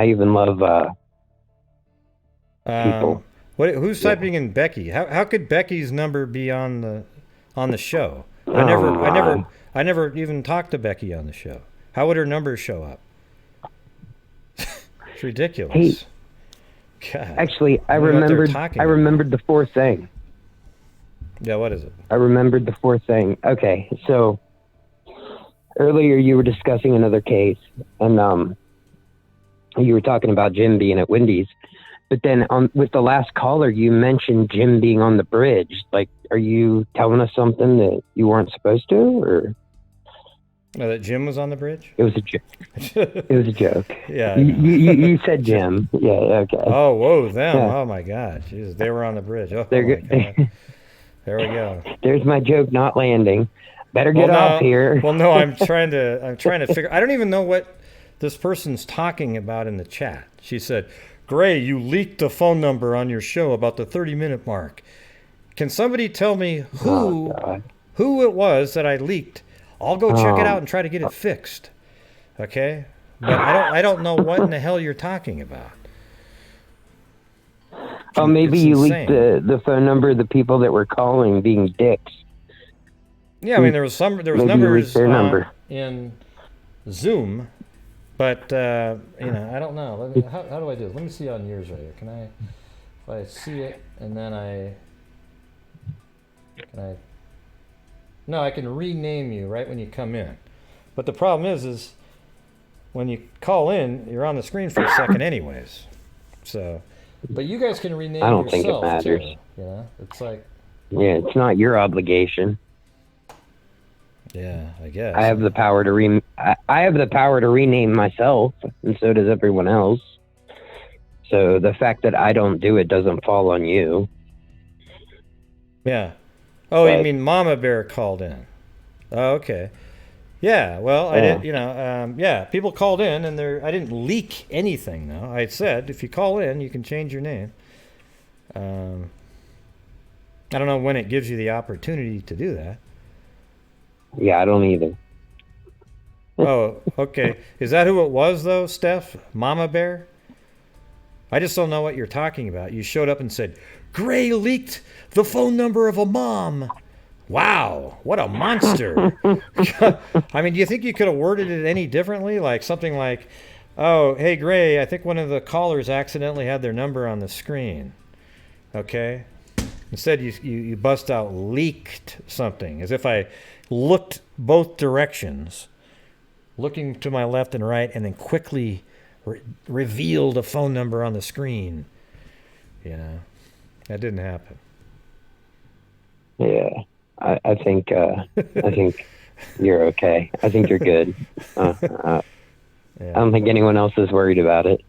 [SPEAKER 8] even love people.
[SPEAKER 1] Who's typing in Becky? How could Becky's number be on the show? I never even talked to Becky on the show. How would her number show up? It's ridiculous.
[SPEAKER 8] Hey,
[SPEAKER 1] God.
[SPEAKER 8] Actually, I remembered the fourth thing.
[SPEAKER 1] Yeah, what is it?
[SPEAKER 8] I remembered the fourth thing. Okay, so earlier you were discussing another case, and you were talking about Jim being at Wendy's. But then with the last caller, you mentioned Jim being on the bridge. Like, are you telling us something that you weren't supposed to, or?
[SPEAKER 1] No, that Jim was on the bridge?
[SPEAKER 8] It was a joke. It was a joke.
[SPEAKER 1] Yeah.
[SPEAKER 8] You said Jim. Yeah, okay.
[SPEAKER 1] Oh, whoa, them.
[SPEAKER 8] Yeah.
[SPEAKER 1] Oh, my God. Jesus, they were on the bridge. Oh,
[SPEAKER 8] They're
[SPEAKER 1] my
[SPEAKER 8] good.
[SPEAKER 1] God. There we go.
[SPEAKER 8] There's my joke not landing. Better get off here.
[SPEAKER 1] Well, no, I'm trying to figure. I don't even know what this person's talking about in the chat. She said, "Gray, you leaked the phone number on your show about the 30-minute mark. Can somebody tell me who it was that I leaked? I'll go check it out and try to get it fixed." Okay, but I don't know what in the hell you're talking about.
[SPEAKER 8] Oh, maybe
[SPEAKER 1] It's
[SPEAKER 8] you
[SPEAKER 1] insane.
[SPEAKER 8] leaked the phone number of the people that were calling being dicks.
[SPEAKER 1] Yeah, I mean there was
[SPEAKER 8] Maybe
[SPEAKER 1] numbers
[SPEAKER 8] their number.
[SPEAKER 1] in Zoom, but I don't know. How do I do it? Let me see on yours right here. Can I? If I see it and then No, I can rename you right when you come in. But the problem is when you call in, you're on the screen for a second anyways. So, but you guys can rename
[SPEAKER 8] I don't
[SPEAKER 1] yourself
[SPEAKER 8] think it matters.
[SPEAKER 1] too. It's like.
[SPEAKER 8] Yeah, it's not your obligation.
[SPEAKER 1] Yeah, I guess.
[SPEAKER 8] I have the power to I have the power to rename myself, and so does everyone else. So the fact that I don't do it doesn't fall on you.
[SPEAKER 1] Yeah. Oh, you mean Mama Bear called in? Oh, okay. Yeah. Well, I did. Yeah. People called in, and I didn't leak anything. Though I said if you call in, you can change your name. I don't know when it gives you the opportunity to do that.
[SPEAKER 8] Yeah, I don't either.
[SPEAKER 1] Oh, okay. Is that who it was, though, Steph? Mama Bear? I just don't know what you're talking about. You showed up and said, "Gray leaked the phone number of a mom." Wow, what a monster. I mean, do you think you could have worded it any differently? Like something like, Oh, hey, Gray, I think one of the callers accidentally had their number on the screen. Okay? Instead, you bust out leaked something, as if I looked both directions, looking to my left and right, and then quickly revealed a phone number on the screen. You know, that didn't happen.
[SPEAKER 8] Yeah, I think you're okay. I think you're good.
[SPEAKER 1] Yeah.
[SPEAKER 8] I don't think anyone else is worried about it.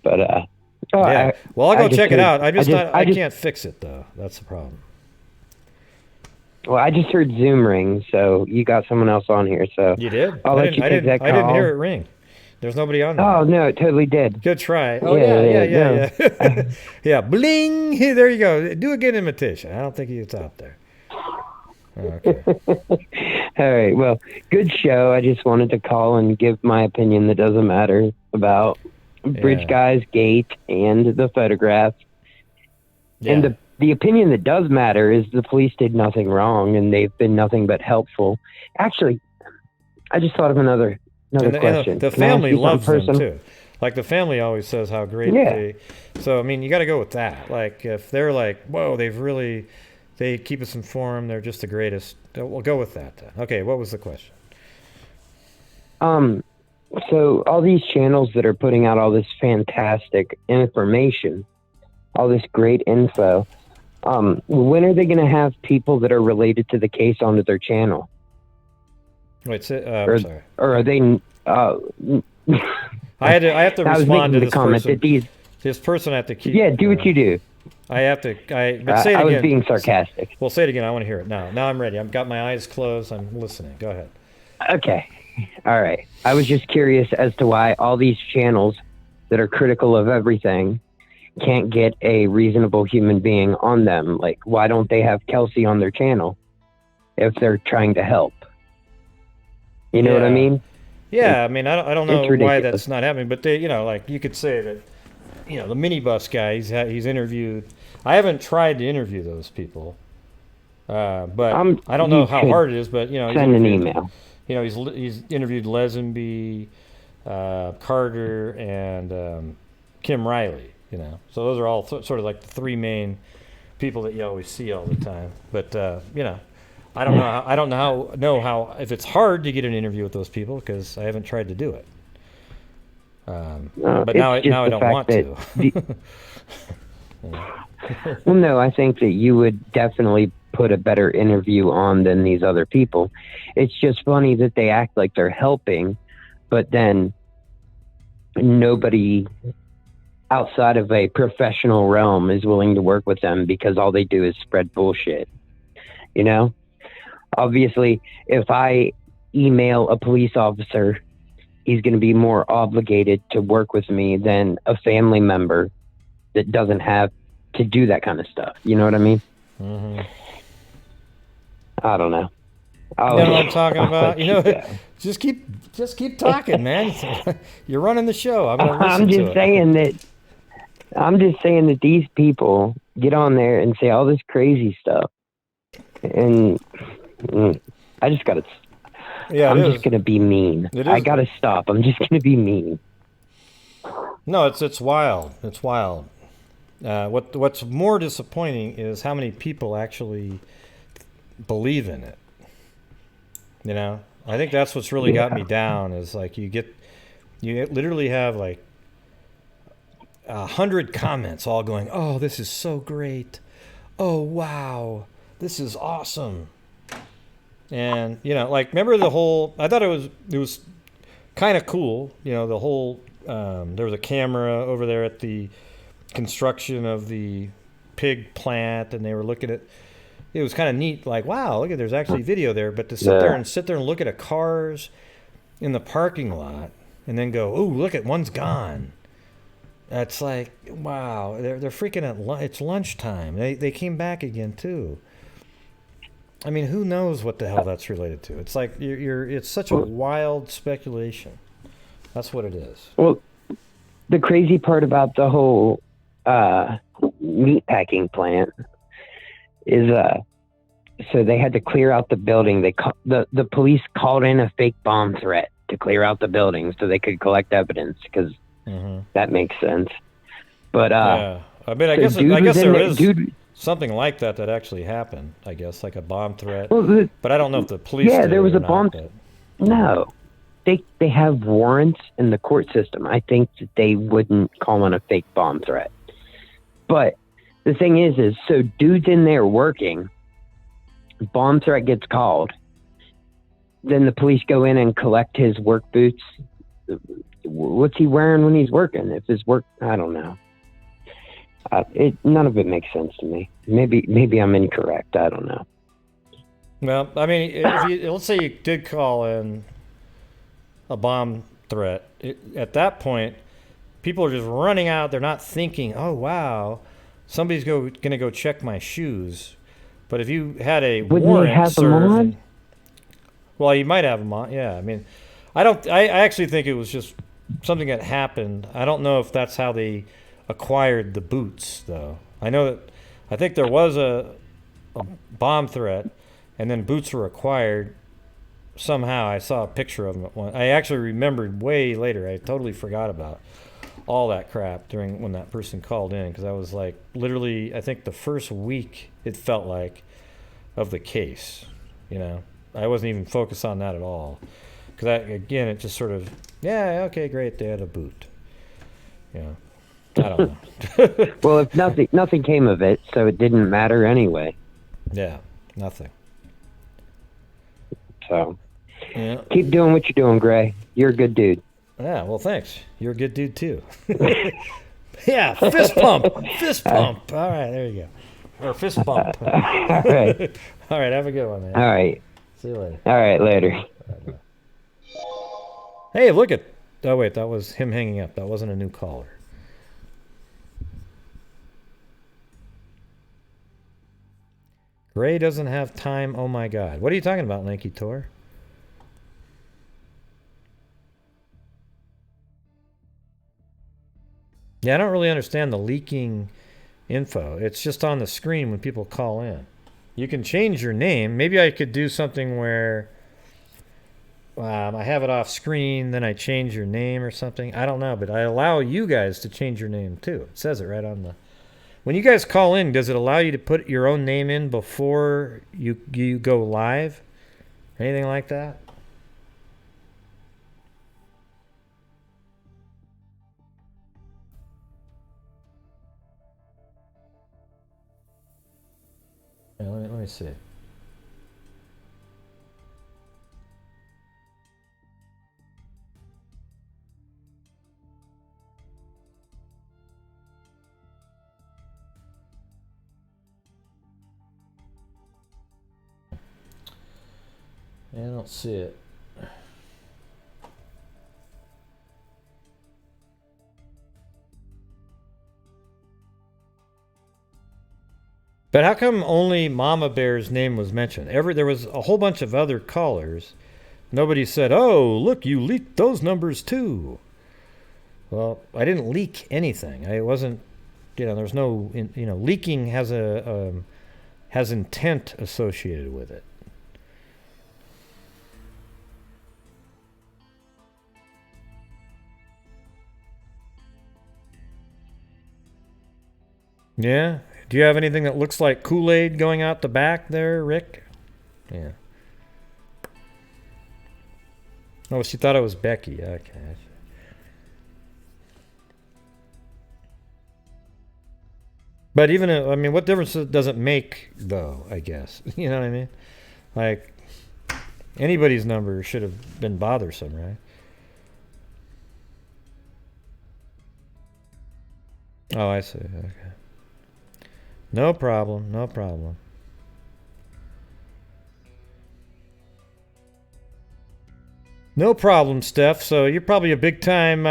[SPEAKER 8] But
[SPEAKER 1] Yeah.
[SPEAKER 8] I
[SPEAKER 1] Well, I'll go
[SPEAKER 8] just
[SPEAKER 1] check it
[SPEAKER 8] heard-
[SPEAKER 1] out.
[SPEAKER 8] I just-
[SPEAKER 1] Can't fix it though. That's the problem.
[SPEAKER 8] Well, I just heard Zoom ring, so you got someone else on here. So
[SPEAKER 1] You did?
[SPEAKER 8] I'll let you take that
[SPEAKER 1] I didn't
[SPEAKER 8] call.
[SPEAKER 1] hear it ring. There's nobody on there.
[SPEAKER 8] Oh no, it totally did.
[SPEAKER 1] Good try. Oh
[SPEAKER 8] Yeah,
[SPEAKER 1] yeah. Yeah, bling. There you go. Do a good imitation. I don't think it's out there. Okay.
[SPEAKER 8] All right. Well, good show. I just wanted to call and give my opinion that doesn't matter about Bridge
[SPEAKER 1] Yeah.
[SPEAKER 8] Guy's gate and the photograph.
[SPEAKER 1] Yeah.
[SPEAKER 8] And the opinion that does matter is the police did nothing wrong and they've been nothing but helpful. Actually, I just thought of another question.
[SPEAKER 1] The
[SPEAKER 8] Can I ask
[SPEAKER 1] family
[SPEAKER 8] you something
[SPEAKER 1] loves them
[SPEAKER 8] personal?
[SPEAKER 1] too. Like the family always says how great
[SPEAKER 8] Yeah.
[SPEAKER 1] they. So I mean, you got to go with that. Like if they're like, whoa, they keep us informed. They're just the greatest. We'll go with that then. Okay, what was the question?
[SPEAKER 8] So all these channels that are putting out all this fantastic information, all this great info, when are they going to have people that are related to the case onto their channel?
[SPEAKER 1] Wait,
[SPEAKER 8] Or,
[SPEAKER 1] I'm sorry.
[SPEAKER 8] or are they?
[SPEAKER 1] I have to
[SPEAKER 8] I was
[SPEAKER 1] respond
[SPEAKER 8] making
[SPEAKER 1] to
[SPEAKER 8] the
[SPEAKER 1] this
[SPEAKER 8] comment
[SPEAKER 1] person.
[SPEAKER 8] that these.
[SPEAKER 1] This person I have to keep.
[SPEAKER 8] Yeah, do what you do.
[SPEAKER 1] I have to. But say it
[SPEAKER 8] I was
[SPEAKER 1] again.
[SPEAKER 8] being sarcastic.
[SPEAKER 1] Well, say it again. I want to hear it now. Now I'm ready. I've got my eyes closed. I'm listening. Go ahead.
[SPEAKER 8] Okay. All right. I was just curious as to why all these channels that are critical of everything can't get a reasonable human being on them. Like, why don't they have Kelsey on their channel if they're trying to help? You know what I
[SPEAKER 1] Yeah.
[SPEAKER 8] mean?
[SPEAKER 1] Yeah, I mean, I don't know
[SPEAKER 8] it's
[SPEAKER 1] why
[SPEAKER 8] ridiculous.
[SPEAKER 1] that's not happening, but they, like you could say that, the minibus guy, he's interviewed. I haven't tried to interview those people, but I don't know
[SPEAKER 8] you
[SPEAKER 1] how
[SPEAKER 8] could
[SPEAKER 1] hard it is. But he's
[SPEAKER 8] Send an
[SPEAKER 1] interviewed-
[SPEAKER 8] email.
[SPEAKER 1] He's interviewed Lesenby, Carter, and Kim Riley. So those are all sort of like the three main people that you always see all the time. But I don't know. I don't know how if it's hard to get an interview with those people because I haven't tried to do it. But now I
[SPEAKER 8] it's just the
[SPEAKER 1] don't
[SPEAKER 8] fact
[SPEAKER 1] want
[SPEAKER 8] that
[SPEAKER 1] to.
[SPEAKER 8] Well, no, I think that you would definitely put a better interview on than these other people. It's just funny that they act like they're helping, but then nobody outside of a professional realm is willing to work with them because all they do is spread bullshit. Obviously, if I email a police officer, he's going to be more obligated to work with me than a family member that doesn't have to do that kind of stuff. You know what I mean?
[SPEAKER 1] Mm-hmm.
[SPEAKER 8] I don't know.
[SPEAKER 1] You know what I'm talking about? Just keep talking, man. You're running the show. I'm gonna listen
[SPEAKER 8] I'm
[SPEAKER 1] to
[SPEAKER 8] just
[SPEAKER 1] it.
[SPEAKER 8] saying that these people get on there and say all this crazy stuff, and I just gotta.
[SPEAKER 1] Yeah,
[SPEAKER 8] I'm
[SPEAKER 1] it
[SPEAKER 8] just
[SPEAKER 1] is.
[SPEAKER 8] gonna be mean.
[SPEAKER 1] It
[SPEAKER 8] I
[SPEAKER 1] is.
[SPEAKER 8] gotta stop. I'm just gonna be mean.
[SPEAKER 1] No, it's wild. It's wild. What's more disappointing is how many people actually believe in it. I think that's what's really got me down is like you literally have like 100 comments all going, "Oh, this is so great. Oh, wow. This is awesome." And, like remember the whole I thought it was kind of cool, the whole there was a camera over there at the construction of the pig plant and they were looking at it was kind of neat, like, wow, look at there's actually video there, but to sit there and look at cars in the parking lot and then go, oh, look at one's gone. That's like, wow, they're freaking it's lunchtime. They came back again too. I mean, who knows what the hell that's related to? It's like it's such a wild speculation. That's what it is.
[SPEAKER 8] Well, the crazy part about the whole meatpacking plant is so they had to clear out the building. The police called in a fake bomb threat to clear out the building so they could collect evidence, because that makes sense. But
[SPEAKER 1] yeah, I mean, I
[SPEAKER 8] so
[SPEAKER 1] guess
[SPEAKER 8] dude
[SPEAKER 1] I
[SPEAKER 8] was
[SPEAKER 1] guess
[SPEAKER 8] in
[SPEAKER 1] there
[SPEAKER 8] there-
[SPEAKER 1] is
[SPEAKER 8] dude-
[SPEAKER 1] something like that actually happened. I guess like a bomb threat,
[SPEAKER 8] Well,
[SPEAKER 1] but I don't know if the police.
[SPEAKER 8] yeah,
[SPEAKER 1] did
[SPEAKER 8] there
[SPEAKER 1] it
[SPEAKER 8] was
[SPEAKER 1] or
[SPEAKER 8] a
[SPEAKER 1] not,
[SPEAKER 8] bomb.
[SPEAKER 1] but-
[SPEAKER 8] No, they have warrants in the court system. I think that they wouldn't call on a fake bomb threat. But the thing is so dude's in there working, bomb threat gets called, then the police go in and collect his work boots. What's he wearing when he's working? If his work, I don't know. None of it makes sense to me. Maybe I'm incorrect. I don't know.
[SPEAKER 1] Well, I mean, if you, let's say you did call in a bomb threat, at that point, people are just running out. They're not thinking, "Oh wow, somebody's going to go check my shoes." But if you had a
[SPEAKER 8] Wouldn't they
[SPEAKER 1] warrant
[SPEAKER 8] have them
[SPEAKER 1] served,
[SPEAKER 8] on?
[SPEAKER 1] well, you might have them on. Yeah, I mean, I actually think it was just something that happened. I don't know if that's how they acquired the boots, though. I think there was a bomb threat, and then boots were acquired somehow. I saw a picture of them at one. I actually remembered way later. I totally forgot about all that crap during when that person called in, because I was like literally, I think the first week it felt like of the case. You know, I wasn't even focused on that at all, because again, it just sort of, yeah, okay, great, they had a boot. You know, I don't know.
[SPEAKER 8] Well, if nothing came of it, so it didn't matter anyway.
[SPEAKER 1] Yeah, nothing.
[SPEAKER 8] So
[SPEAKER 1] Yeah.
[SPEAKER 8] keep doing what you're doing, Gray. You're a good dude.
[SPEAKER 1] Yeah, well, thanks. You're a good dude, too. Yeah, fist pump. Fist pump. All right, there you go. Or fist bump.
[SPEAKER 8] All right.
[SPEAKER 1] All right, have a good one, man.
[SPEAKER 8] All right.
[SPEAKER 1] See you later.
[SPEAKER 8] All right, later.
[SPEAKER 1] Hey, look at... Oh, wait, that was him hanging up. That wasn't a new caller. Gray doesn't have time. Oh, my God. What are you talking about, Lanky Tor? Yeah, I don't really understand the leaking info. It's just on the screen when people call in. You can change your name. Maybe I could do something where I have it off screen, then I change your name or something. I don't know, but I allow you guys to change your name too. It says it right on the... When you guys call in, does it allow you to put your own name in before you go live? Anything like that? Yeah, let me see. I don't see it. But how come only Mama Bear's name was mentioned? There was a whole bunch of other callers. Nobody said, "Oh, look, you leaked those numbers too." Well, I didn't leak anything. I wasn't, there's no, leaking has has intent associated with it. Yeah. Do you have anything that looks like Kool-Aid going out the back there, Rick? Yeah. Oh, she thought it was Becky. Okay. But even, what difference does it make, though, I guess? You know what I mean? Like, anybody's number should have been bothersome, right? Oh, I see. Okay. No problem. No problem. No problem, Steph. So you're probably a big time,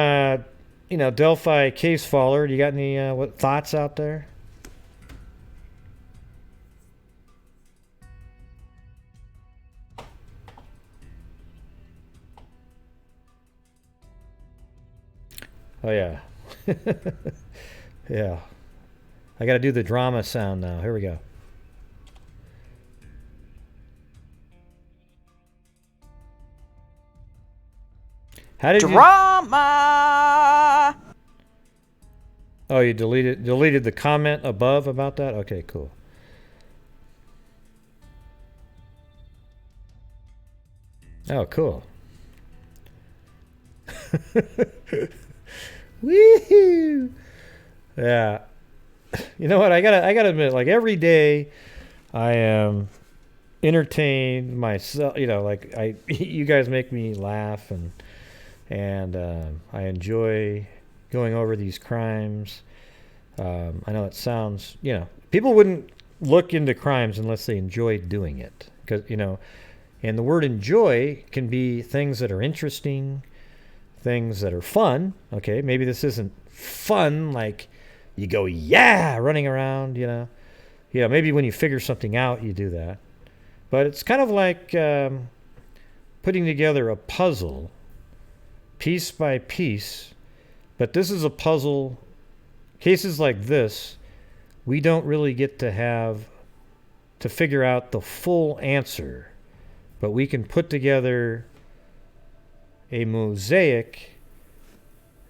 [SPEAKER 1] Delphi case follower. Do you got any thoughts out there? Oh yeah. Yeah. I got to do the drama sound now. Here we go. How did you?
[SPEAKER 9] Drama.
[SPEAKER 1] Oh, you deleted the comment above about that? Okay, cool. Oh, cool. Woohoo! Yeah. You know what? I gotta admit, like every day, I am entertained myself. You know, like you guys make me laugh, and I enjoy going over these crimes. I know it sounds, people wouldn't look into crimes unless they enjoyed doing it, because and the word enjoy can be things that are interesting, things that are fun. Okay, maybe this isn't fun like you go running around, maybe when you figure something out you do that, but it's kind of like putting together a puzzle piece by piece. But this is a puzzle. Cases like this, we don't really get to figure out the full answer, but we can put together a mosaic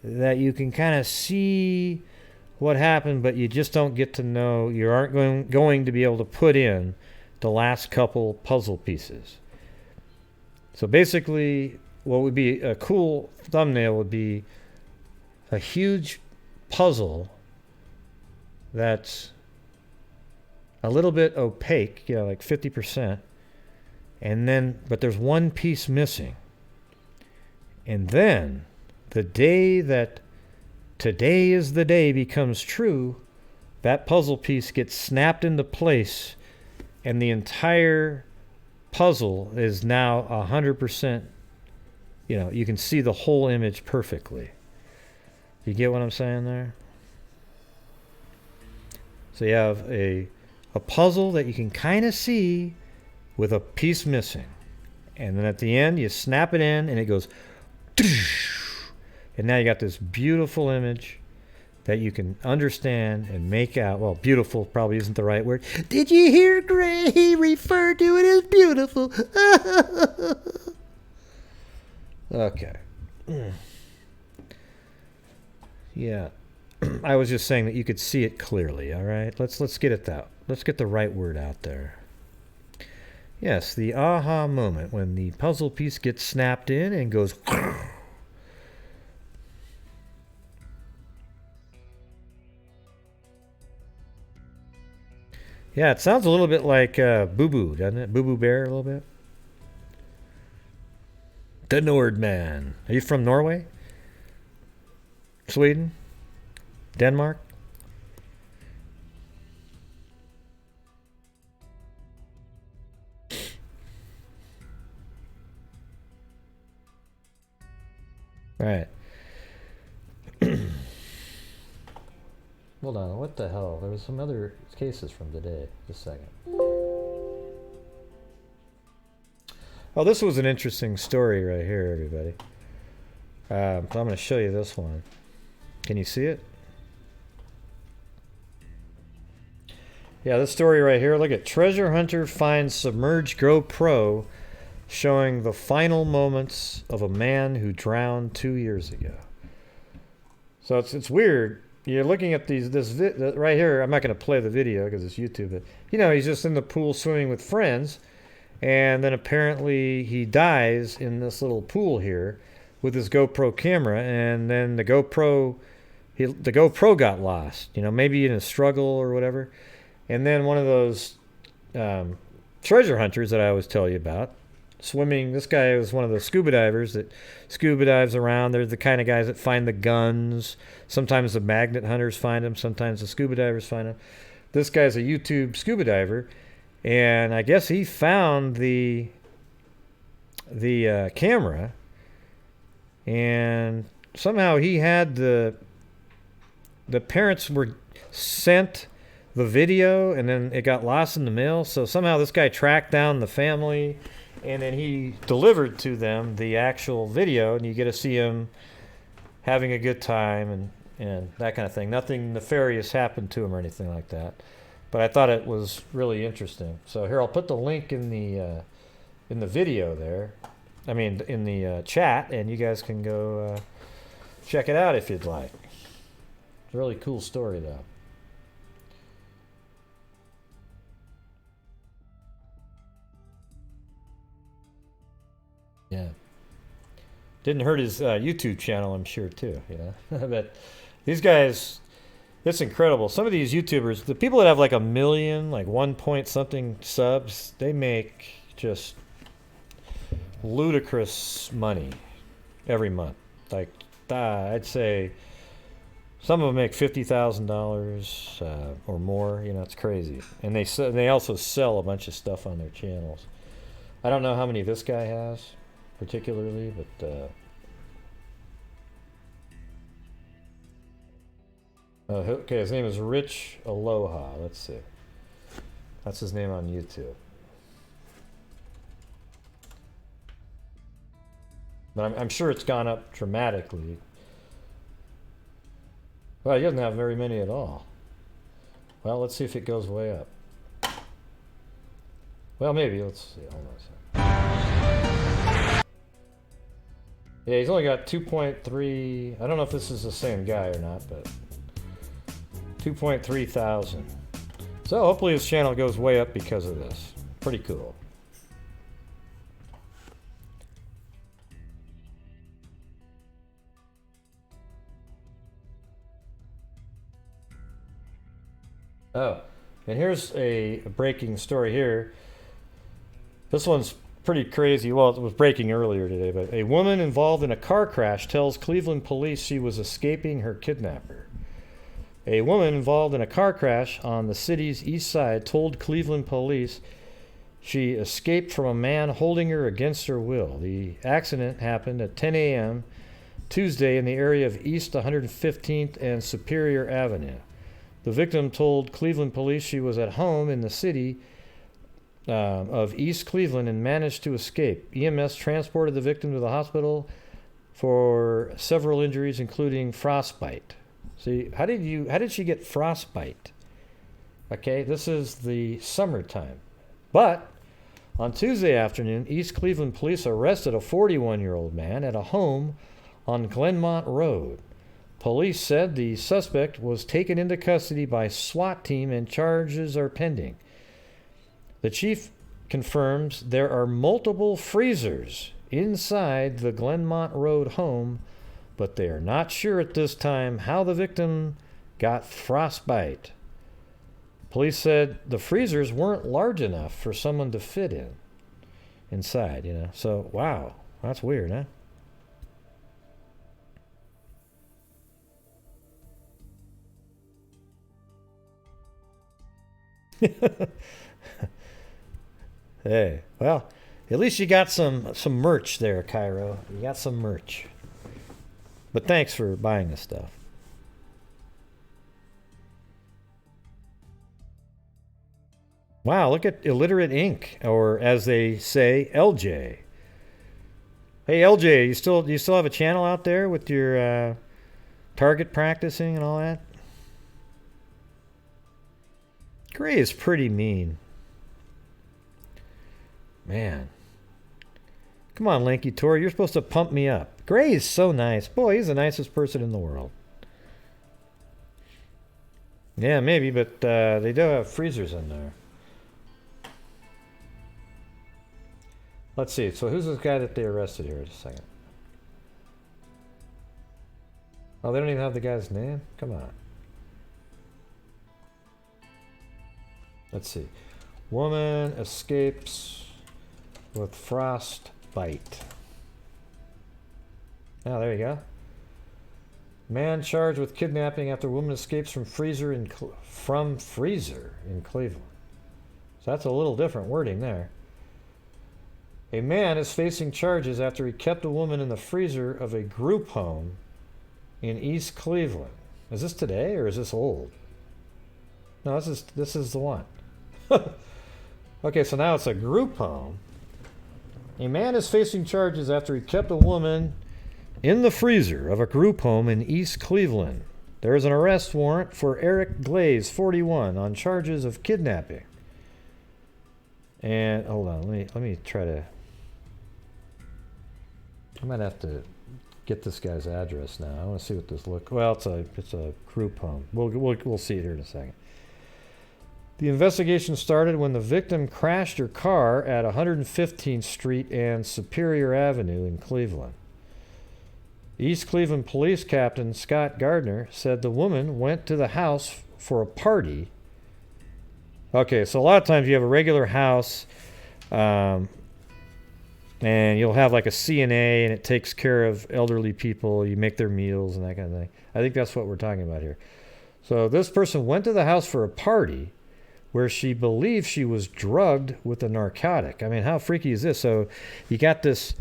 [SPEAKER 1] that you can kind of see what happened, but you just don't get to know. You aren't going to be able to put in the last couple puzzle pieces. So basically, what would be a cool thumbnail would be a huge puzzle that's a little bit opaque, like 50%, but there's one piece missing. And then the day that today is the day becomes true, that puzzle piece gets snapped into place, and the entire puzzle is now 100%, you can see the whole image perfectly. You get what I'm saying there? So you have a puzzle that you can kind of see with a piece missing. And then at the end, you snap it in and it goes, and now you got this beautiful image that you can understand and make out. Well, beautiful probably isn't the right word. Did you hear Gray? He referred to it as beautiful. Okay. Yeah. I was just saying that you could see it clearly, all right? Let's get it out. Let's get the right word out there. Yes, the aha moment when the puzzle piece gets snapped in and goes. Yeah, it sounds a little bit like Boo Boo, doesn't it? Boo Boo Bear a little bit. The Nordman. Are you from Norway? Sweden? Denmark? Right. Hold on, what the hell? There was some other cases from today. Just a second. Oh, this was an interesting story right here, everybody. So I'm going to show you this one. Can you see it? Yeah, this story right here. Look at Treasure Hunter finds submerged GoPro showing the final moments of a man who drowned 2 years ago. So it's weird. You're looking at this right here. I'm not going to play the video because it's YouTube, but he's just in the pool swimming with friends, and then apparently he dies in this little pool here with his GoPro camera, and then the GoPro got lost. Maybe in a struggle or whatever, and then one of those treasure hunters that I always tell you about. Swimming, this guy was one of the scuba divers that scuba dives around. They're the kind of guys that find the guns. Sometimes the magnet hunters find them. Sometimes the scuba divers find them. This guy's a YouTube scuba diver, and I guess he found the camera, and somehow he had the parents were sent the video, and then it got lost in the mail. So somehow this guy tracked down the family, and then he delivered to them the actual video, and you get to see him having a good time and that kind of thing. Nothing nefarious happened to him or anything like that. But I thought it was really interesting. So here, I'll put the link in the video there. I mean, in the chat, and you guys can go check it out if you'd like. It's a really cool story, though. Yeah. Didn't hurt his YouTube channel, I'm sure, too. You know, but these guys, it's incredible. Some of these YouTubers, the people that have like 1 million, like 1 point something subs, they make just ludicrous money every month. Like, I'd say some of them make $50,000 or more. You know, it's crazy. And they also sell a bunch of stuff on their channels. I don't know how many this guy has particularly, but okay, his name is Rich Aloha. Let's see. That's his name on YouTube. But I'm sure it's gone up dramatically. Well, he doesn't have very many at all. Well, let's see if it goes way up. Well, maybe. Let's see. Hold on a second. Yeah, he's only got 2.3. I don't know if this is the same guy or not, but 2.3 thousand. So hopefully his channel goes way up because of this. Pretty cool. Oh, and here's a breaking story here. This one's pretty crazy. Well, it was breaking earlier today, but a woman involved in a car crash tells Cleveland police she was escaping her kidnapper. A woman involved in a car crash on the city's east side told Cleveland police she escaped from a man holding her against her will. The accident happened at 10 a.m. Tuesday in the area of East 115th and Superior Avenue. The victim told Cleveland police she was at home in the city of East Cleveland and managed to escape. EMS transported the victim to the hospital for several injuries, including frostbite. See, how did she get frostbite? Okay, this is the summertime. But on Tuesday afternoon, East Cleveland police arrested a 41-year-old man at a home on Glenmont Road. Police said the suspect was taken into custody by SWAT team and charges are pending. The chief confirms there are multiple freezers inside the Glenmont Road home, but they are not sure at this time how the victim got frostbite. Police said the freezers weren't large enough for someone to fit inside, you know. So, wow, that's weird, huh? Hey, well, at least you got some merch there, Cairo. You got some merch. But thanks for buying this stuff. Wow, look at Illiterate Inc., or as they say, LJ. Hey, LJ, do you still have a channel out there with your target practicing and all that? Gray is pretty mean. Man. Come on, Lanky Tor, you're supposed to pump me up. Gray is so nice. Boy, he's the nicest person in the world. Yeah, maybe, but they do have freezers in there. Let's see. So who's this guy that they arrested here? Just a second. Oh, they don't even have the guy's name? Come on. Let's see. Woman escapes with frostbite. Oh, there you go. Man charged with kidnapping after woman escapes from freezer in Cleveland. So that's a little different wording there. A man is facing charges after he kept a woman in the freezer of a group home in East Cleveland. Is this today or is this old? No, this is the one. Okay, so now it's a group home. A man is facing charges after he kept a woman in the freezer of a group home in East Cleveland. There is an arrest warrant for Eric Glaze, 41, on charges of kidnapping. And hold on, let me try to. I might have to get this guy's address now. I want to see what this look. Well, it's a group home. We'll see it here in a second. The investigation started when the victim crashed her car at 115th Street and Superior Avenue in Cleveland. East Cleveland Police Captain Scott Gardner said the woman went to the house for a party. Okay, so a lot of times you have a regular house, and you'll have like a CNA, and it takes care of elderly people. You make their meals and that kind of thing. I think that's what we're talking about here. So this person went to the house for a party where she believed she was drugged with a narcotic. I mean, how freaky is this? So you got this,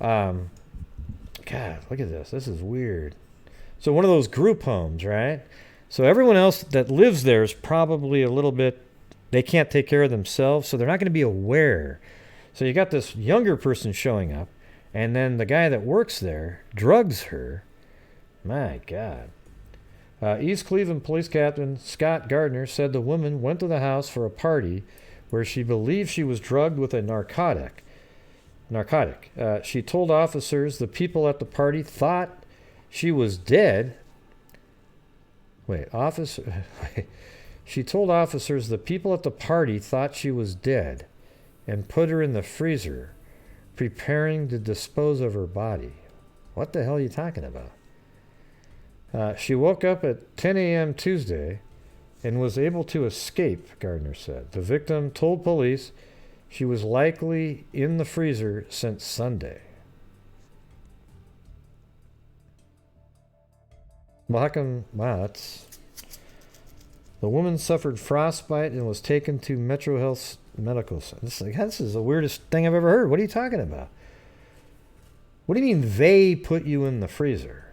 [SPEAKER 1] God, look at this. This is weird. So one of those group homes, right? So everyone else that lives there is probably a little bit, they can't take care of themselves, so they're not going to be aware. So you got this younger person showing up, and then the guy that works there drugs her. My God. East Cleveland Police Captain Scott Gardner said the woman went to the house for a party where she believed she was drugged with a narcotic. She told officers the people at the party thought she was dead. She told officers the people at the party thought she was dead and put her in the freezer, preparing to dispose of her body. What the hell are you talking about? She woke up at 10 a.m. Tuesday and was able to escape, Gardner said. The victim told police she was likely in the freezer since Sunday. Well, how come? Wow, that's... The woman suffered frostbite and was taken to Metro Health Medical Center. This is the weirdest thing I've ever heard. What are you talking about? What do you mean they put you in the freezer?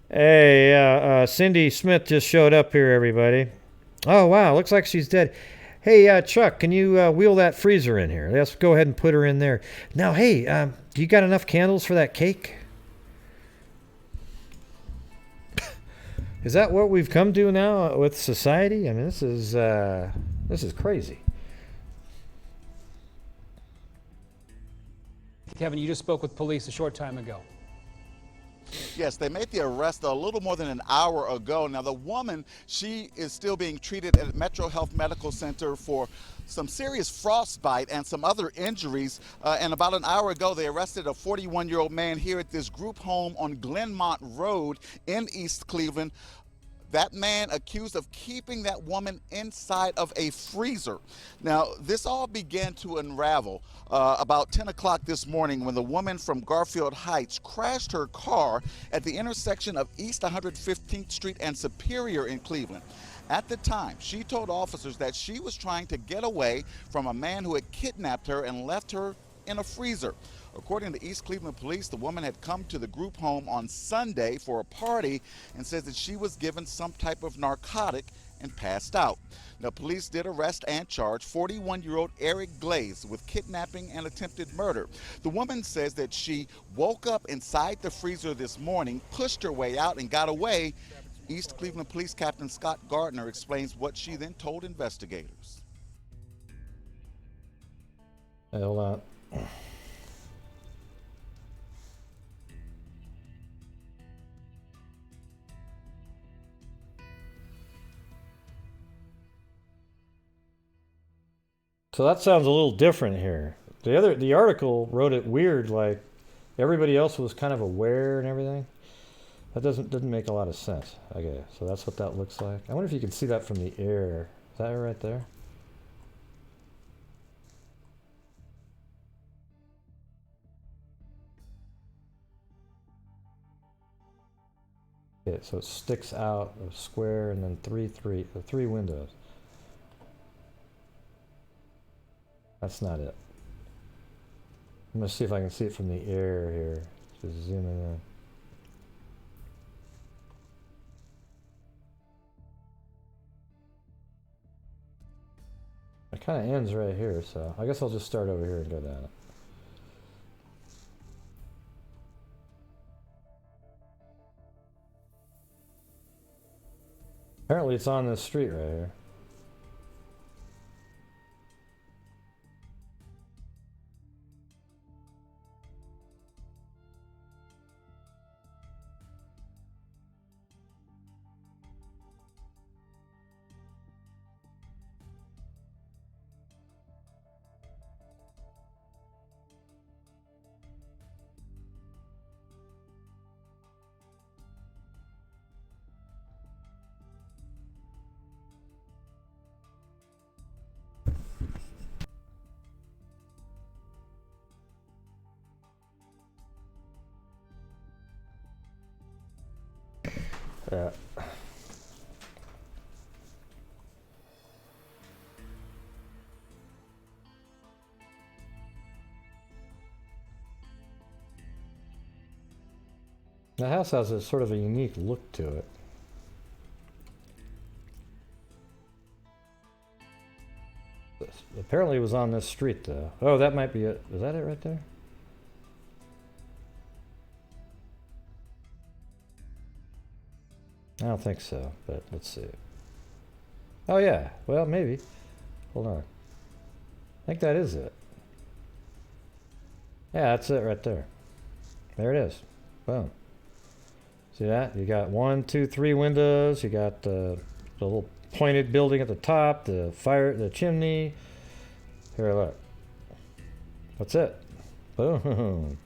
[SPEAKER 1] Hey, Cindy Smith just showed up here, everybody. Oh, wow, looks like she's dead. Hey, Chuck, can you wheel that freezer in here? Let's go ahead and put her in there. Now, hey, do you got enough candles for that cake? Is that what we've come to now with society? I mean, this is crazy.
[SPEAKER 9] Kevin, you just spoke with police a short time ago.
[SPEAKER 10] Yes, they made the arrest a little more than an hour ago. Now, the woman, she is still being treated at Metro Health Medical Center for some serious frostbite and some other injuries. And about an hour ago, they arrested a 41-year-old man here at this group home on Glenmont Road in East Cleveland. That man accused of keeping that woman inside of a freezer. Now, this all began to unravel about 10 o'clock this morning when the woman from Garfield Heights crashed her car at the intersection of East 115th Street and Superior in Cleveland. At the time, she told officers that she was trying to get away from a man who had kidnapped her and left her in a freezer. According to East Cleveland Police, the woman had come to the group home on Sunday for a party and says that she was given some type of narcotic and passed out. Now, police did arrest and charge 41-year-old Eric Glaze with kidnapping and attempted murder. The woman says that she woke up inside the freezer this morning, pushed her way out, and got away. East Cleveland Police Captain Scott Gardner explains what she then told investigators.
[SPEAKER 1] Hey, hold on. So that sounds a little different here. The article wrote it weird, like everybody else was kind of aware and everything. That didn't make a lot of sense. Okay, so that's what that looks like. I wonder if you can see that from the air. Is that right there? Okay, so it sticks out a square and then three windows. That's not it. I'm gonna see if I can see it from the air here. Just zooming in. It kind of ends right here, so I guess I'll just start over here and go down it. Apparently it's on this street right here. Yeah. The house has a sort of a unique look to it. Apparently it was on this street though. Oh, that might be it. Is that it right there? I don't think so, but let's see. Oh yeah, well maybe. Hold on. I think that is it. Yeah, that's it right there. There it is. Boom. See that? You got 1, 2, 3 windows. You got the little pointed building at the top, the chimney. Here, look. That's it. Boom.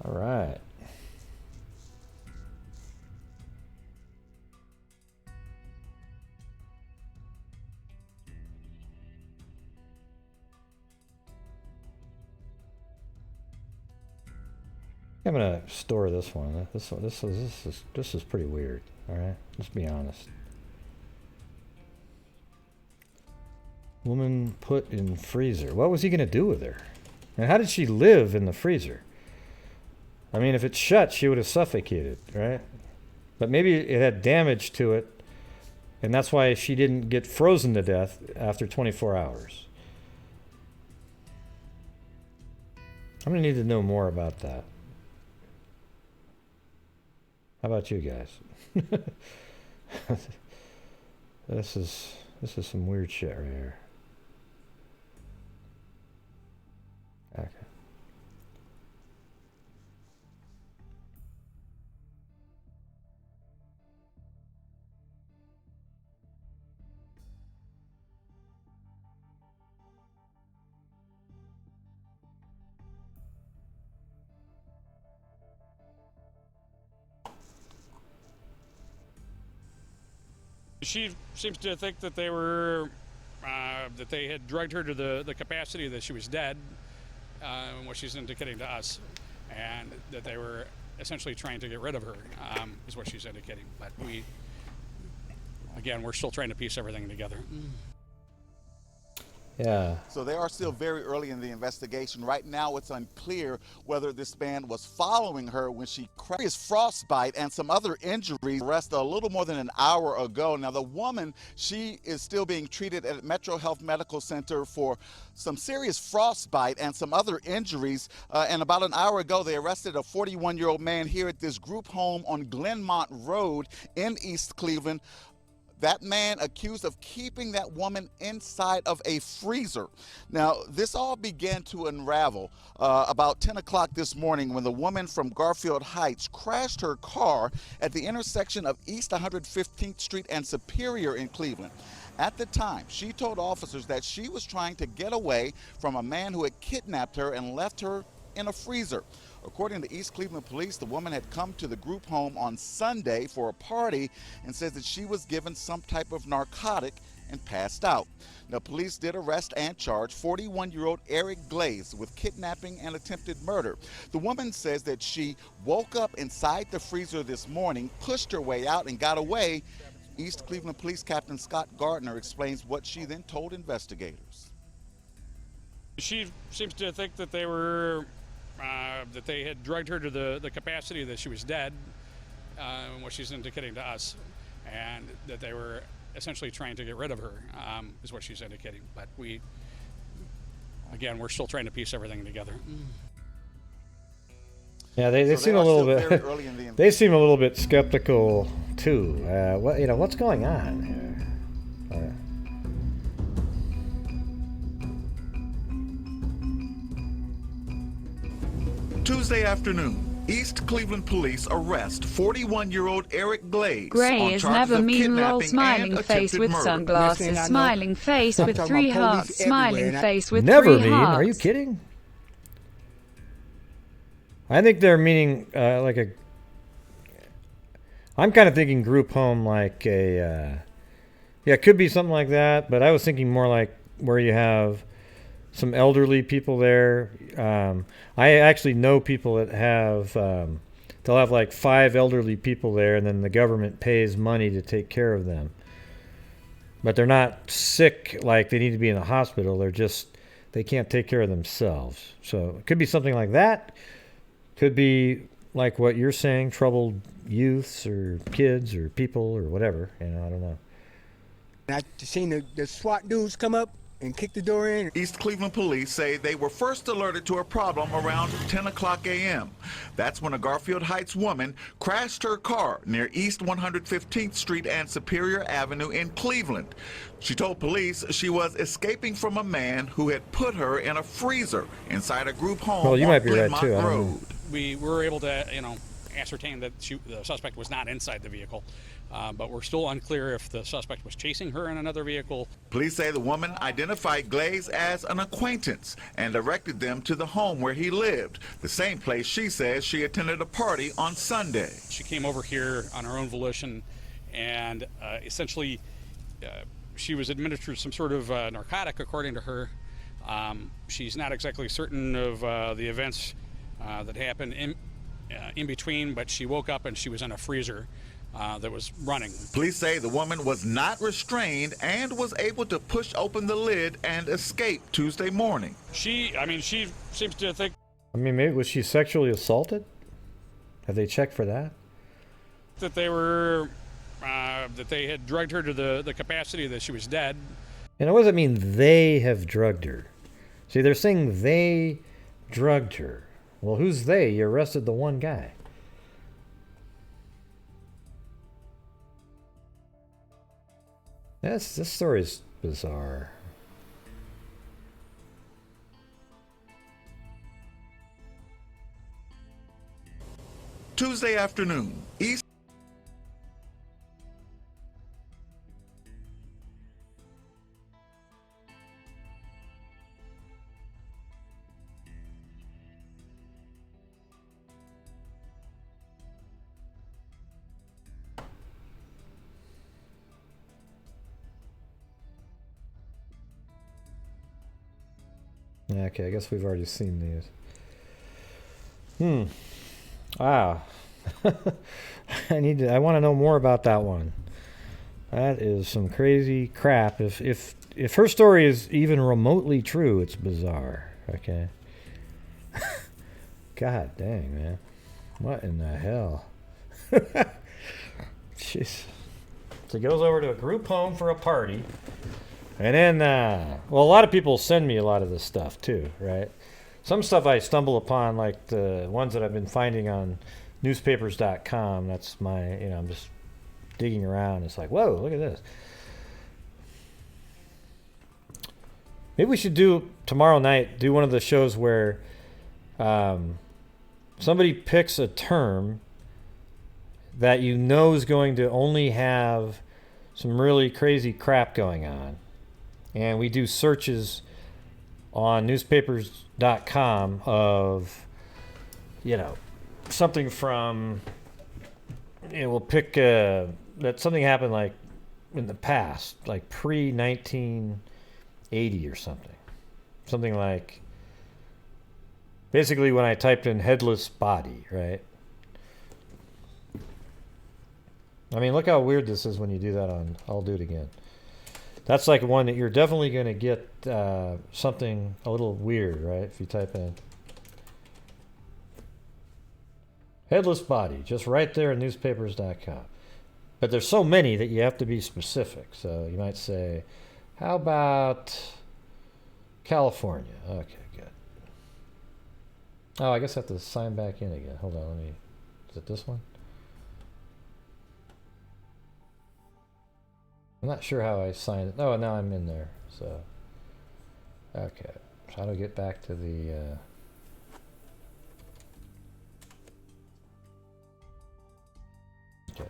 [SPEAKER 1] All right. I'm gonna store this one. This is pretty weird. All right, let's be honest. Woman put in freezer. What was he gonna do with her? And how did she live in the freezer? I mean, if it's shut, she would have suffocated, right? But maybe it had damage to it, and that's why she didn't get frozen to death after 24 hours. I'm gonna need to know more about that. How about you guys? This is some weird shit right here. Okay.
[SPEAKER 9] She seems to think that they were, that they had drugged her to the capacity that she was dead, what she's indicating to us, and that they were essentially trying to get rid of her, is what she's indicating. But again, we're still trying to piece everything together.
[SPEAKER 1] Yeah.
[SPEAKER 10] So they are still very early in the investigation. Right now, it's unclear whether this man was following her when she crashed. Frostbite and some other injuries arrested a little more than an hour ago. Now, the woman, she is still being treated at Metro Health Medical Center for some serious frostbite and some other injuries. And about an hour ago, they arrested a 41-year-old man here at this group home on Glenmont Road in East Cleveland. That man accused of keeping that woman inside of a freezer. Now, this all began to unravel about 10 o'clock this morning when the woman from Garfield Heights crashed her car at the intersection of East 115th Street and Superior in Cleveland. At the time, she told officers that she was trying to get away from a man who had kidnapped her and left her in a freezer. According to East Cleveland Police, the woman had come to the group home on Sunday for a party and says that she was given some type of narcotic and passed out. Now, police did arrest and charge 41-year-old Eric Glaze with kidnapping and attempted murder. The woman says that she woke up inside the freezer this morning, pushed her way out, and got away. East Cleveland Police Captain Scott Gardner explains what she then told investigators.
[SPEAKER 9] She seems to think that they were, that they had drugged her to the capacity that she was dead, what she's indicating to us, and that they were essentially trying to get rid of her, is what she's indicating. But again, we're still trying to piece everything together.
[SPEAKER 1] Yeah, they seem a little bit. They seem a little bit skeptical too. What's going on here?
[SPEAKER 11] Tuesday afternoon, East Cleveland police arrest 41-year-old Eric Glaze
[SPEAKER 5] Gray
[SPEAKER 11] on
[SPEAKER 5] is
[SPEAKER 11] charges
[SPEAKER 5] never
[SPEAKER 11] of
[SPEAKER 5] mean lol,
[SPEAKER 11] kidnapping
[SPEAKER 5] smiling
[SPEAKER 11] and
[SPEAKER 5] face
[SPEAKER 11] attempted
[SPEAKER 5] with
[SPEAKER 11] murder.
[SPEAKER 5] sunglasses, smiling face with
[SPEAKER 3] Talking
[SPEAKER 5] 3
[SPEAKER 3] about
[SPEAKER 5] hearts,
[SPEAKER 3] police
[SPEAKER 5] smiling
[SPEAKER 3] everywhere,
[SPEAKER 5] face with
[SPEAKER 1] Never
[SPEAKER 5] 3
[SPEAKER 1] mean.
[SPEAKER 5] hearts.
[SPEAKER 1] Are you kidding? I think they're meaning like a. I'm kind of thinking group home, like a. Yeah, it could be something like that, but I was thinking more like where you have some elderly people there. I actually know people that have they'll have like 5 elderly people there, and then the government pays money to take care of them. But they're not sick, like they need to be in a hospital. They can't take care of themselves. So it could be something like that. Could be like what you're saying, troubled youths or kids or people or whatever. I don't know.
[SPEAKER 12] I seen the SWAT dudes come up and kick the door in.
[SPEAKER 11] East Cleveland police say they were first alerted to a problem around 10 o'clock a.m. That's when a Garfield Heights woman crashed her car near East 115th Street and Superior Avenue in Cleveland. She told police she was escaping from a man who had put her in a freezer inside a group home
[SPEAKER 1] Well, you
[SPEAKER 11] on
[SPEAKER 1] might be right,
[SPEAKER 11] Glenmont
[SPEAKER 1] too. I don't
[SPEAKER 11] Road.
[SPEAKER 1] know.
[SPEAKER 9] We were able to, ascertain that the suspect was not inside the vehicle, but we're still unclear if the suspect was chasing her in another vehicle.
[SPEAKER 11] Police say the woman identified Glaze as an acquaintance and directed them to the home where he lived, the same place she says she attended a party on Sunday.
[SPEAKER 9] She came over here on her own volition, and essentially she was administered some sort of narcotic, according to her. She's not exactly certain of the events that happened in between, but she woke up and she was in a freezer that was running.
[SPEAKER 11] Police say the woman was not restrained and was able to push open the lid and escape Tuesday morning.
[SPEAKER 9] She seems to think.
[SPEAKER 1] Maybe was she sexually assaulted? Have they checked for that?
[SPEAKER 9] That they were, that they had drugged her to the capacity that she was dead.
[SPEAKER 1] And what does it mean they have drugged her? See, they're saying they drugged her. Well, who's they? You arrested the one guy. This story's bizarre.
[SPEAKER 11] Tuesday afternoon, East.
[SPEAKER 1] Okay, I guess we've already seen these. Wow. I want to know more about that one. That is some crazy crap. If her story is even remotely true, it's bizarre. Okay. God dang, man. What in the hell? Jeez. So he goes over to a group home for a party. And then, well, a lot of people send me a lot of this stuff too, right? Some stuff I stumble upon, like the ones that I've been finding on newspapers.com. That's my, I'm just digging around. It's like, whoa, look at this. Maybe we should do tomorrow night, do one of the shows where somebody picks a term that is going to only have some really crazy crap going on. And we do searches on newspapers.com of, something from, we'll pick that something happened like in the past, like pre-1980 or something. Something like, basically when I typed in headless body, right? Look how weird this is when you do that on, I'll do it again. That's like one that you're definitely going to get something a little weird, right? If you type in headless body, just right there in newspapers.com. But there's so many that you have to be specific. So you might say, how about California? Okay, good. Oh, I guess I have to sign back in again. Hold on, is it this one? I'm not sure how I signed it. Oh, now I'm in there. So, okay. So how do I get back to the... Okay.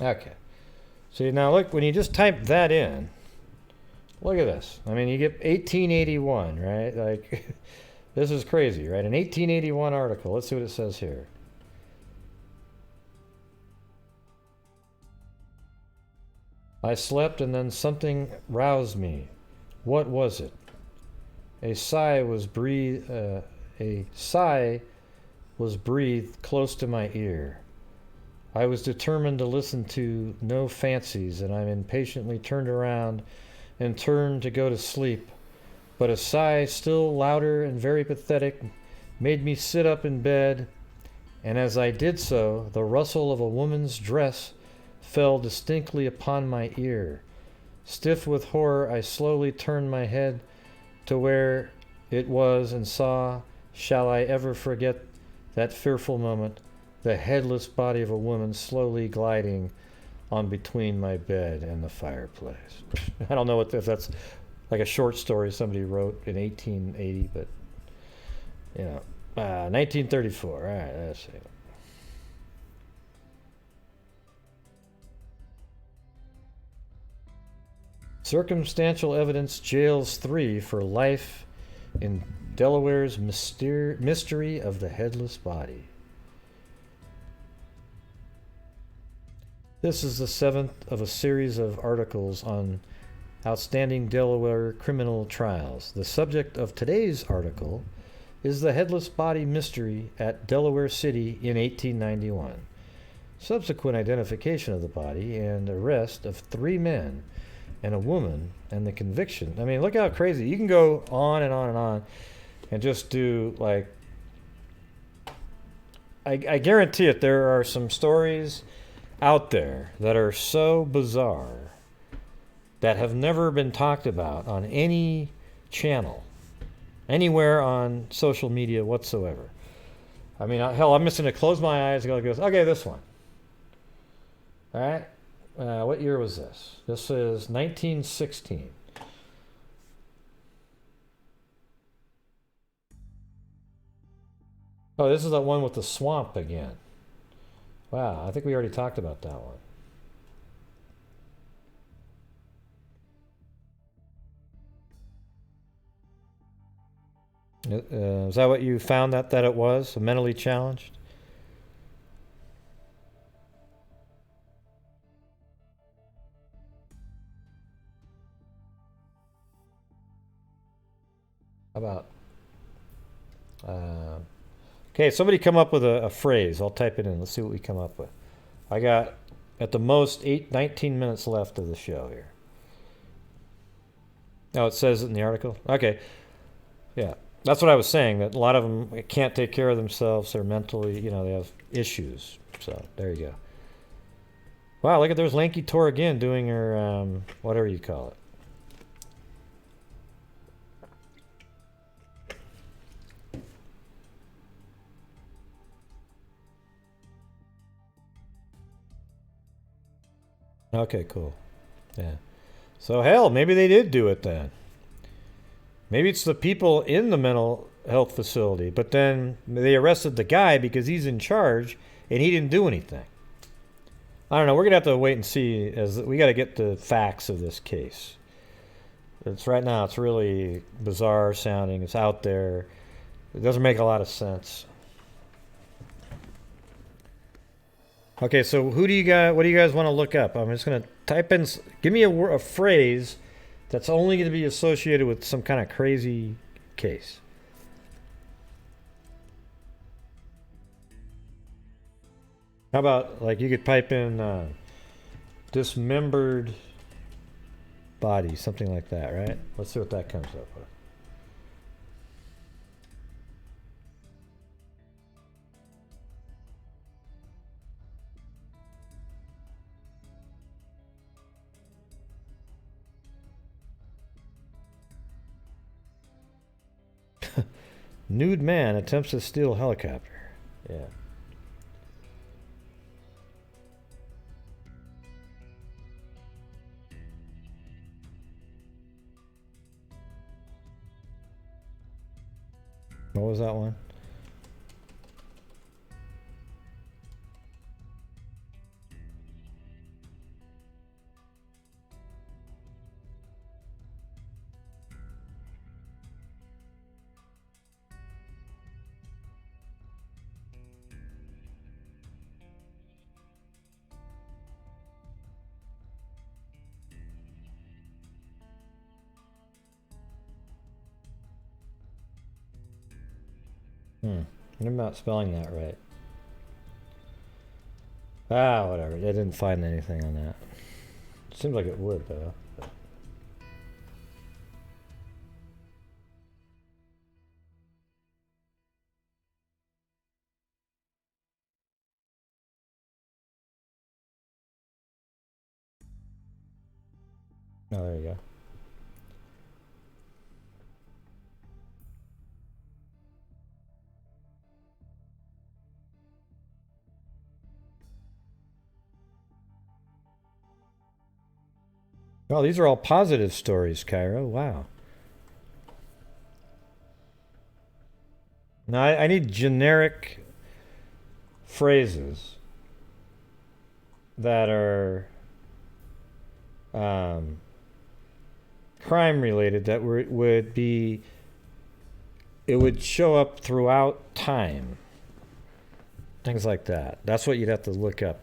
[SPEAKER 1] Okay. So now look, when you just type that in, look at this. You get 1881, right? Like... This is crazy, right? An 1881 article. Let's see what it says here. I slept and then something roused me. What was it? A sigh was breathed close to my ear. I was determined to listen to no fancies, and I impatiently turned around and turned to go to sleep. But a sigh still louder and very pathetic made me sit up in bed, and as I did so, the rustle of a woman's dress fell distinctly upon my ear. Stiff with horror, I slowly turned my head to where it was and saw, shall I ever forget that fearful moment, the headless body of a woman slowly gliding on between my bed and the fireplace. I don't know if that's like a short story somebody wrote in 1880, but, 1934. All right, let's see. Circumstantial evidence jails 3 for life in Delaware's mystery of the headless body. This is the 7th of a series of articles on outstanding Delaware criminal trials. The subject of today's article is the headless body mystery at Delaware City in 1891. Subsequent identification of the body and arrest of 3 men and a woman and the conviction. I mean, look how crazy. You can go on and on and on and just do like, I guarantee it, there are some stories out there that are so bizarre that have never been talked about on any channel, anywhere on social media whatsoever. I mean, hell, I'm just going to close my eyes and go, okay, this one. All right? What year was this? This is 1916. Oh, this is that one with the swamp again. Wow, I think we already talked about that one. Is that what you found that it was? A mentally challenged? How about... okay, somebody come up with a phrase. I'll type it in. Let's see what we come up with. I got, at the most, 19 minutes left of the show here. Oh, it says it in the article? Okay. Yeah. That's what I was saying, that a lot of them can't take care of themselves. They're mentally, they have issues. So, there you go. Wow, look at, there's Lanky Tor again doing her, whatever you call it. Okay, cool. Yeah. So, hell, maybe they did do it then. Maybe it's the people in the mental health facility, but then they arrested the guy because he's in charge and he didn't do anything. I don't know. We're going to have to wait and see, as we got to get the facts of this case. Right now, it's really bizarre sounding. It's out there. It doesn't make a lot of sense. Okay, so what do you guys want to look up? I'm just going to type in, give me a phrase that's only going to be associated with some kind of crazy case. How about, like, you could type in dismembered body, something like that, right? Let's see what that comes up with. Nude man attempts to steal helicopter. Yeah. What was that one? I'm not spelling that right. Ah, whatever. I didn't find anything on that. Seems like it would, though. Oh, there you go. Oh, these are all positive stories, Cairo. Wow. Now, I need generic phrases that are crime related that would be, it would show up throughout time. Things like that. That's what you'd have to look up.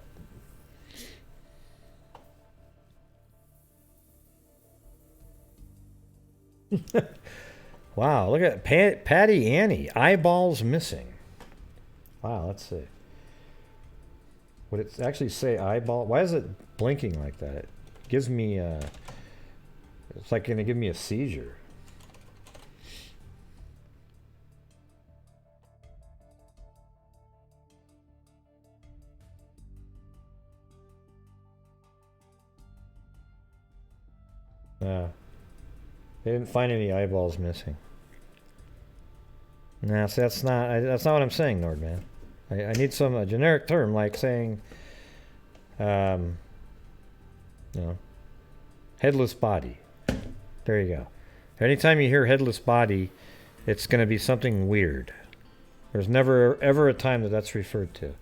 [SPEAKER 1] Wow, look at Patty Annie. Eyeballs missing. Wow, let's see. Would it actually say eyeball? Why is it blinking like that? It gives me it's like going to give me a seizure. They didn't find any eyeballs missing. No, so that's not what I'm saying, Nordman. I need a generic term like saying, you know, headless body. There you go. Anytime you hear headless body, it's going to be something weird. There's never ever a time that that's referred to.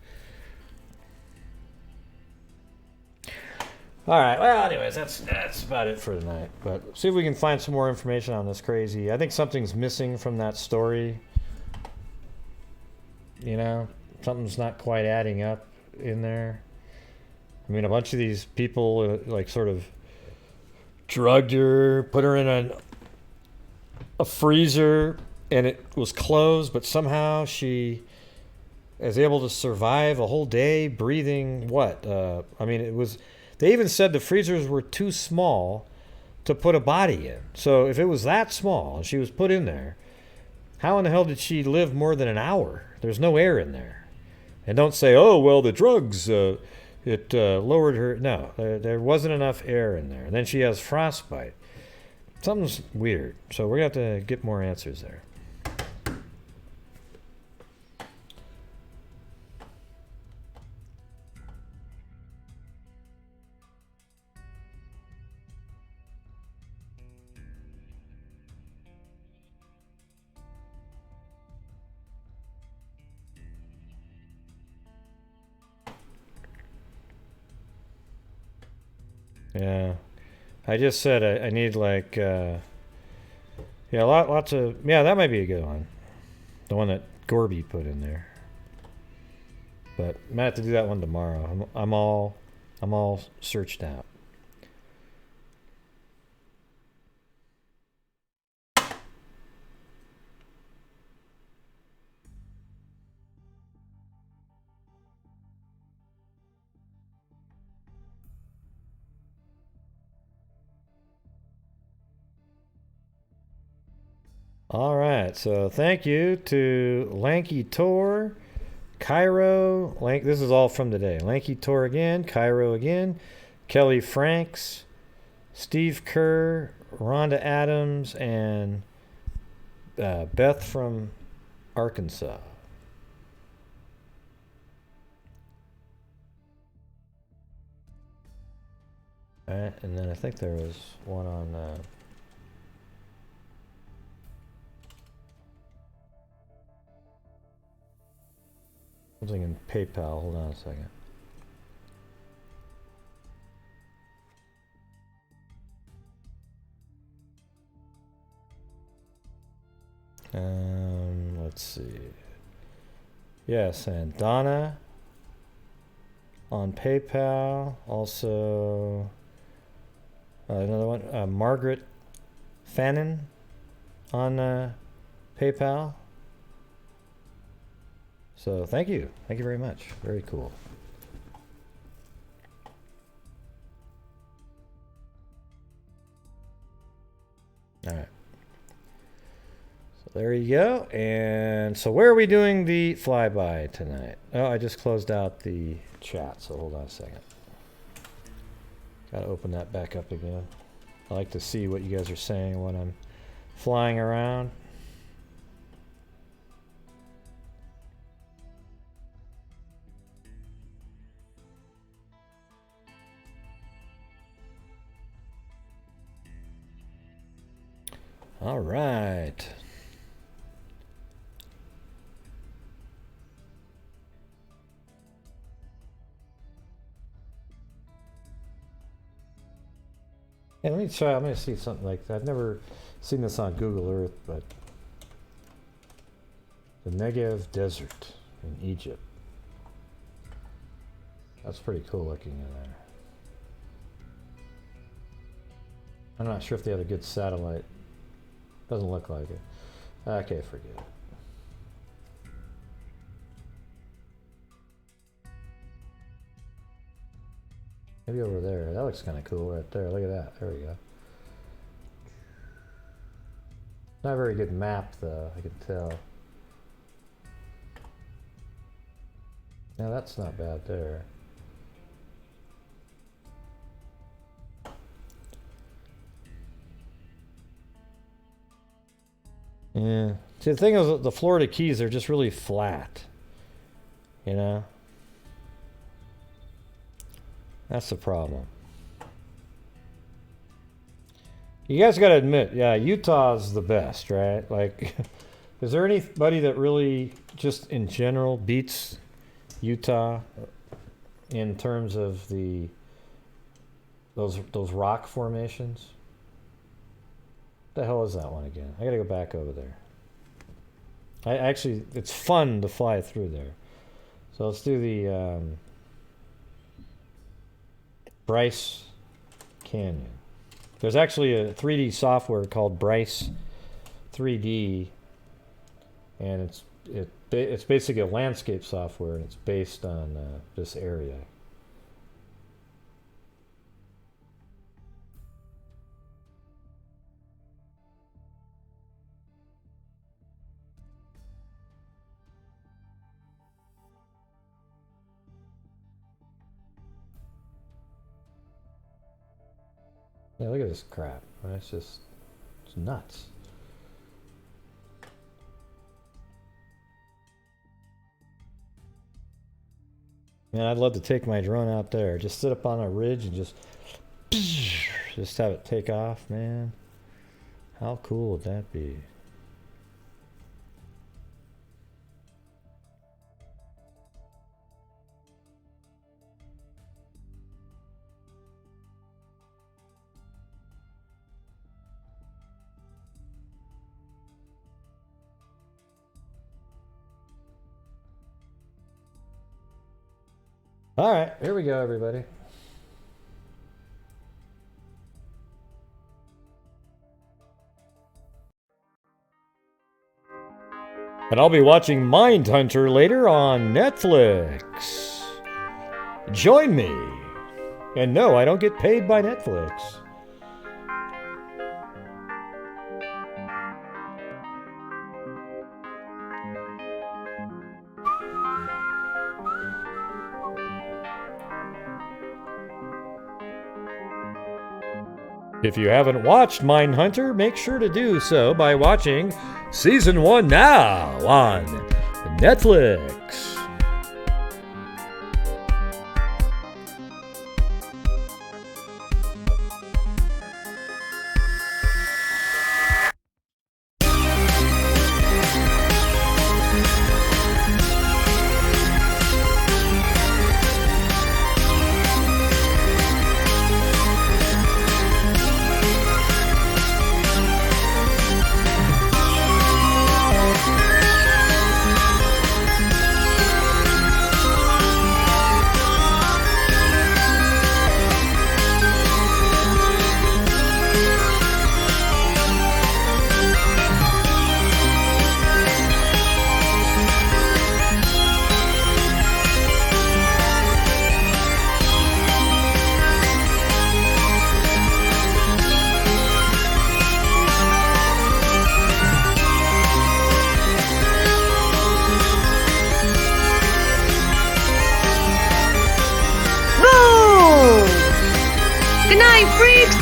[SPEAKER 1] All right. Well, anyways, that's about it for tonight. But see if we can find some more information on this crazy. I think something's missing from that story. You know, something's not quite adding up in there. I mean, a bunch of these people like sort of drugged her, put her in a freezer, and it was closed, but somehow she is able to survive a whole day breathing what? I mean, it was. They even said the freezers were too small to put a body in. So if it was that small and she was put in there, how in the hell did she live more than an hour? There's no air in there. And don't say, oh, well, the drugs, it lowered her. No, there wasn't enough air in there. And then she has frostbite. Something's weird. So we're going to have to get more answers there. Yeah, I just said I need like lots of that might be a good one, the one that Gorby put in there. But I might have to do that one tomorrow. I'm all searched out. All right, so thank you to Lanky Tor, Cairo, this is all from today. Lanky Tor again, Cairo again, Kelly Franks, Steve Kerr, Rhonda Adams, and Beth from Arkansas. All right, and then I think there was one on... something in PayPal. Hold on a second. Let's see. Yes, and Donna on PayPal. Also, another one. Margaret Fannin on PayPal. So thank you. Thank you very much. Very cool. All right. So there you go. And so where are we doing the flyby tonight? Oh, I just closed out the chat, so hold on a second. Gotta open that back up again. I like to see what you guys are saying when I'm flying around. All right. Yeah, let me try. I'm going to see something like that. I've never seen this on Google Earth, but the Negev Desert in Egypt. That's pretty cool looking in there. I'm not sure if they have a good satellite. Doesn't look like it. Okay, forget it. Maybe over there. That looks kind of cool right there. Look at that. There we go. Not a very good map, though, I can tell. Now that's not bad there. Yeah. See, the thing is, the Florida Keys are just really flat. You know? That's the problem. You guys got to admit, yeah, Utah's the best, right? Like, is there anybody that really, just in general, beats Utah in terms of those rock formations? What the hell is that one again? I gotta go back over there. It's fun to fly through there. So let's do the Bryce Canyon. There's actually a 3D software called Bryce 3D, and it's basically a landscape software, and it's based on this area. Yeah, look at this crap. It's nuts. Man, I'd love to take my drone out there. Just sit up on a ridge and just have it take off, man. How cool would that be? All right, here we go, everybody. And I'll be watching Mindhunter later on Netflix. Join me. And no, I don't get paid by Netflix. If you haven't watched Mindhunter, make sure to do so by watching Season 1 now on Netflix.
[SPEAKER 7] Good night, freaks!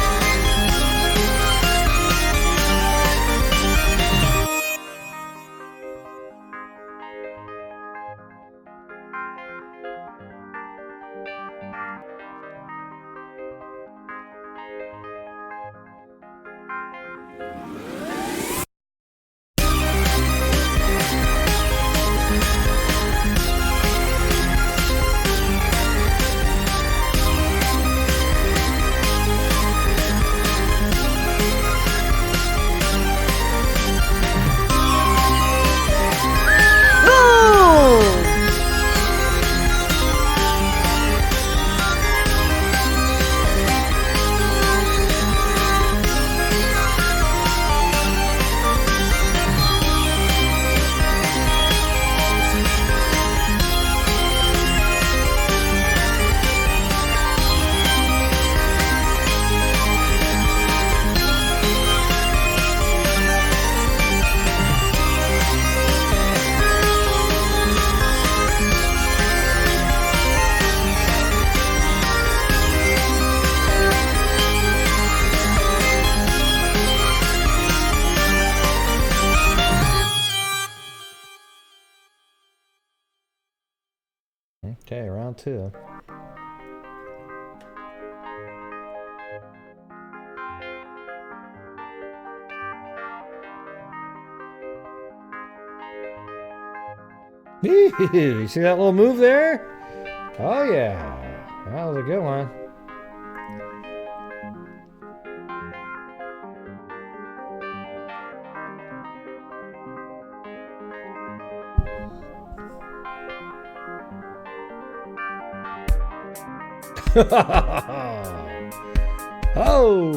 [SPEAKER 1] Okay, round 2. You see that little move there? Oh yeah, that was a good one. Oh!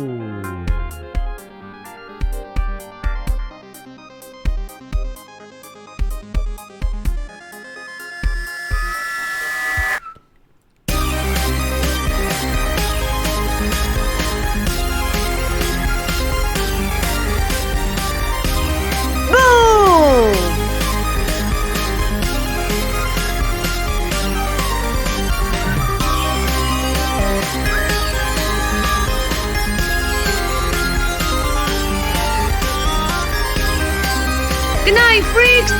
[SPEAKER 7] Good night, freaks!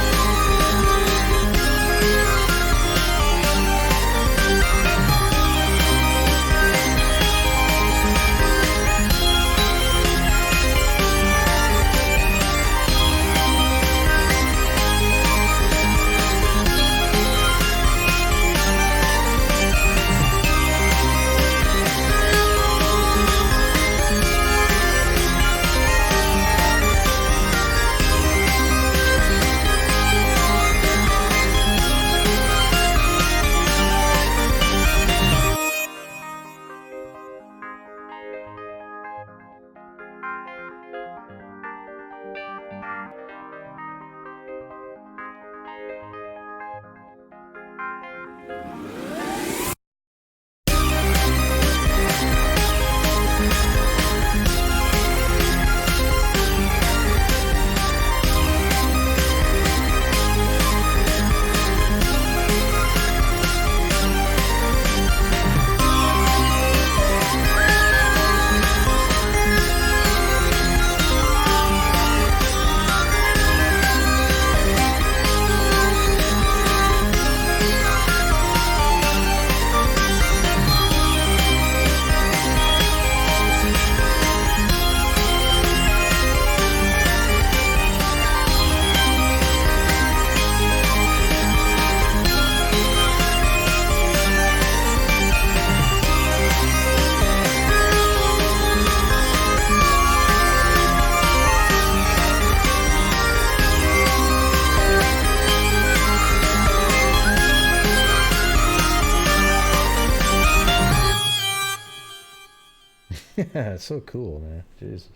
[SPEAKER 1] Yeah, it's so cool, man. Jesus.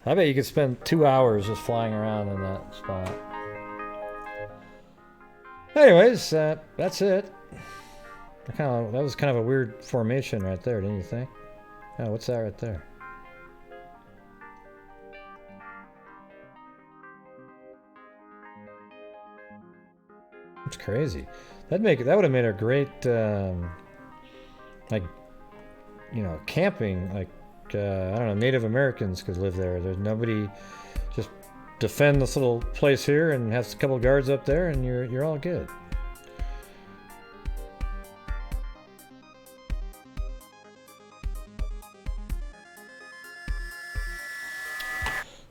[SPEAKER 1] I bet you could spend 2 hours just flying around in that spot. Anyways, that's it. That was kind of a weird formation right there, didn't you think? Oh, what's that right there? It's crazy. That would have made a great like camping, like, I don't know, Native Americans could live there. There's nobody, just defend this little place here and have a couple guards up there and you're all good.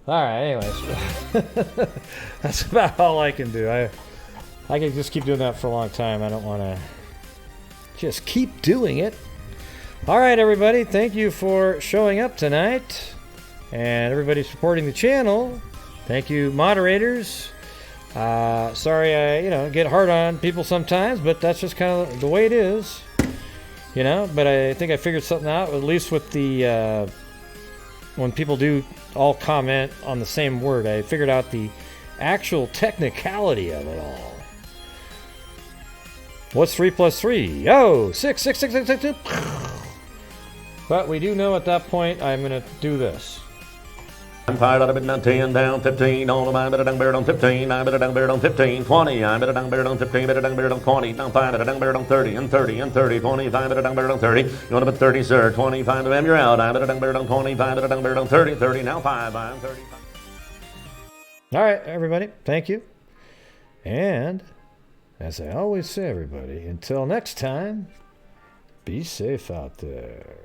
[SPEAKER 1] All right, anyways, that's about all I can do. I can just keep doing that for a long time. I don't want to just keep doing it. All right, everybody, thank you for showing up tonight and everybody supporting the channel. Thank you, moderators. Sorry I, get hard on people sometimes, but that's just kind of the way it is, But I think I figured something out, at least with the when people do all comment on the same word. I figured out the actual technicality of it all. What's 3 plus 3? Oh, 6, 6, 6, 6, 6, 6. But we do know at that point I'm going to do this.
[SPEAKER 2] I'm fired out of midnight, 10 down, 15 on the mind, better dung beard on 15, I better dung beard on 15, 20, I better dung beard on 15, better dung beard on 20, down 5, better dung beard on 30, and 30, and 30, 25, better dung beard on 30, you want to put 30, sir, 25, ma'am, you're out, I better dung beard on 25, better dung beard on 30, 30, now 5, I'm 35.
[SPEAKER 1] All right, everybody, thank you. And as I always say, everybody, until next time, be safe out there.